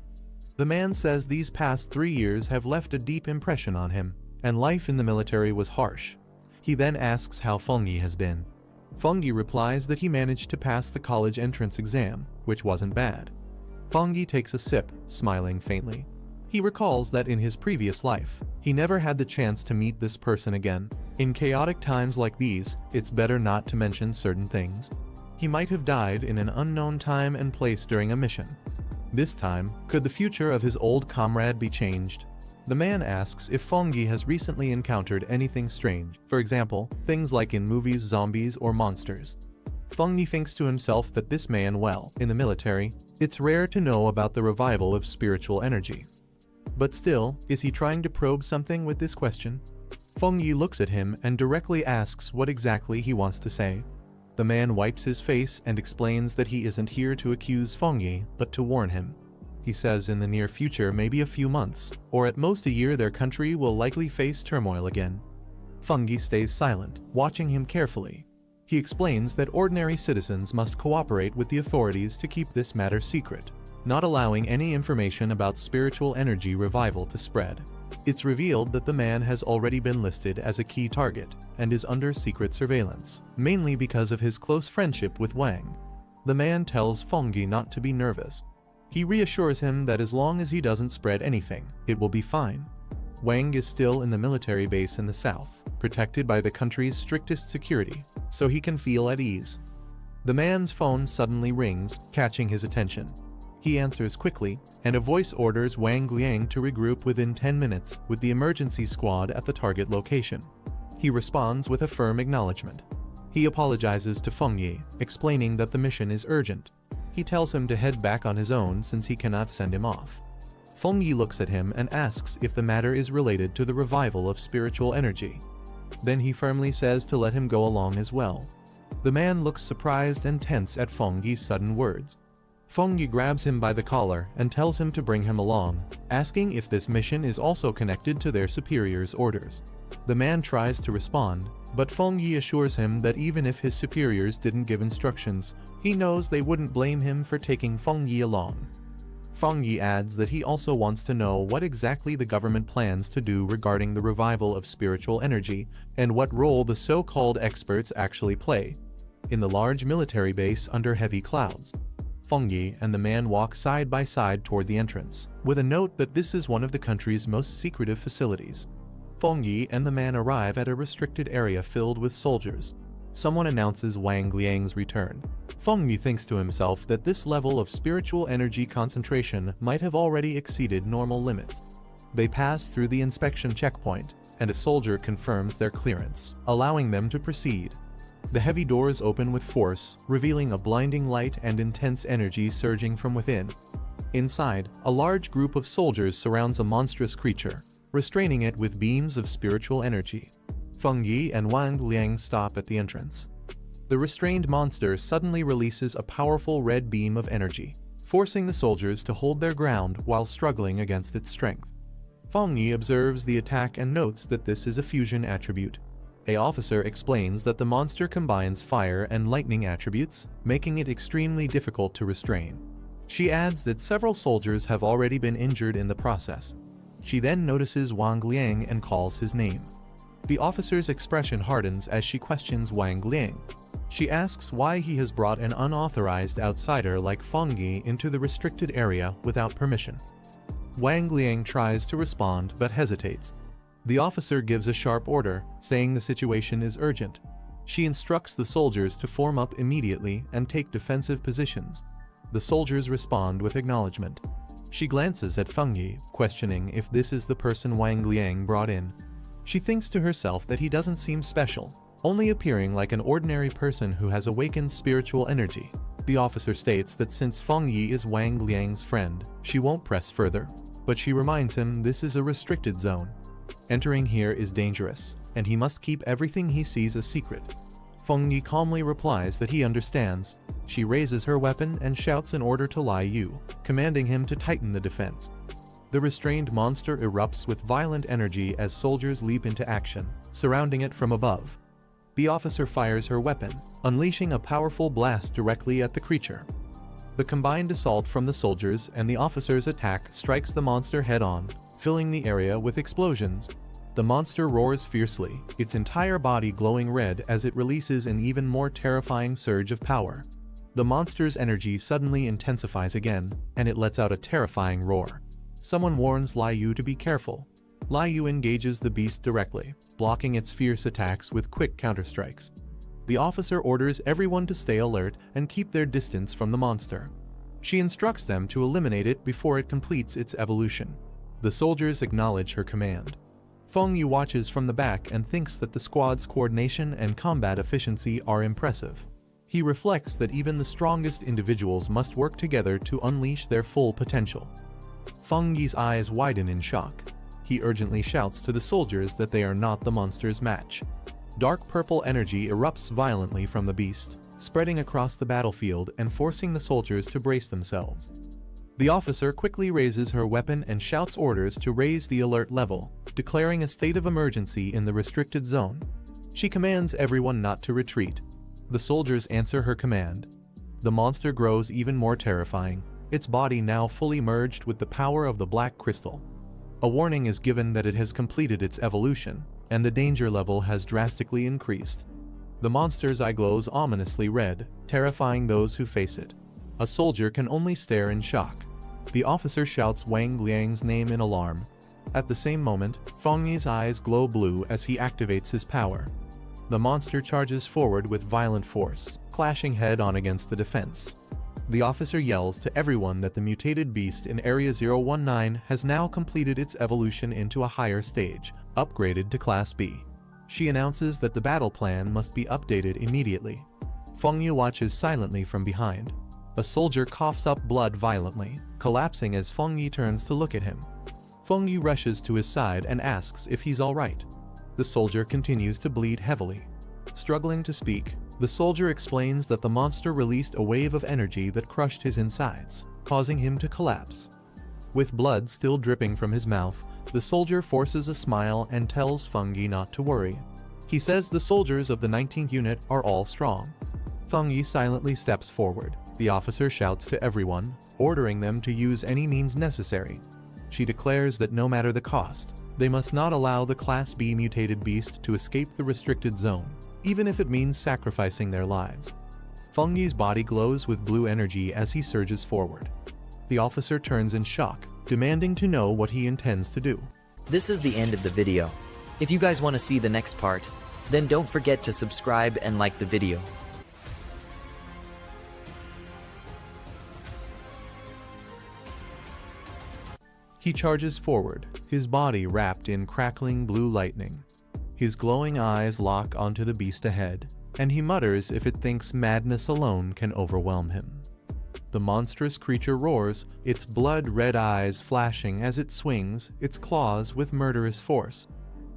The man says these past 3 years have left a deep impression on him, and life in the military was harsh. He then asks how Fengyi has been. Fengyi replies that he managed to pass the college entrance exam, which wasn't bad. Fengyi takes a sip, smiling faintly. He recalls that in his previous life, he never had the chance to meet this person again. In chaotic times like these, it's better not to mention certain things. He might have died in an unknown time and place during a mission. This time, could the future of his old comrade be changed? The man asks if Fengyi has recently encountered anything strange, for example, things like in movies, zombies, or monsters. Fengyi thinks to himself that this man, well, in the military, it's rare to know about the revival of spiritual energy. But still, is he trying to probe something with this question? Feng Yi looks at him and directly asks what exactly he wants to say. The man wipes his face and explains that he isn't here to accuse Feng Yi, but to warn him. He says in the near future, maybe a few months, or at most a year, their country will likely face turmoil again. Feng Yi stays silent, watching him carefully. He explains that ordinary citizens must cooperate with the authorities to keep this matter secret, not allowing any information about spiritual energy revival to spread. It's revealed that the man has already been listed as a key target and is under secret surveillance, mainly because of his close friendship with Wang. The man tells Feng Yi not to be nervous. He reassures him that as long as he doesn't spread anything, it will be fine. Wang is still in the military base in the south, protected by the country's strictest security, so he can feel at ease. The man's phone suddenly rings, catching his attention. He answers quickly, and a voice orders Wang Liang to regroup within 10 minutes with the emergency squad at the target location. He responds with a firm acknowledgement. He apologizes to Feng Yi, explaining that the mission is urgent. He tells him to head back on his own since he cannot send him off. Feng Yi looks at him and asks if the matter is related to the revival of spiritual energy. Then he firmly says to let him go along as well. The man looks surprised and tense at Feng Yi's sudden words. Feng Yi grabs him by the collar and tells him to bring him along, asking if this mission is also connected to their superior's orders. The man tries to respond, but Feng Yi assures him that even if his superiors didn't give instructions, he knows they wouldn't blame him for taking Feng Yi along. Feng Yi adds that he also wants to know what exactly the government plans to do regarding the revival of spiritual energy and what role the so-called experts actually play in the large military base under heavy clouds. Feng Yi and the man walk side by side toward the entrance, with a note that this is one of the country's most secretive facilities. Feng Yi and the man arrive at a restricted area filled with soldiers. Someone announces Wang Liang's return. Feng Yi thinks to himself that this level of spiritual energy concentration might have already exceeded normal limits. They pass through the inspection checkpoint, and a soldier confirms their clearance, allowing them to proceed. The heavy doors open with force, revealing a blinding light and intense energy surging from within. Inside, a large group of soldiers surrounds a monstrous creature, restraining it with beams of spiritual energy. Feng Yi and Wang Liang stop at the entrance. The restrained monster suddenly releases a powerful red beam of energy, forcing the soldiers to hold their ground while struggling against its strength. Feng Yi observes the attack and notes that this is a fusion attribute. An officer explains that the monster combines fire and lightning attributes, making it extremely difficult to restrain. She adds that several soldiers have already been injured in the process. She then notices Wang Liang and calls his name. The officer's expression hardens as she questions Wang Liang. She asks why he has brought an unauthorized outsider like Feng Yi into the restricted area without permission. Wang Liang tries to respond but hesitates. The officer gives a sharp order, saying the situation is urgent. She instructs the soldiers to form up immediately and take defensive positions. The soldiers respond with acknowledgement. She glances at Feng Yi, questioning if this is the person Wang Liang brought in. She thinks to herself that he doesn't seem special, only appearing like an ordinary person who has awakened spiritual energy. The officer states that since Feng Yi is Wang Liang's friend, she won't press further, but she reminds him this is a restricted zone. Entering here is dangerous, and he must keep everything he sees a secret. Feng Yi calmly replies that he understands. She raises her weapon and shouts an order to Lai Yu, commanding him to tighten the defense. The restrained monster erupts with violent energy as soldiers leap into action, surrounding it from above. The officer fires her weapon, unleashing a powerful blast directly at the creature. The combined assault from the soldiers and the officer's attack strikes the monster head-on, filling the area with explosions. The monster roars fiercely, its entire body glowing red as it releases an even more terrifying surge of power. The monster's energy suddenly intensifies again, and it lets out a terrifying roar. Someone warns Lai Yu to be careful. Lai Yu engages the beast directly, blocking its fierce attacks with quick counterstrikes. The officer orders everyone to stay alert and keep their distance from the monster. She instructs them to eliminate it before it completes its evolution. The soldiers acknowledge her command. Feng Yi watches from the back and thinks that the squad's coordination and combat efficiency are impressive. He reflects that even the strongest individuals must work together to unleash their full potential. Feng Yi's eyes widen in shock. he urgently shouts to the soldiers that they are not the monster's match. Dark purple energy erupts violently from the beast, spreading across the battlefield and forcing the soldiers to brace themselves. The officer quickly raises her weapon and shouts orders to raise the alert level, declaring a state of emergency in the restricted zone. She commands everyone not to retreat. The soldiers answer her command. The monster grows even more terrifying, its body now fully merged with the power of the black crystal. A warning is given that it has completed its evolution, and the danger level has drastically increased. The monster's eye glows ominously red, terrifying those who face it. A soldier can only stare in shock. The officer shouts Wang Liang's name in alarm. At the same moment, Feng Yi's eyes glow blue as he activates his power. The monster charges forward with violent force, clashing head-on against the defense. The officer yells to everyone that the mutated beast in Area 019 has now completed its evolution into a higher stage, upgraded to Class B. She announces that the battle plan must be updated immediately. Feng Yi watches silently from behind. A soldier coughs up blood violently, collapsing as Feng Yi turns to look at him. Feng Yi rushes to his side and asks if he's alright. The soldier continues to bleed heavily. Struggling to speak, the soldier explains that the monster released a wave of energy that crushed his insides, causing him to collapse. With blood still dripping from his mouth, the soldier forces a smile and tells Feng Yi not to worry. He says the soldiers of the 19th unit are all strong. Feng Yi silently steps forward. The officer shouts to everyone, ordering them to use any means necessary. She declares that no matter the cost, they must not allow the Class B mutated beast to escape the restricted zone, even if it means sacrificing their lives. Feng Yi's body glows with blue energy as he surges forward. The officer turns in shock, demanding to know what he intends to do. This is the end of the video. If you guys want to see the next part, then don't forget to subscribe and like the video. He charges forward, his body wrapped in crackling blue lightning. His glowing eyes lock onto the beast ahead, and he mutters if it thinks madness alone can overwhelm him. The monstrous creature roars, its blood-red eyes flashing as it swings its claws with murderous force.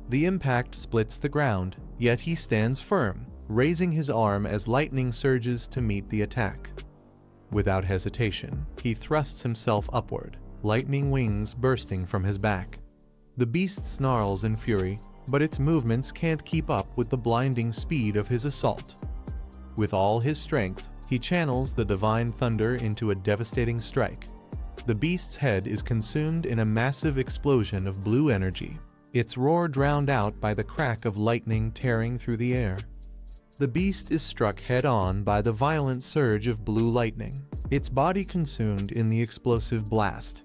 The impact splits the ground, yet he stands firm, raising his arm as lightning surges to meet the attack. Without hesitation, he thrusts himself upward, lightning wings bursting from his back. The beast snarls in fury, but its movements can't keep up with the blinding speed of his assault. With all his strength, he channels the divine thunder into a devastating strike. The beast's head is consumed in a massive explosion of blue energy, its roar drowned out by the crack of lightning tearing through the air. The beast is struck head-on by the violent surge of blue lightning, its body consumed in the explosive blast.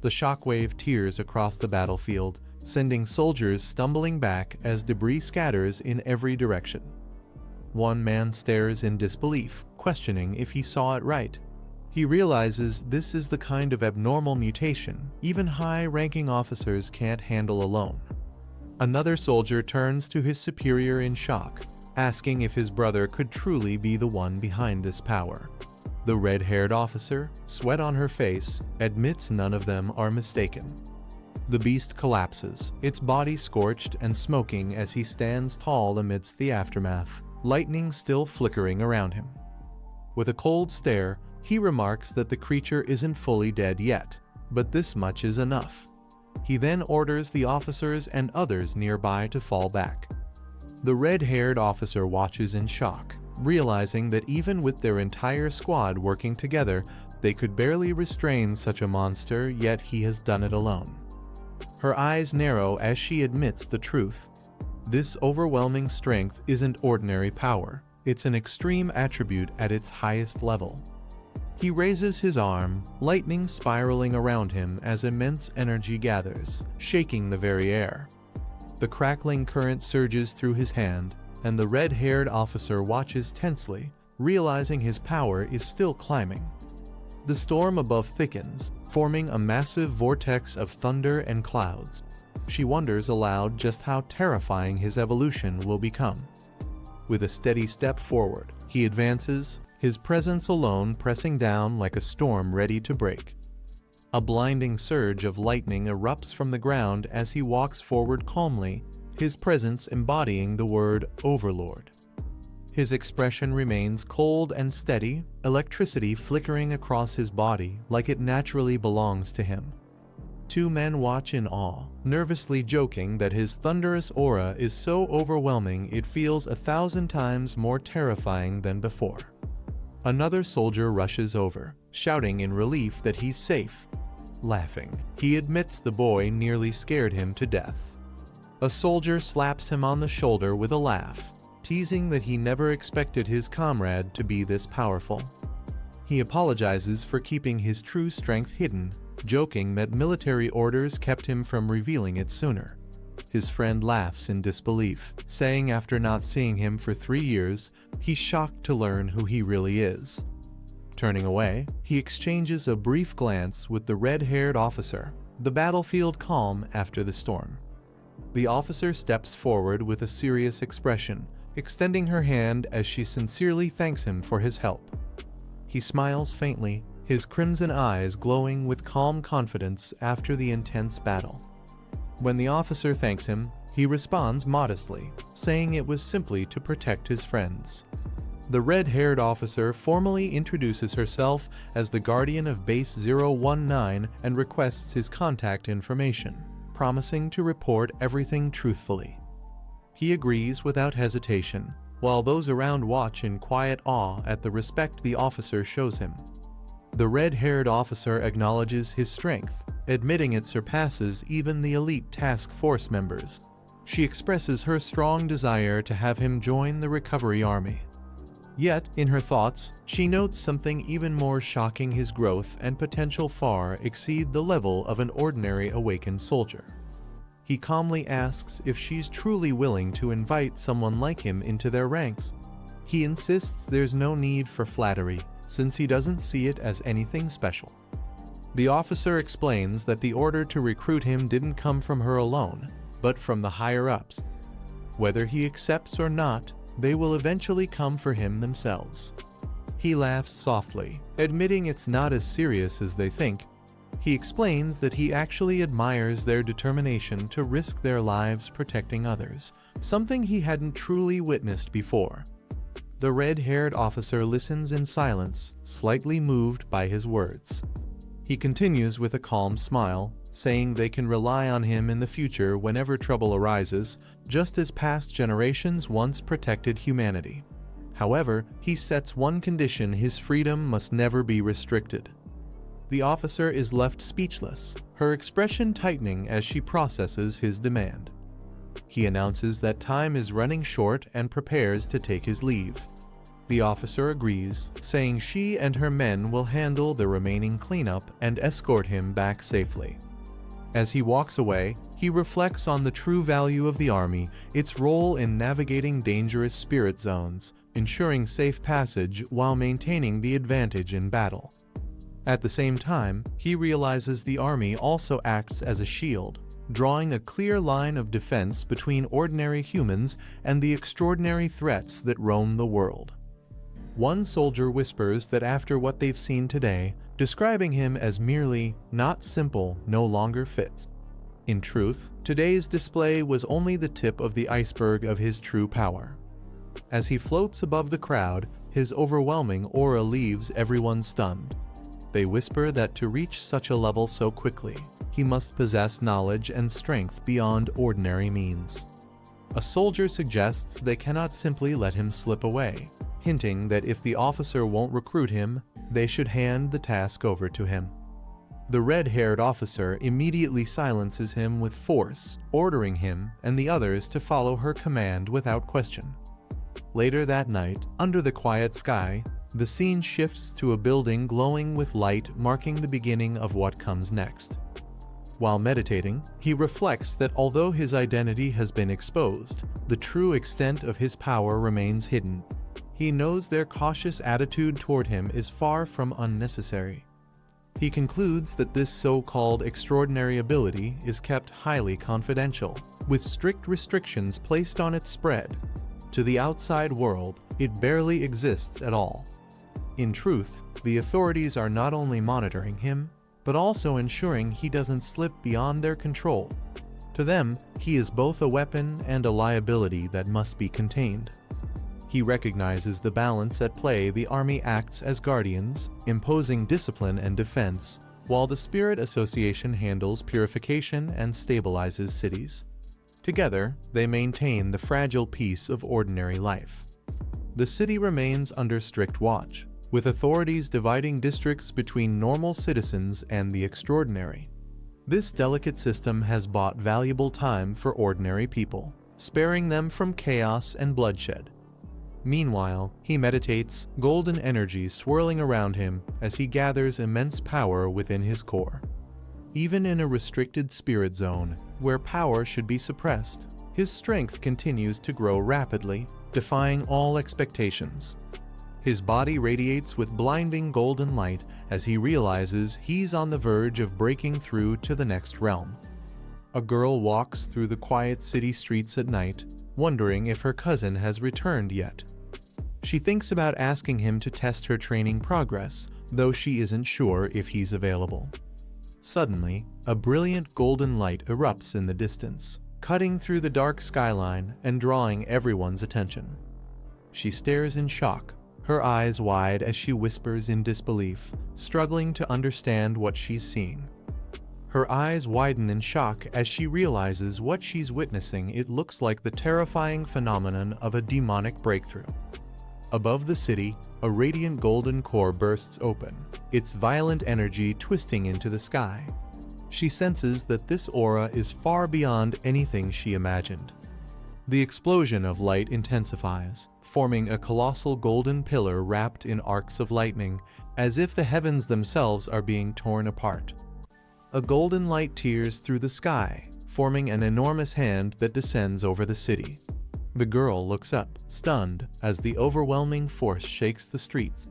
The shockwave tears across the battlefield, sending soldiers stumbling back as debris scatters in every direction. One man stares in disbelief, questioning if he saw it right. He realizes this is the kind of abnormal mutation even high-ranking officers can't handle alone. Another soldier turns to his superior in shock, asking if his brother could truly be the one behind this power. The red-haired officer, sweat on her face, admits none of them are mistaken. The beast collapses, its body scorched and smoking as he stands tall amidst the aftermath, lightning still flickering around him. With a cold stare, he remarks that the creature isn't fully dead yet, but this much is enough. He then orders the officers and others nearby to fall back. The red-haired officer watches in shock, realizing that even with their entire squad working together, they could barely restrain such a monster, yet he has done it alone. Her eyes narrow as she admits the truth. This overwhelming strength isn't ordinary power, it's an extreme attribute at its highest level. He raises his arm, lightning spiraling around him as immense energy gathers, shaking the very air. The crackling current surges through his hand, and the red-haired officer watches tensely, realizing his power is still climbing. The storm above thickens, forming a massive vortex of thunder and clouds. She wonders aloud just how terrifying his evolution will become. With a steady step forward, he advances, his presence alone pressing down like a storm ready to break. A blinding surge of lightning erupts from the ground as he walks forward calmly, his presence embodying the word Overlord. His expression remains cold and steady, electricity flickering across his body like it naturally belongs to him. Two men watch in awe, nervously joking that his thunderous aura is so overwhelming it feels 1,000 times more terrifying than before. Another soldier rushes over, shouting in relief that he's safe. Laughing, he admits the boy nearly scared him to death. A soldier slaps him on the shoulder with a laugh, teasing that he never expected his comrade to be this powerful. He apologizes for keeping his true strength hidden, joking that military orders kept him from revealing it sooner. His friend laughs in disbelief, saying after not seeing him for 3 years, he's shocked to learn who he really is. Turning away, he exchanges a brief glance with the red-haired officer, the battlefield calm after the storm. The officer steps forward with a serious expression, extending her hand as she sincerely thanks him for his help. He smiles faintly, his crimson eyes glowing with calm confidence after the intense battle. When the officer thanks him, he responds modestly, saying it was simply to protect his friends. The red-haired officer formally introduces herself as the guardian of Base 019 and requests his contact information, promising to report everything truthfully. He agrees without hesitation, while those around watch in quiet awe at the respect the officer shows him. The red-haired officer acknowledges his strength, admitting it surpasses even the elite task force members. She expresses her strong desire to have him join the recovery army. Yet, in her thoughts, she notes something even more shocking: his growth and potential far exceed the level of an ordinary awakened soldier. He calmly asks if she's truly willing to invite someone like him into their ranks. He insists there's no need for flattery, since he doesn't see it as anything special. The officer explains that the order to recruit him didn't come from her alone, but from the higher-ups. Whether he accepts or not, they will eventually come for him themselves. He laughs softly, admitting it's not as serious as they think. He explains that he actually admires their determination to risk their lives protecting others, something he hadn't truly witnessed before. The red-haired officer listens in silence, slightly moved by his words. He continues with a calm smile, saying they can rely on him in the future whenever trouble arises, just as past generations once protected humanity. However, he sets one condition: his freedom must never be restricted. The officer is left speechless, her expression tightening as she processes his demand. He announces that time is running short and prepares to take his leave. The officer agrees, saying she and her men will handle the remaining cleanup and escort him back safely. As he walks away, he reflects on the true value of the army, its role in navigating dangerous spirit zones, ensuring safe passage while maintaining the advantage in battle. At the same time, he realizes the army also acts as a shield, drawing a clear line of defense between ordinary humans and the extraordinary threats that roam the world. One soldier whispers that after what they've seen today, describing him as merely not simple no longer fits. In truth, today's display was only the tip of the iceberg of his true power. As he floats above the crowd, his overwhelming aura leaves everyone stunned. They whisper that to reach such a level so quickly, he must possess knowledge and strength beyond ordinary means. A soldier suggests they cannot simply let him slip away, hinting that if the officer won't recruit him, they should hand the task over to him. The red-haired officer immediately silences him with force, ordering him and the others to follow her command without question. Later that night, under the quiet sky, the scene shifts to a building glowing with light, marking the beginning of what comes next. While meditating, he reflects that although his identity has been exposed, the true extent of his power remains hidden. He knows their cautious attitude toward him is far from unnecessary. He concludes that this so-called extraordinary ability is kept highly confidential, with strict restrictions placed on its spread. To the outside world, it barely exists at all. In truth, the authorities are not only monitoring him, but also ensuring he doesn't slip beyond their control. To them, he is both a weapon and a liability that must be contained. He recognizes the balance at play. The army acts as guardians, imposing discipline and defense, while the Spirit Association handles purification and stabilizes cities. Together, they maintain the fragile peace of ordinary life. The city remains under strict watch, with authorities dividing districts between normal citizens and the extraordinary. This delicate system has bought valuable time for ordinary people, sparing them from chaos and bloodshed. Meanwhile, he meditates, golden energy swirling around him as he gathers immense power within his core. Even in a restricted spirit zone, where power should be suppressed, his strength continues to grow rapidly, defying all expectations. His body radiates with blinding golden light as he realizes he's on the verge of breaking through to the next realm. A girl walks through the quiet city streets at night, wondering if her cousin has returned yet. She thinks about asking him to test her training progress, though she isn't sure if he's available. Suddenly, a brilliant golden light erupts in the distance, cutting through the dark skyline and drawing everyone's attention. She stares in shock, her eyes wide as she whispers in disbelief, struggling to understand what she's seeing. Her eyes widen in shock as she realizes what she's witnessing. It looks like the terrifying phenomenon of a demonic breakthrough. Above the city, a radiant golden core bursts open, its violent energy twisting into the sky. She senses that this aura is far beyond anything she imagined. The explosion of light intensifies, forming a colossal golden pillar wrapped in arcs of lightning, as if the heavens themselves are being torn apart. A golden light tears through the sky, forming an enormous hand that descends over the city. The girl looks up, stunned, as the overwhelming force shakes the streets.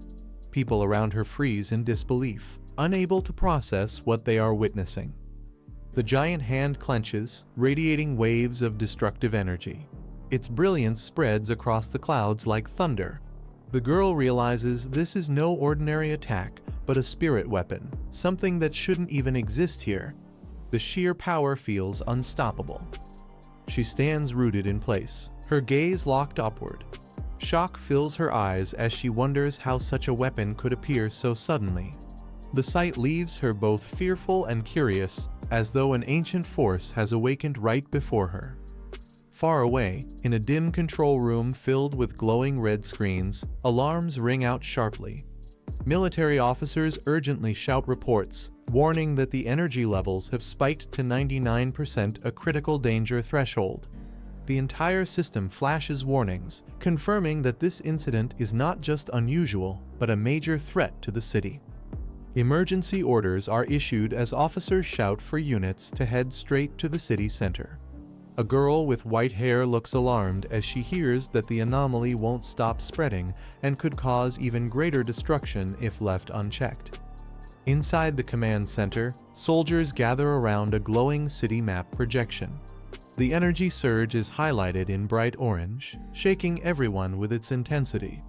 People around her freeze in disbelief, unable to process what they are witnessing. The giant hand clenches, radiating waves of destructive energy. Its brilliance spreads across the clouds like thunder. The girl realizes this is no ordinary attack, but a spirit weapon, something that shouldn't even exist here. The sheer power feels unstoppable. She stands rooted in place, her gaze locked upward. Shock fills her eyes as she wonders how such a weapon could appear so suddenly. The sight leaves her both fearful and curious, as though an ancient force has awakened right before her. Far away, in a dim control room filled with glowing red screens, alarms ring out sharply. Military officers urgently shout reports, warning that the energy levels have spiked to 99%, a critical danger threshold. The entire system flashes warnings, confirming that this incident is not just unusual, but a major threat to the city. Emergency orders are issued as officers shout for units to head straight to the city center. A girl with white hair looks alarmed as she hears that the anomaly won't stop spreading and could cause even greater destruction if left unchecked. Inside the command center, soldiers gather around a glowing city map projection. The energy surge is highlighted in bright orange, shaking everyone with its intensity.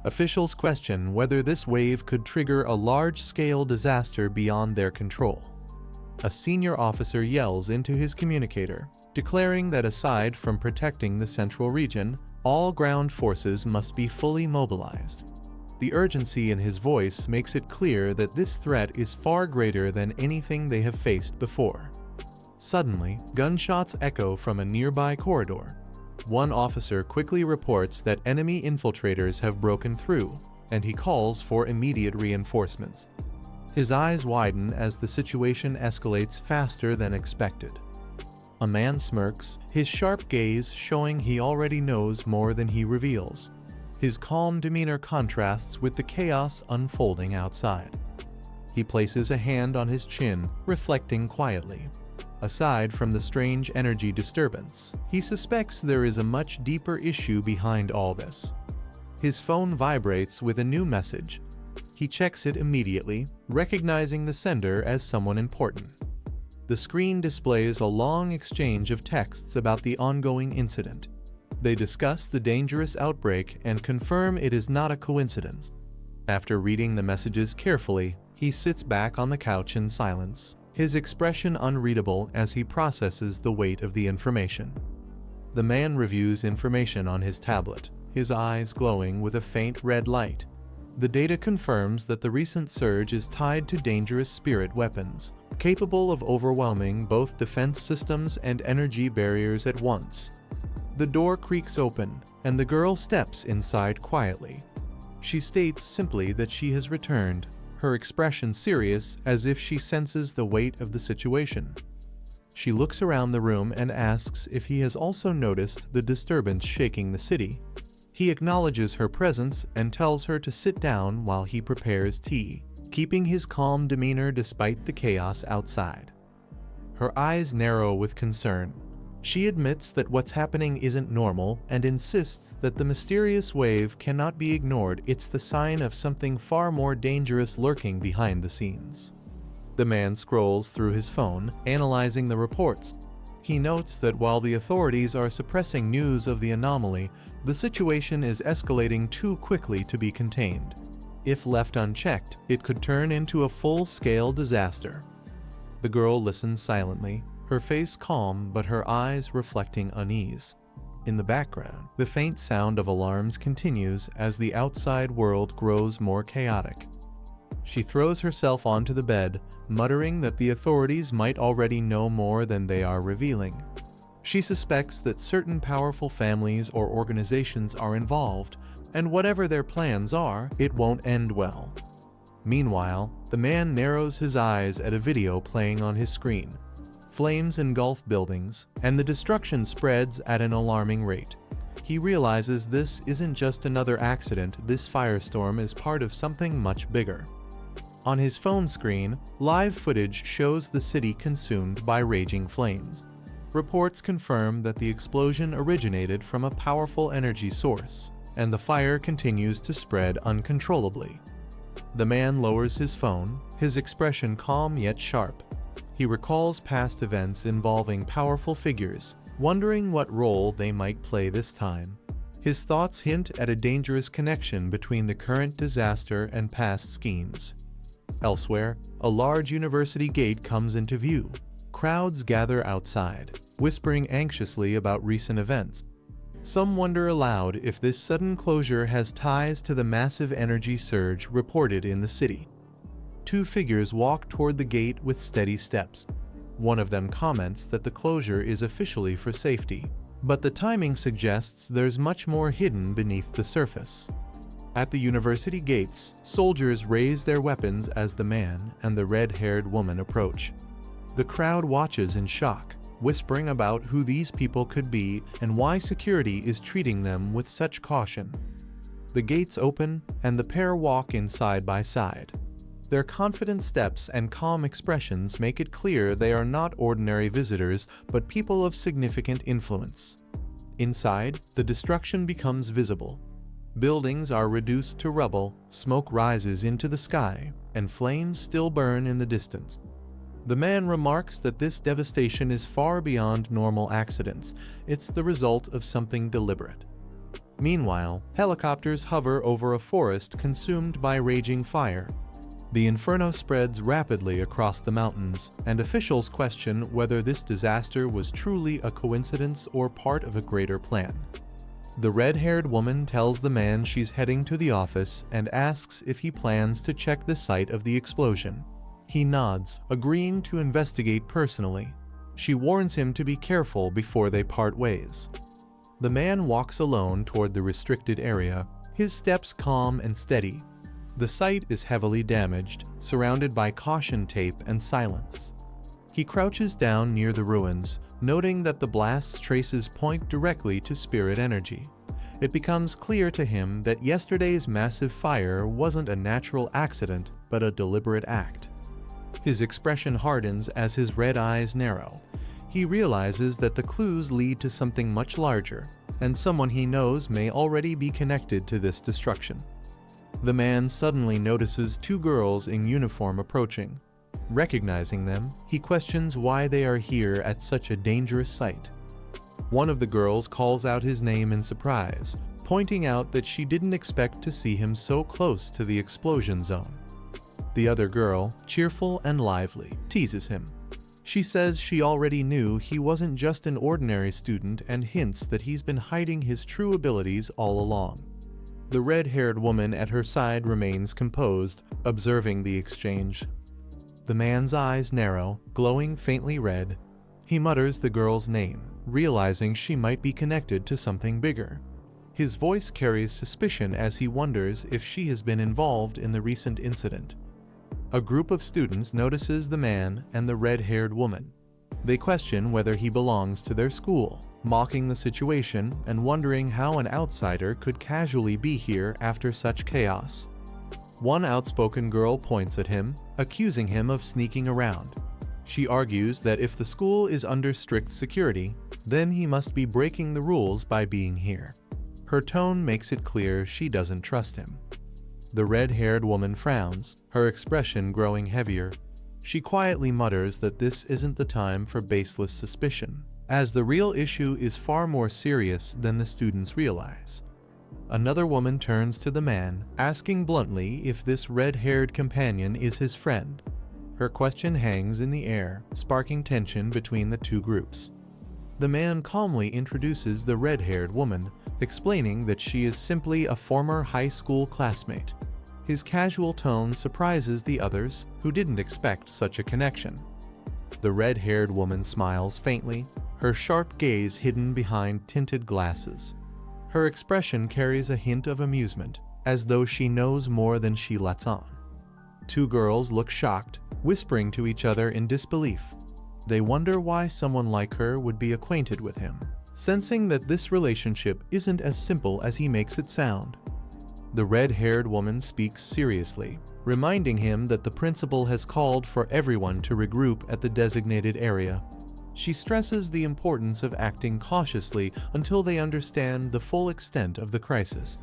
Officials question whether this wave could trigger a large-scale disaster beyond their control. A senior officer yells into his communicator, declaring that aside from protecting the central region, all ground forces must be fully mobilized. The urgency in his voice makes it clear that this threat is far greater than anything they have faced before. Suddenly, gunshots echo from a nearby corridor. One officer quickly reports that enemy infiltrators have broken through, and he calls for immediate reinforcements. His eyes widen as the situation escalates faster than expected. A man smirks, his sharp gaze showing he already knows more than he reveals. His calm demeanor contrasts with the chaos unfolding outside. He places a hand on his chin, reflecting quietly. Aside from the strange energy disturbance, he suspects there is a much deeper issue behind all this. His phone vibrates with a new message. He checks it immediately, recognizing the sender as someone important. The screen displays a long exchange of texts about the ongoing incident. They discuss the dangerous outbreak and confirm it is not a coincidence. After reading the messages carefully, He sits back on the couch in silence, his expression unreadable as he processes the weight of the information. The man reviews information on his tablet, his eyes glowing with a faint red light. The data confirms that the recent surge is tied to dangerous spirit weapons, capable of overwhelming both defense systems and energy barriers at once. The door creaks open, and the girl steps inside quietly. She states simply that she has returned, her expression serious as if she senses the weight of the situation. She looks around the room and asks if he has also noticed the disturbance shaking the city. He acknowledges her presence and tells her to sit down while he prepares tea, keeping his calm demeanor despite the chaos outside. Her eyes narrow with concern. She admits that what's happening isn't normal and insists that the mysterious wave cannot be ignored. It's the sign of something far more dangerous lurking behind the scenes. The man scrolls through his phone, analyzing the reports. He notes that while the authorities are suppressing news of the anomaly, the situation is escalating too quickly to be contained. If left unchecked, it could turn into a full-scale disaster. The girl listens silently, her face calm but her eyes reflecting unease. In the background, the faint sound of alarms continues as the outside world grows more chaotic. She throws herself onto the bed, muttering that the authorities might already know more than they are revealing. She suspects that certain powerful families or organizations are involved, and whatever their plans are, it won't end well. Meanwhile, the man narrows his eyes at a video playing on his screen. Flames engulf buildings, and the destruction spreads at an alarming rate. He realizes this isn't just another accident, this firestorm is part of something much bigger. On his phone screen, live footage shows the city consumed by raging flames. Reports confirm that the explosion originated from a powerful energy source, and the fire continues to spread uncontrollably. The man lowers his phone, his expression calm yet sharp. He recalls past events involving powerful figures, wondering what role they might play this time. His thoughts hint at a dangerous connection between the current disaster and past schemes. Elsewhere, a large university gate comes into view. Crowds gather outside, whispering anxiously about recent events. Some wonder aloud if this sudden closure has ties to the massive energy surge reported in the city. Two figures walk toward the gate with steady steps. One of them comments that the closure is officially for safety, but the timing suggests there's much more hidden beneath the surface. At the university gates, soldiers raise their weapons as the man and the red-haired woman approach. The crowd watches in shock, whispering about who these people could be and why security is treating them with such caution. The gates open, and the pair walk in side by side. Their confident steps and calm expressions make it clear they are not ordinary visitors, but people of significant influence. Inside, the destruction becomes visible. Buildings are reduced to rubble, smoke rises into the sky, and flames still burn in the distance. The man remarks that this devastation is far beyond normal accidents. It's the result of something deliberate. Meanwhile, helicopters hover over a forest consumed by raging fire. The inferno spreads rapidly across the mountains, and officials question whether this disaster was truly a coincidence or part of a greater plan. The red-haired woman tells the man she's heading to the office and asks if he plans to check the site of the explosion. He nods, agreeing to investigate personally. She warns him to be careful before they part ways. The man walks alone toward the restricted area, his steps calm and steady. The site is heavily damaged, surrounded by caution tape and silence. He crouches down near the ruins, noting that the blast's traces point directly to spirit energy. It becomes clear to him that yesterday's massive fire wasn't a natural accident, but a deliberate act. His expression hardens as his red eyes narrow. He realizes that the clues lead to something much larger, and someone he knows may already be connected to this destruction. The man suddenly notices two girls in uniform approaching. Recognizing them, he questions why they are here at such a dangerous site. One of the girls calls out his name in surprise, pointing out that she didn't expect to see him so close to the explosion zone. The other girl, cheerful and lively, teases him. She says she already knew he wasn't just an ordinary student and hints that he's been hiding his true abilities all along. The red-haired woman at her side remains composed, observing the exchange. The man's eyes narrow, glowing faintly red. He mutters the girl's name, realizing she might be connected to something bigger. His voice carries suspicion as he wonders if she has been involved in the recent incident. A group of students notices the man and the red-haired woman. They question whether he belongs to their school, mocking the situation and wondering how an outsider could casually be here after such chaos. One outspoken girl points at him, accusing him of sneaking around. She argues that if the school is under strict security, then he must be breaking the rules by being here. Her tone makes it clear she doesn't trust him. The red-haired woman frowns, her expression growing heavier. She quietly mutters that this isn't the time for baseless suspicion, as the real issue is far more serious than the students realize. Another woman turns to the man, asking bluntly if this red-haired companion is his friend. Her question hangs in the air, sparking tension between the two groups. The man calmly introduces the red-haired woman, explaining that she is simply a former high school classmate. His casual tone surprises the others, who didn't expect such a connection. The red-haired woman smiles faintly, her sharp gaze hidden behind tinted glasses. Her expression carries a hint of amusement, as though she knows more than she lets on. Two girls look shocked, whispering to each other in disbelief. They wonder why someone like her would be acquainted with him, sensing that this relationship isn't as simple as he makes it sound. The red-haired woman speaks seriously, reminding him that the principal has called for everyone to regroup at the designated area. She stresses the importance of acting cautiously until they understand the full extent of the crisis.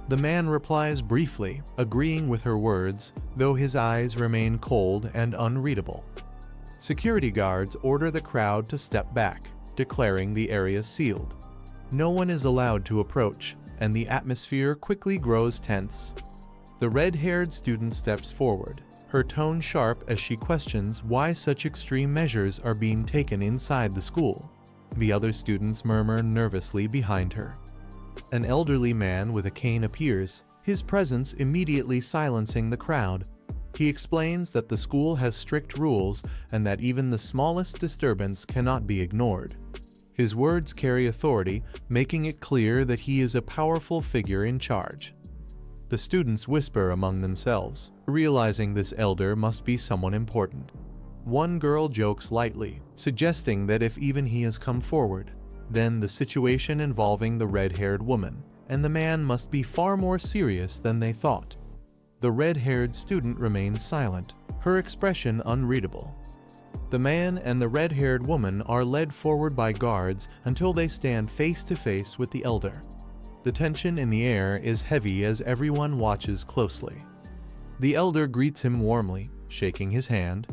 The man replies briefly, agreeing with her words, though his eyes remain cold and unreadable. Security guards order the crowd to step back, declaring the area sealed. No one is allowed to approach, and the atmosphere quickly grows tense. The red-haired student steps forward, her tone sharp as she questions why such extreme measures are being taken inside the school. The other students murmur nervously behind her. An elderly man with a cane appears, his presence immediately silencing the crowd. He explains that the school has strict rules and that even the smallest disturbance cannot be ignored. His words carry authority, making it clear that he is a powerful figure in charge. The students whisper among themselves, realizing this elder must be someone important. One girl jokes lightly, suggesting that if even he has come forward, then the situation involving the red-haired woman and the man must be far more serious than they thought. The red-haired student remains silent, her expression unreadable. The man and the red-haired woman are led forward by guards until they stand face to face with the elder. The tension in the air is heavy as everyone watches closely. The elder greets him warmly, shaking his hand.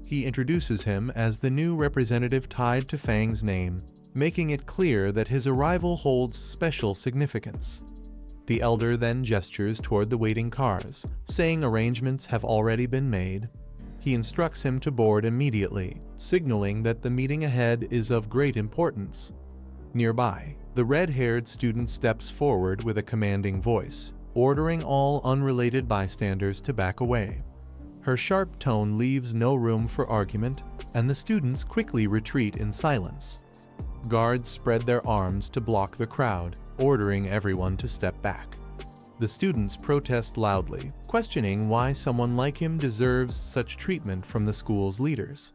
He introduces him as the new representative tied to Fang's name, making it clear that his arrival holds special significance. The elder then gestures toward the waiting cars, saying arrangements have already been made. He instructs him to board immediately, signaling that the meeting ahead is of great importance. Nearby, the red-haired student steps forward with a commanding voice, ordering all unrelated bystanders to back away. Her sharp tone leaves no room for argument, and the students quickly retreat in silence. Guards spread their arms to block the crowd, ordering everyone to step back. The students protest loudly, questioning why someone like him deserves such treatment from the school's leaders.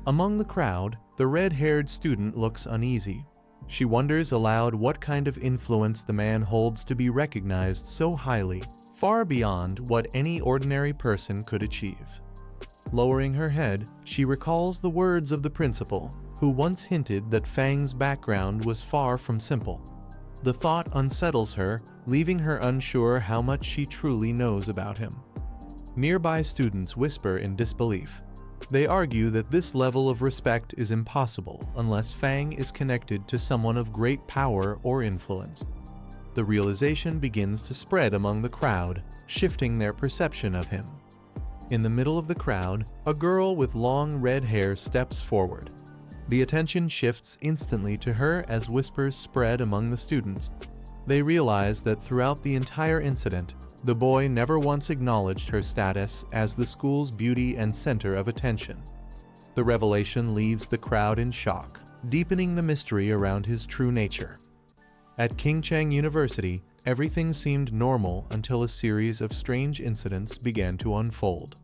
Among the crowd, the red-haired student looks uneasy. She wonders aloud what kind of influence the man holds to be recognized so highly, far beyond what any ordinary person could achieve. Lowering her head, she recalls the words of the principal, who once hinted that Fang's background was far from simple. The thought unsettles her, leaving her unsure how much she truly knows about him. Nearby students whisper in disbelief. They argue that this level of respect is impossible unless Fang is connected to someone of great power or influence. The realization begins to spread among the crowd, shifting their perception of him. In the middle of the crowd, a girl with long red hair steps forward. The attention shifts instantly to her as whispers spread among the students. They realize that throughout the entire incident, the boy never once acknowledged her status as the school's beauty and center of attention. The revelation leaves the crowd in shock, deepening the mystery around his true nature. At Kingchang University, everything seemed normal until a series of strange incidents began to unfold.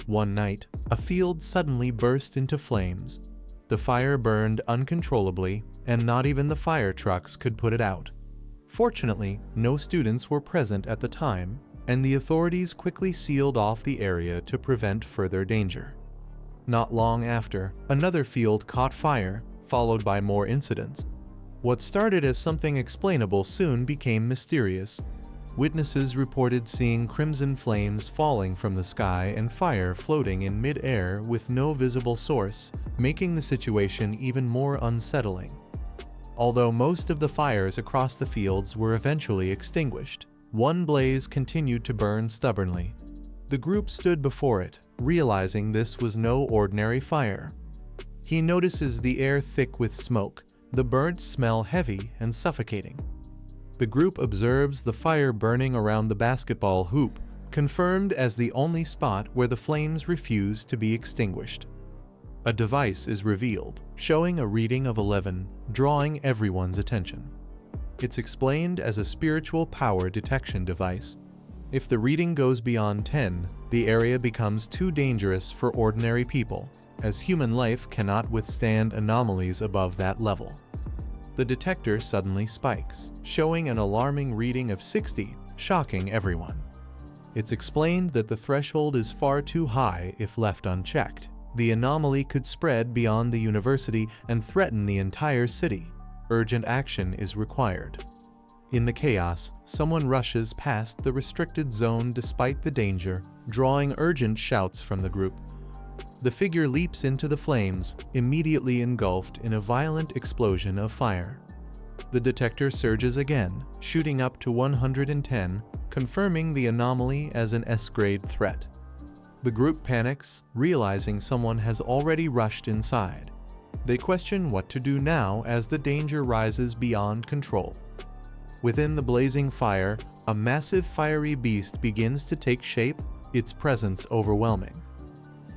One night, a field suddenly burst into flames. The fire burned uncontrollably, and not even the fire trucks could put it out. Fortunately, no students were present at the time, and the authorities quickly sealed off the area to prevent further danger. Not long after, another field caught fire, followed by more incidents. What started as something explainable soon became mysterious. Witnesses reported seeing crimson flames falling from the sky and fire floating in mid-air with no visible source, making the situation even more unsettling. Although most of the fires across the fields were eventually extinguished, one blaze continued to burn stubbornly. The group stood before it, realizing this was no ordinary fire. He notices the air thick with smoke, the burnt smell heavy and suffocating. The group observes the fire burning around the basketball hoop, confirmed as the only spot where the flames refuse to be extinguished. A device is revealed, showing a reading of 11, drawing everyone's attention. It's explained as a spiritual power detection device. If the reading goes beyond 10, the area becomes too dangerous for ordinary people, as human life cannot withstand anomalies above that level. The detector suddenly spikes, showing an alarming reading of 60, shocking everyone. It's explained that the threshold is far too high if left unchecked. The anomaly could spread beyond the university and threaten the entire city. Urgent action is required. In the chaos, someone rushes past the restricted zone despite the danger, drawing urgent shouts from the group. The figure leaps into the flames, immediately engulfed in a violent explosion of fire. The detector surges again, shooting up to 110, confirming the anomaly as an S-grade threat. The group panics, realizing someone has already rushed inside. They question what to do now as the danger rises beyond control. Within the blazing fire, a massive fiery beast begins to take shape, its presence overwhelming.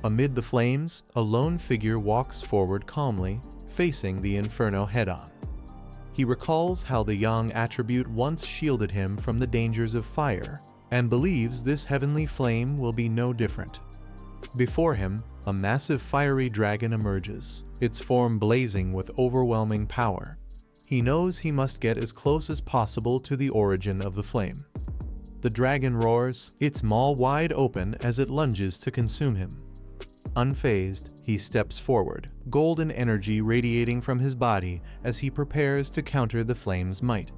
Amid the flames, a lone figure walks forward calmly, facing the inferno head-on. He recalls how the young attribute once shielded him from the dangers of fire, and believes this heavenly flame will be no different. Before him, a massive fiery dragon emerges, its form blazing with overwhelming power. He knows he must get as close as possible to the origin of the flame. The dragon roars, its maw wide open as it lunges to consume him. Unfazed, he steps forward, golden energy radiating from his body as he prepares to counter the flame's might.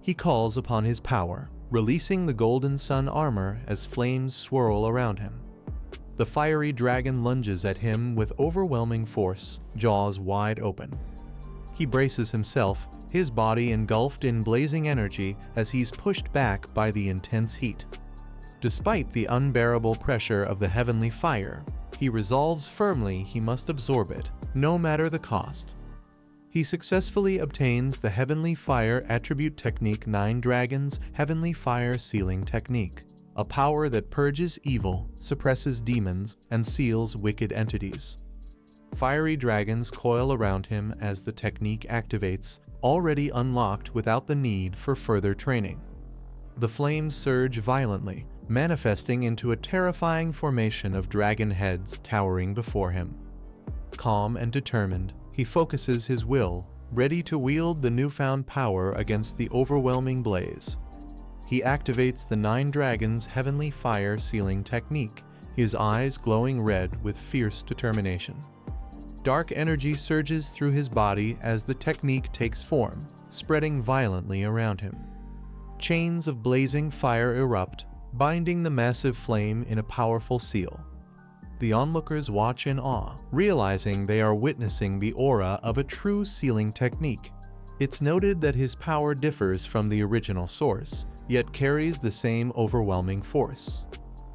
He calls upon his power, releasing the golden sun armor as flames swirl around him. The fiery dragon lunges at him with overwhelming force, jaws wide open. He braces himself, his body engulfed in blazing energy as he's pushed back by the intense heat. Despite the unbearable pressure of the heavenly fire, he resolves firmly he must absorb it, no matter the cost. He successfully obtains the Heavenly Fire Attribute Technique 9 Dragons Heavenly Fire Sealing Technique, a power that purges evil, suppresses demons, and seals wicked entities. Fiery dragons coil around him as the technique activates, already unlocked without the need for further training. The flames surge violently, manifesting into a terrifying formation of dragon heads towering before him. Calm and determined, he focuses his will, ready to wield the newfound power against the overwhelming blaze. He activates the 9 Dragons Heavenly Fire Sealing Technique, his eyes glowing red with fierce determination. Dark energy surges through his body as the technique takes form, spreading violently around him. Chains of blazing fire erupt, binding the massive flame in a powerful seal. The onlookers watch in awe, realizing they are witnessing the aura of a true sealing technique. It's noted that his power differs from the original source, yet carries the same overwhelming force.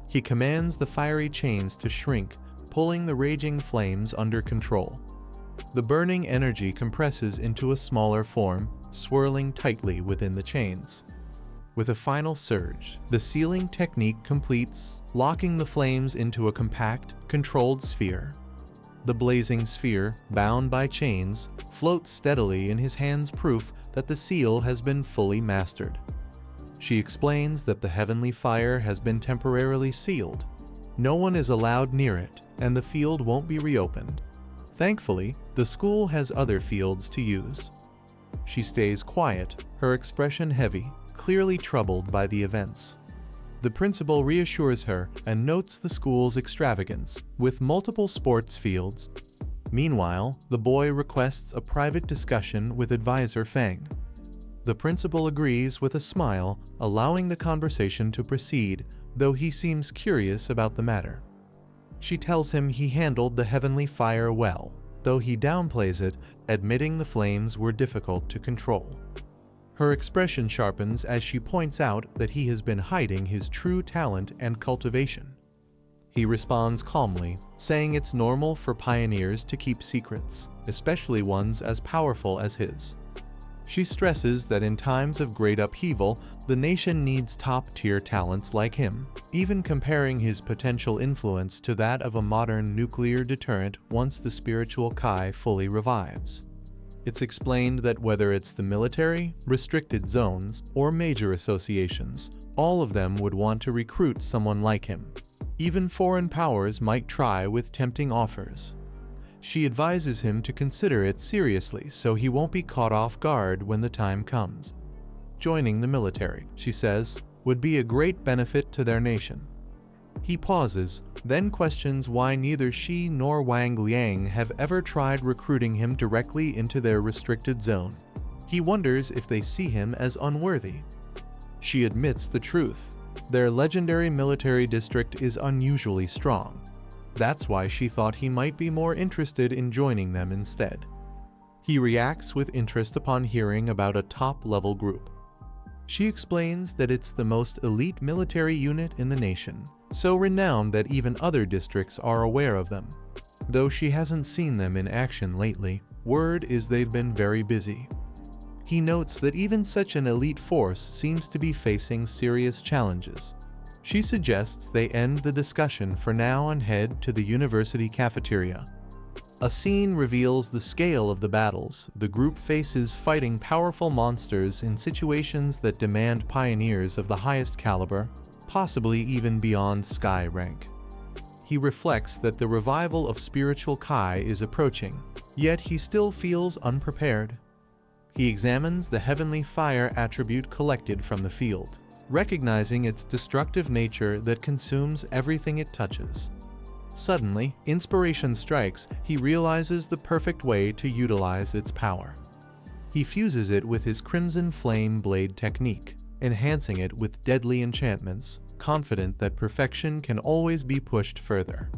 He commands the fiery chains to shrink, pulling the raging flames under control. The burning energy compresses into a smaller form, swirling tightly within the chains. With a final surge, the sealing technique completes, locking the flames into a compact, controlled sphere. The blazing sphere, bound by chains, floats steadily in his hands, proof that the seal has been fully mastered. She explains that the heavenly fire has been temporarily sealed. No one is allowed near it, and the field won't be reopened. Thankfully, the school has other fields to use. She stays quiet, her expression heavy, clearly troubled by the events. The principal reassures her and notes the school's extravagance, with multiple sports fields. Meanwhile, the boy requests a private discussion with advisor Feng. The principal agrees with a smile, allowing the conversation to proceed, though he seems curious about the matter. She tells him he handled the heavenly fire well, though he downplays it, admitting the flames were difficult to control. Her expression sharpens as she points out that he has been hiding his true talent and cultivation. He responds calmly, saying it's normal for pioneers to keep secrets, especially ones as powerful as his. She stresses that in times of great upheaval, the nation needs top-tier talents like him, even comparing his potential influence to that of a modern nuclear deterrent once the spiritual Kai fully revives. It's explained that whether it's the military, restricted zones, or major associations, all of them would want to recruit someone like him. Even foreign powers might try with tempting offers. She advises him to consider it seriously so he won't be caught off guard when the time comes. Joining the military, she says, would be a great benefit to their nation. He pauses, then questions why neither she nor Wang Liang have ever tried recruiting him directly into their restricted zone. He wonders if they see him as unworthy. She admits the truth. Their legendary military district is unusually strong. That's why she thought he might be more interested in joining them instead. He reacts with interest upon hearing about a top-level group. She explains that it's the most elite military unit in the nation, so renowned that even other districts are aware of them. Though she hasn't seen them in action lately, word is they've been very busy. He notes that even such an elite force seems to be facing serious challenges. She suggests they end the discussion for now and head to the university cafeteria. A scene reveals the scale of the battles the group faces, fighting powerful monsters in situations that demand pioneers of the highest caliber, possibly even beyond sky rank. He reflects that the revival of spiritual Kai is approaching, yet he still feels unprepared. He examines the heavenly fire attribute collected from the field, recognizing its destructive nature that consumes everything it touches. Suddenly, inspiration strikes. He realizes the perfect way to utilize its power. He fuses it with his crimson flame blade technique, enhancing it with deadly enchantments, confident that perfection can always be pushed further.